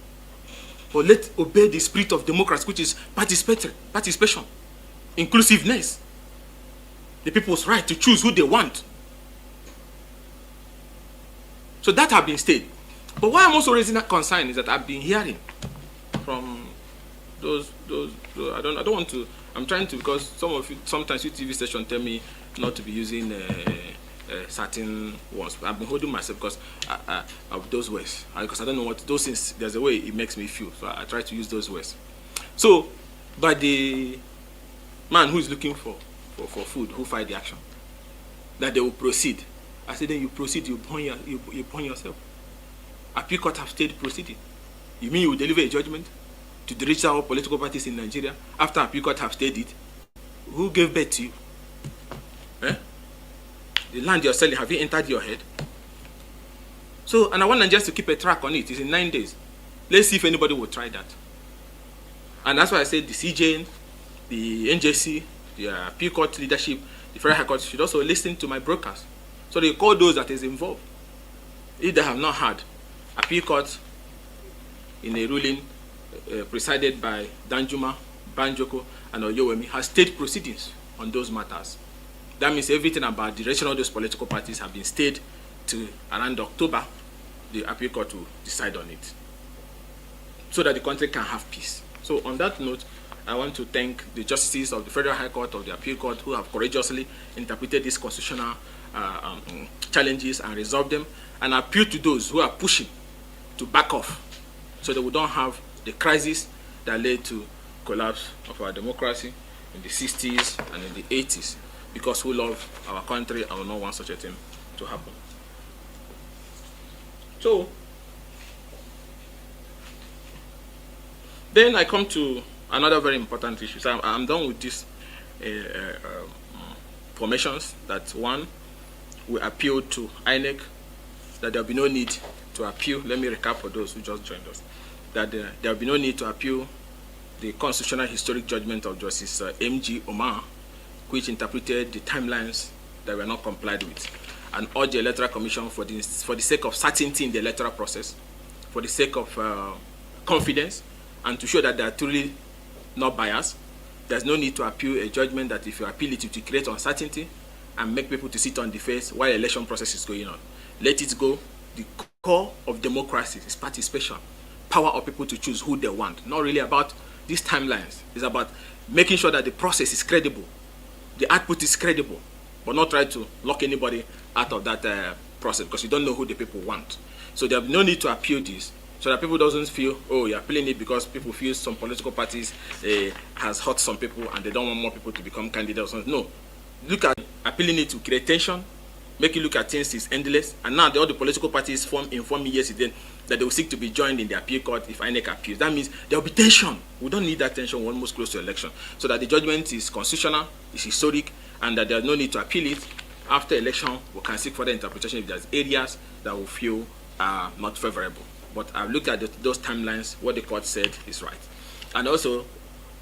But let's obey the spirit of democracy, which is participation, inclusiveness. the people's right to choose who they want. So that have been stated. But why I'm also raising that concern is that I've been hearing from those I don't want to, I'm trying to, because sometimes you TV stations tell me not to be using certain ones. I've been holding myself because of those words, because I don't know what those things, there's a way it makes me feel, so I try to use those words. So, but the man who is looking for food, who fight the action, that they will proceed. I said, then you proceed, you burn yourself. Appeal court have stayed proceeding. You mean you will deliver a judgment to the register of political parties in Nigeria after appeal court have stayed it? Who gave birth to you? The land you're selling, have you entered your head? So, and I want Nigerians to keep a track on it. It's in 9 days. Let's see if anybody will try that. And that's why I said the CJ, the NJC, the appeal court leadership, the Federal High Court should also listen to my broadcast. So they call those that is involved. If they have not had appeal court in a ruling presided by Danjuma, Banjoko, and Oyewemi has stayed proceedings on those matters. That means everything about the direction of those political parties have been stayed to around October. The appeal court will decide on it, so that the country can have peace. So on that note, I want to thank the justices of the Federal High Court, of the Appeal Court, who have courageously interpreted these constitutional challenges and resolved them, and appeal to those who are pushing to back off, so that we don't have the crisis that led to collapse of our democracy in the 60s and in the 80s, because we love our country and we don't want such a thing to happen. So, then I come to another very important issue. So I'm done with these formations. That one, we appealed to INEC that there will be no need to appeal. Let me recap for those who just joined us. That there will be no need to appeal the constitutional historic judgment of Justice M.G. Omar, which interpreted the timelines that were not complied with, and urged the Electoral Commission for the sake of certainty in the electoral process, for the sake of confidence, and to show that they are truly not biased. There's no need to appeal a judgment that if you appeal it, it will create uncertainty and make people to sit on the fence while election process is going on. Let it go. The core of democracy is participation, power of people to choose who they want. Not really about these timelines. It's about making sure that the process is credible, the output is credible, but not try to lock anybody out of that process, because you don't know who the people want. So there's no need to appeal this, so that people doesn't feel, oh, you're appealing it because people feel some political parties has hurt some people and they don't want more people to become candidates. No, look at appealing it to create tension, make you look at things is endless, and now all the political parties informed me yesterday that they will seek to be joined in the appeal court if INEC appeals. That means there will be tension. We don't need that tension. We're almost close to election, so that the judgment is constitutional, is historic, and that there's no need to appeal it. After election, we can seek further interpretation if there's areas that we feel are not favorable. But I've looked at those timelines. What the court said is right, and also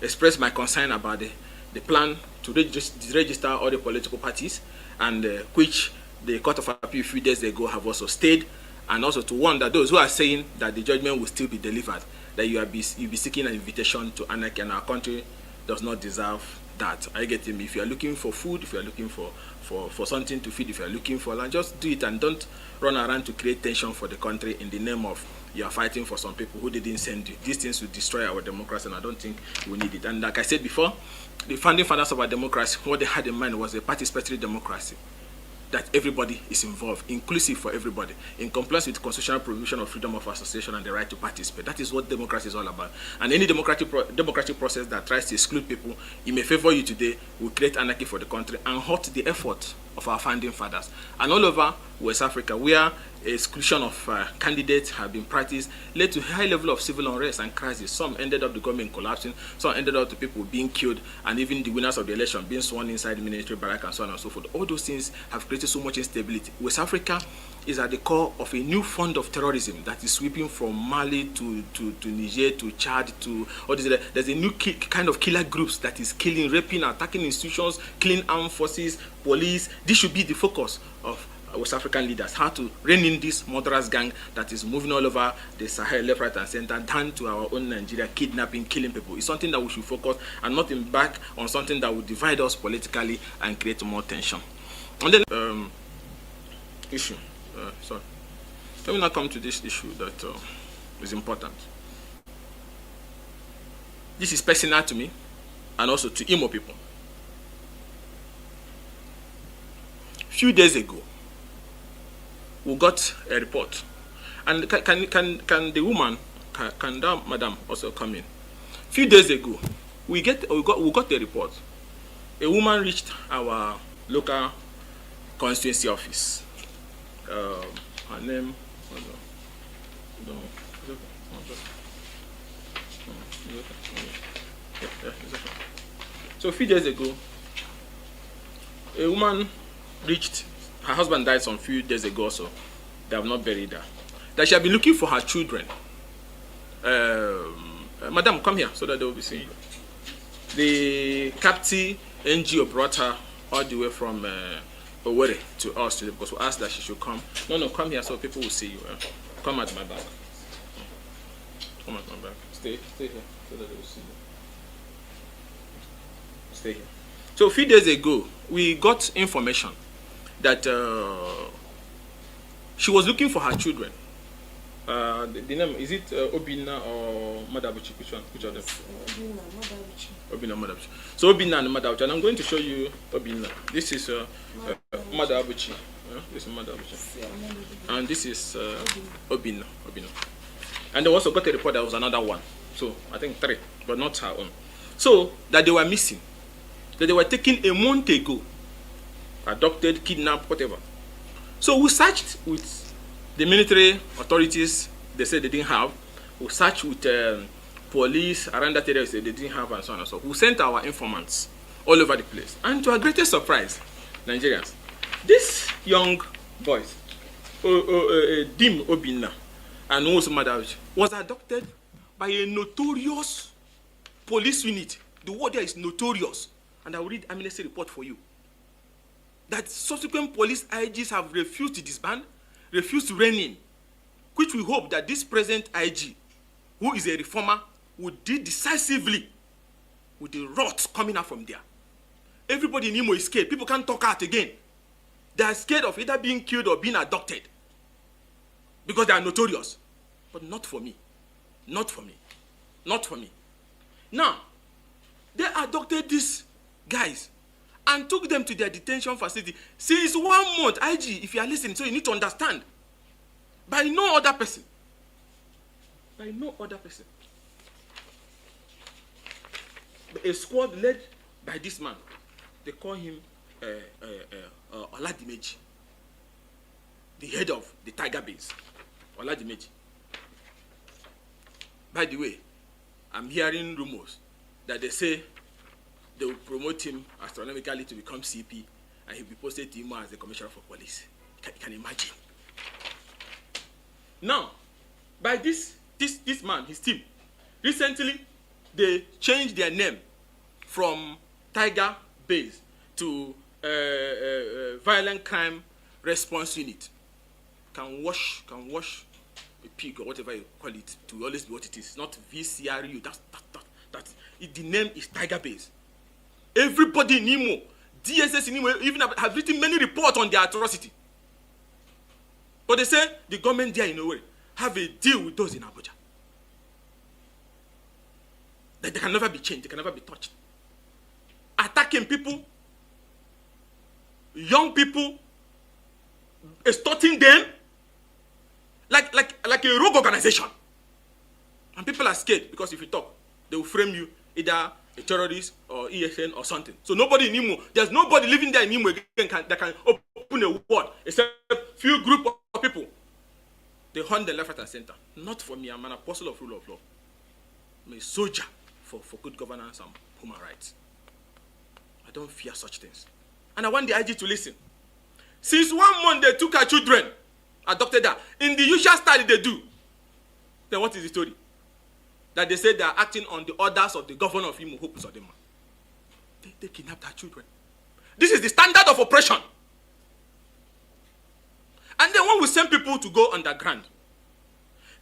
express my concern about the plan to register all the political parties, and which the Court of Appeal a few days ago have also stayed, and also to warn that those who are saying that the judgment will still be delivered, that you'll be seeking an invitation to anarchy, and our country does not deserve that. I get him. If you are looking for food, if you are looking for something to feed, if you are looking for land, just do it, and don't run around to create tension for the country in the name of you are fighting for some people who didn't send you. These things will destroy our democracy, and I don't think we need it. And like I said before, the founding fathers of our democracy, what they had in mind was a participatory democracy, that everybody is involved, inclusive for everybody, in compliance with constitutional provision of freedom of association and the right to participate. That is what democracy is all about. And any democratic process that tries to exclude people, it may favor you today, will create anarchy for the country and hurt the effort of our founding fathers. And all over West Africa, where exclusion of candidates have been practiced, led to high level of civil unrest and crisis. Some ended up the government collapsing, some ended up the people being killed, and even the winners of the election being sworn inside the military barrack and so on and so forth. All those things have created so much instability. West Africa is at the core of a new fund of terrorism that is sweeping from Mali to Niger to Chad to all this. There's a new kind of killer groups that is killing, raping, attacking institutions, killing armed forces, police. This should be the focus of West African leaders how to rein in this murderous gang that is moving all over the Sahel, left, right, and center, down to our own Nigeria, kidnapping, killing people. It's something that we should focus and not embark on something that will divide us politically and create more tension. And then issue. Sorry. Let me now come to this issue that is important. This is personal to me and also to Imo people. A few days ago, we got a report, and can the woman, can that madam also come in? A few days ago, we got a report. A woman reached our local constituency office. Her name. So a few days ago, a woman reached. Her husband died some few days ago, so they have not buried her. That she had been looking for her children. Madam, come here so that they will be seeing you. The captive NGO brought her all the way from Owerri to us today because we asked that she should come. No, come here so people will see you. Come at my back. Come at my back. Stay here so that they will see you. Stay here. So a few days ago, we got information that she was looking for her children. The name, is it Obinna or Madabuchi? Which one? Which of them? Obinna, Madabuchi. So Obinna and Madabuchi. And I'm going to show you Obinna. This is Madabuchi. This is Madabuchi. And this is Obinna. And they also got a report that was another one. So I think 3, but not her own. So that they were missing. That they were taken a month ago. Adopted, kidnapped, whatever. So we searched with the military authorities. They said they didn't have. We searched with police around that area. They said they didn't have, and so on and so forth. We sent our informants all over the place. And to our greatest surprise, Nigerians, these young boys, Dim Obinna and also Madabuchi, was adopted by a notorious police unit. The word there is notorious. And I will read amnesty report for you. That subsequent police IGs have refused to disband, refused to rein in, which we hope that this present IG, who is a reformer, will deal decisively with the rot coming out from there. Everybody in Imo is scared. People can't talk out again. They are scared of either being killed or being adopted because they are notorious. But not for me. Not for me. Not for me. Now, they adopted these guys and took them to their detention facility since 1 month. IG, if you are listening, so you need to understand. By no other person. By no other person. A squad led by this man. They call him Oladimeji, the head of the Tiger Base. Oladimeji. By the way, I'm hearing rumors that they say they will promote him astronomically to become CP, and he'll be posted to him as the commissioner for police. You can imagine. Now, by this man, his team, recently they changed their name from Tiger Base to Violent Crime Response Unit. Can wash a pig or whatever you call it to always be what it is. Not VCRU. The name is Tiger Base. Everybody in Imo, DSS in Imo, even have written many reports on their atrocity. But they say the government there in a way have a deal with those in Abuja. That they can never be changed, they can never be touched. Attacking people, young people, extorting them, like a rogue organization. And people are scared because if you talk, they will frame you either a terrorist or ESN or something. So nobody in Imo, there's nobody living there in Imo again that can open a word except few group of people. They hunt the left, right, and center. Not for me. I'm an apostle of rule of law. I'm a soldier for good governance and human rights. I don't fear such things. And I want the IG to listen. Since 1 month they took her children, adopted her, in the usual style they do. Then what is the story? That they say they are acting on the orders of the governor of Imo, Hope Uzodinma. They kidnapped her children. This is the standard of oppression. we send people to go underground,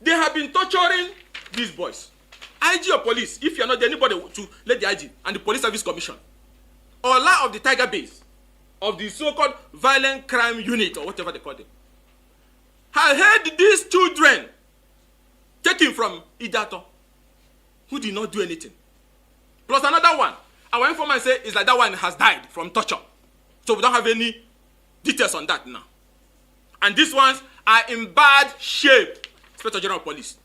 they have been torturing these boys. IG or police, if you're not there, anybody to let the IG and the Police Service Commission, or law of the Tiger Base, of the so-called violent crime unit, or whatever they call them, have heard these children taken from Idato, who did not do anything. Plus another one, our informant say is like that one has died from torture. So we don't have any details on that now. And these ones are in bad shape. Inspector General of Police.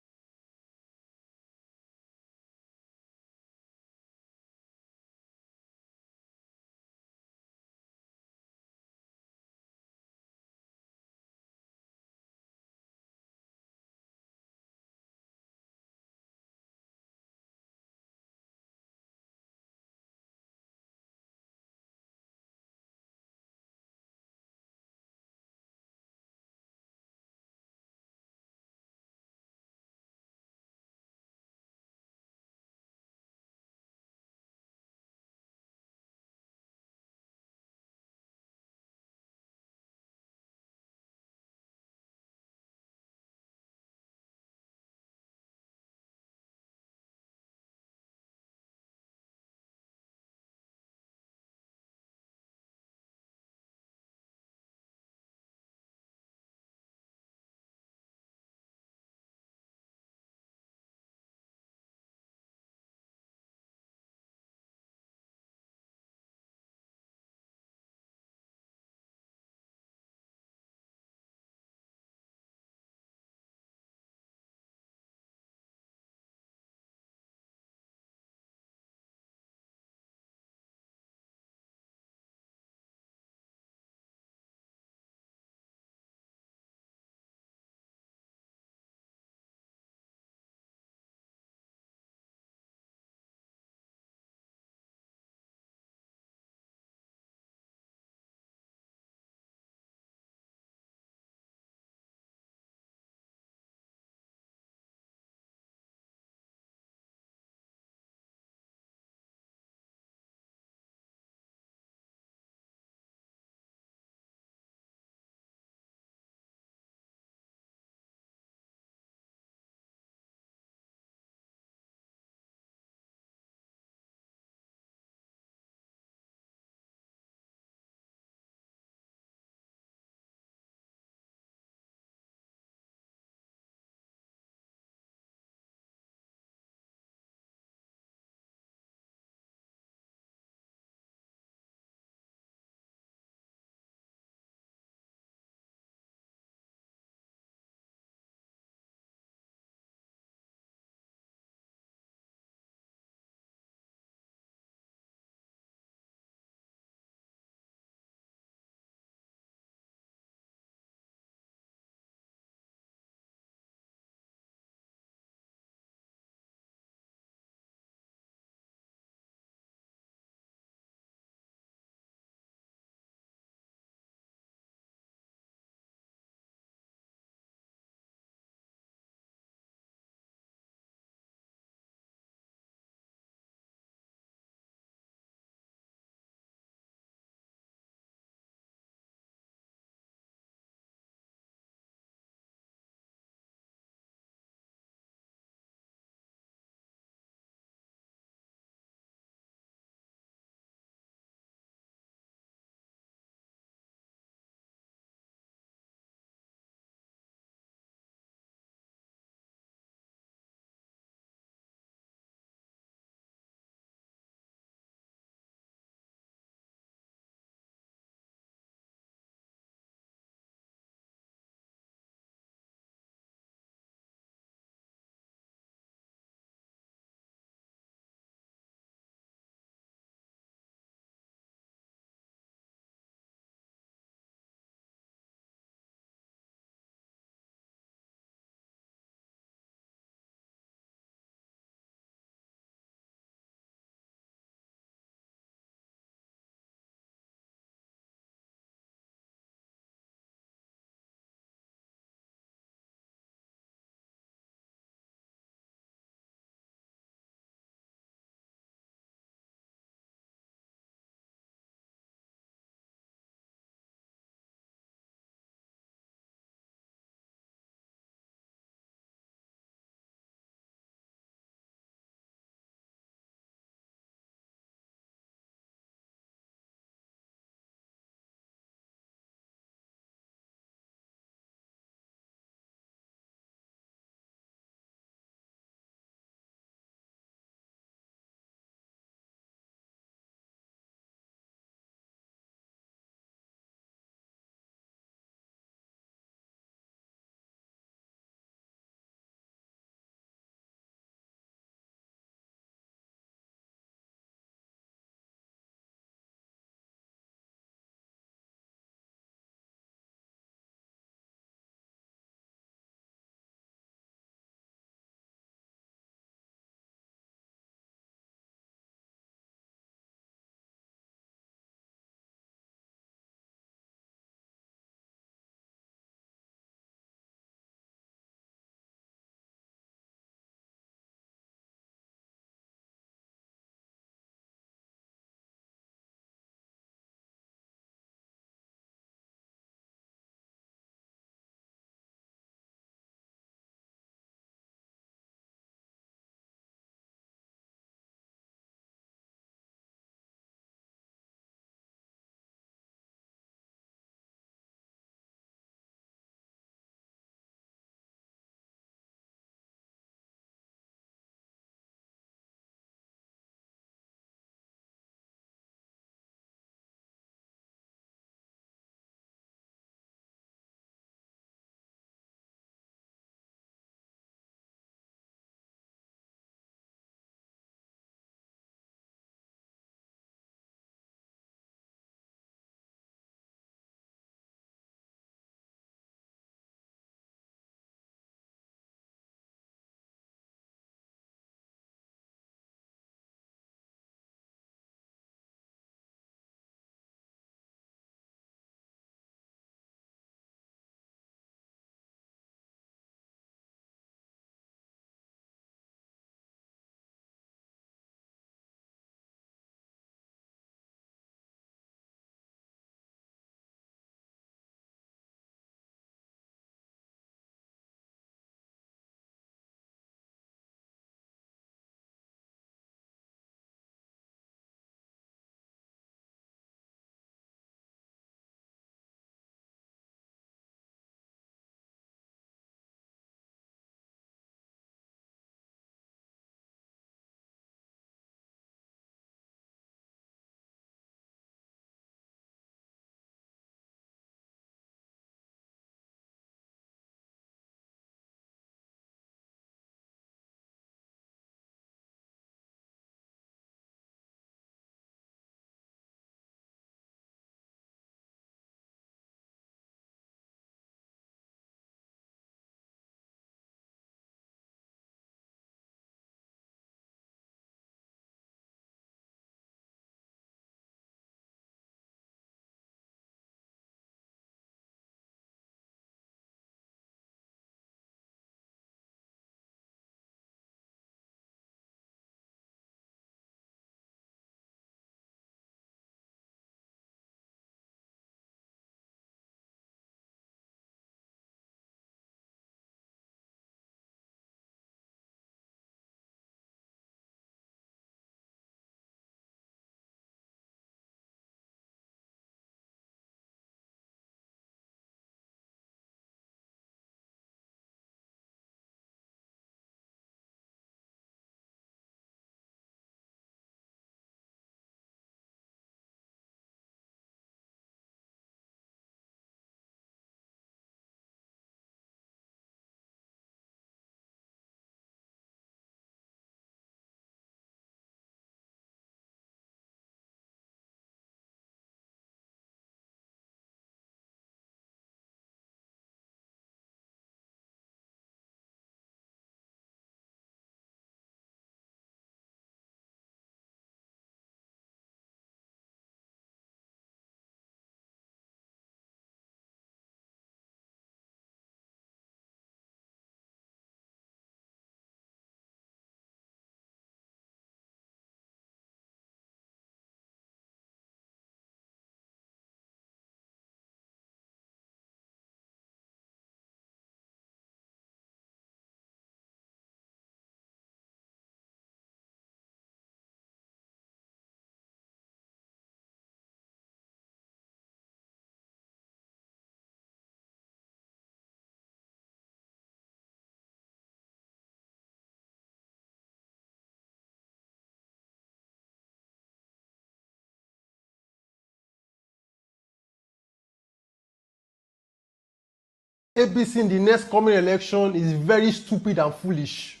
APC in the next coming election is very stupid and foolish.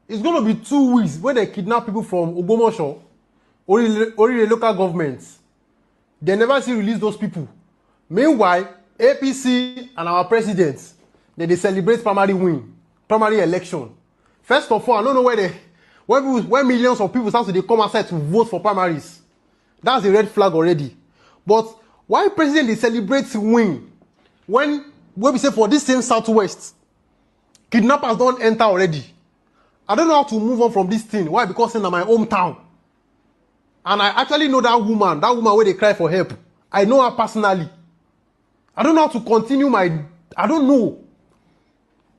It's going to be 2 weeks where they kidnap people from Ogomosho or the local governments. They never see release those people. Meanwhile, APC and our president, they celebrate primary election. First of all, I don't know where millions of people start to come outside to vote for primaries. That's a red flag already. But why president they celebrate win when we say for this same Southwest, kidnappers don't enter already? I don't know how to move on from this thing. Why? Because in my hometown. And I actually know that woman where they cry for help. I know her personally. I don't know how to continue I don't know.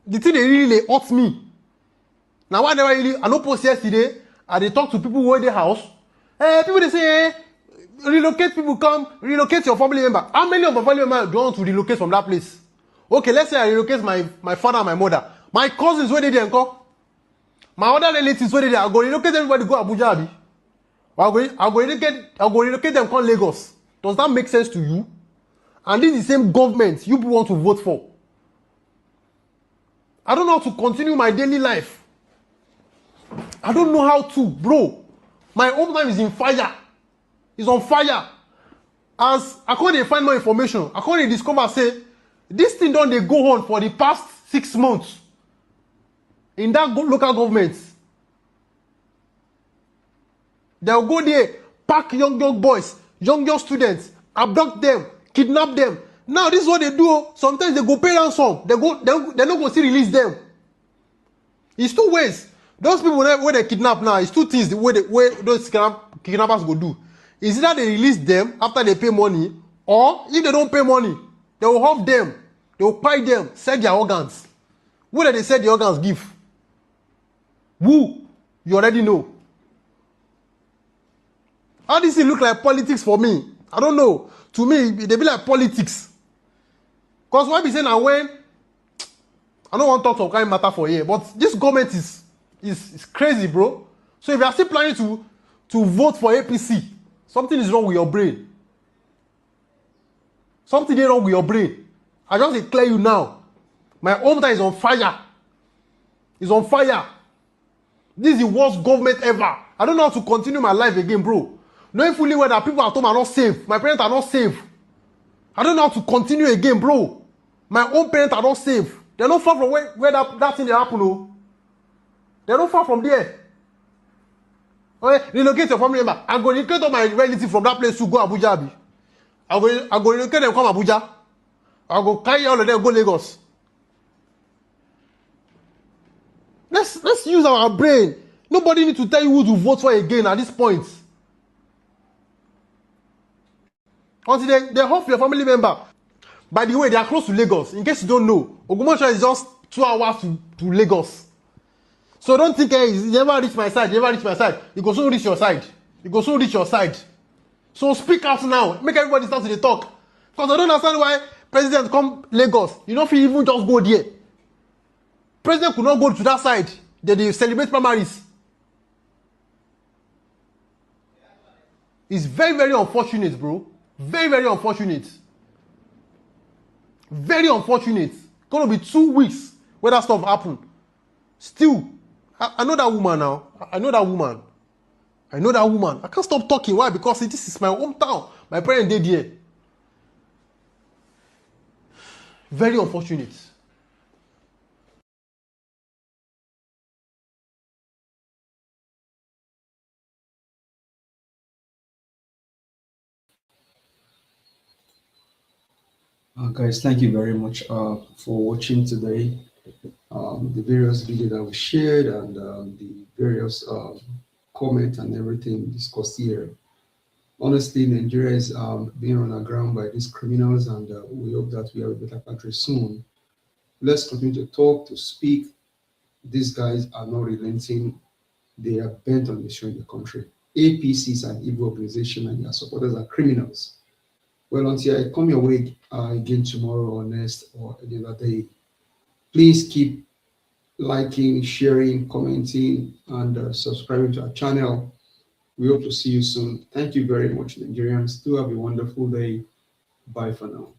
The thing they really hurt me. Now I no post yesterday, they talk to people who are in the house. People they say, relocate people, come, relocate your family member. How many of my family members don't want to relocate from that place? Okay, let's say I relocate my father and my mother. My cousins, where they there, my other relatives, where they there, I go relocate everybody go Abuja, Abi. I go relocate them come Lagos. Does that make sense to you? And this is the same government you want to vote for. I don't know how to continue my daily life. I don't know how to, bro. My home time is in fire. It's on fire. As I can't find more information, I can't discover say this thing don't they go on for the past 6 months in that local government. They'll go there, pack young boys, young students, abduct them, kidnap them. Now this is what they do. Sometimes they go pay ransom. They're not going to still release them. It's 2 ways. Those people where they kidnap now, it's 2 things the way those kidnappers go do. Is either they release them after they pay money, or if they don't pay money, they will hold them, they will buy them, sell their organs. Who did they sell the organs give? Who? You already know. How does it look like politics for me? I don't know. To me, they be like politics. Because why be saying now when I don't want to talk some kind of matter for here, but this government is crazy, bro. So if you are still planning to vote for APC, something is wrong with your brain. Something is wrong with your brain. I just declare you now. My hometown is on fire. It's on fire. This is the worst government ever. I don't know how to continue my life again, bro. Knowing fully well that people at home are not safe. My parents are not safe. I don't know how to continue again, bro. My own parents are not safe. They're not far from where that thing happened, no. They're not far from there. Okay, relocate your family member. I'm going to relocate all my relatives from that place to go Abuja. Abi. I'm going to relocate them come Abuja. I'll go carry all of them go Lagos. Let's use our brain. Nobody needs to tell you who to vote for again at this point. Until they help your family member. By the way, they are close to Lagos. In case you don't know, Ogomosho is just 2 hours to Lagos. So don't think, hey, you never reach my side, you never reach my side. You go soon reach your side. You go soon reach your side. So speak out now. Make everybody start to talk. Because I don't understand why President come Lagos. You don't feel even just go there. President could not go to that side. They celebrate primaries. It's very, very unfortunate, bro. Very, very unfortunate. Very unfortunate. It's going to be 2 weeks where that stuff happened. Still, I know that woman now. I know that woman. I can't stop talking. Why? Because this is my hometown. My parents did here. Very unfortunate. Guys, thank you very much for watching today. The various videos that we shared and the various comments and everything discussed here. Honestly, Nigeria is being run aground by these criminals, and we hope that we have a better country soon. Let's continue to talk, to speak. These guys are not relenting. They are bent on destroying the country. APC is an evil organization, and their supporters are criminals. Well, until I come your way again tomorrow or next or any other day, please keep liking, sharing, commenting, and subscribing to our channel. We hope to see you soon. Thank you very much, Nigerians. Do have a wonderful day. Bye for now.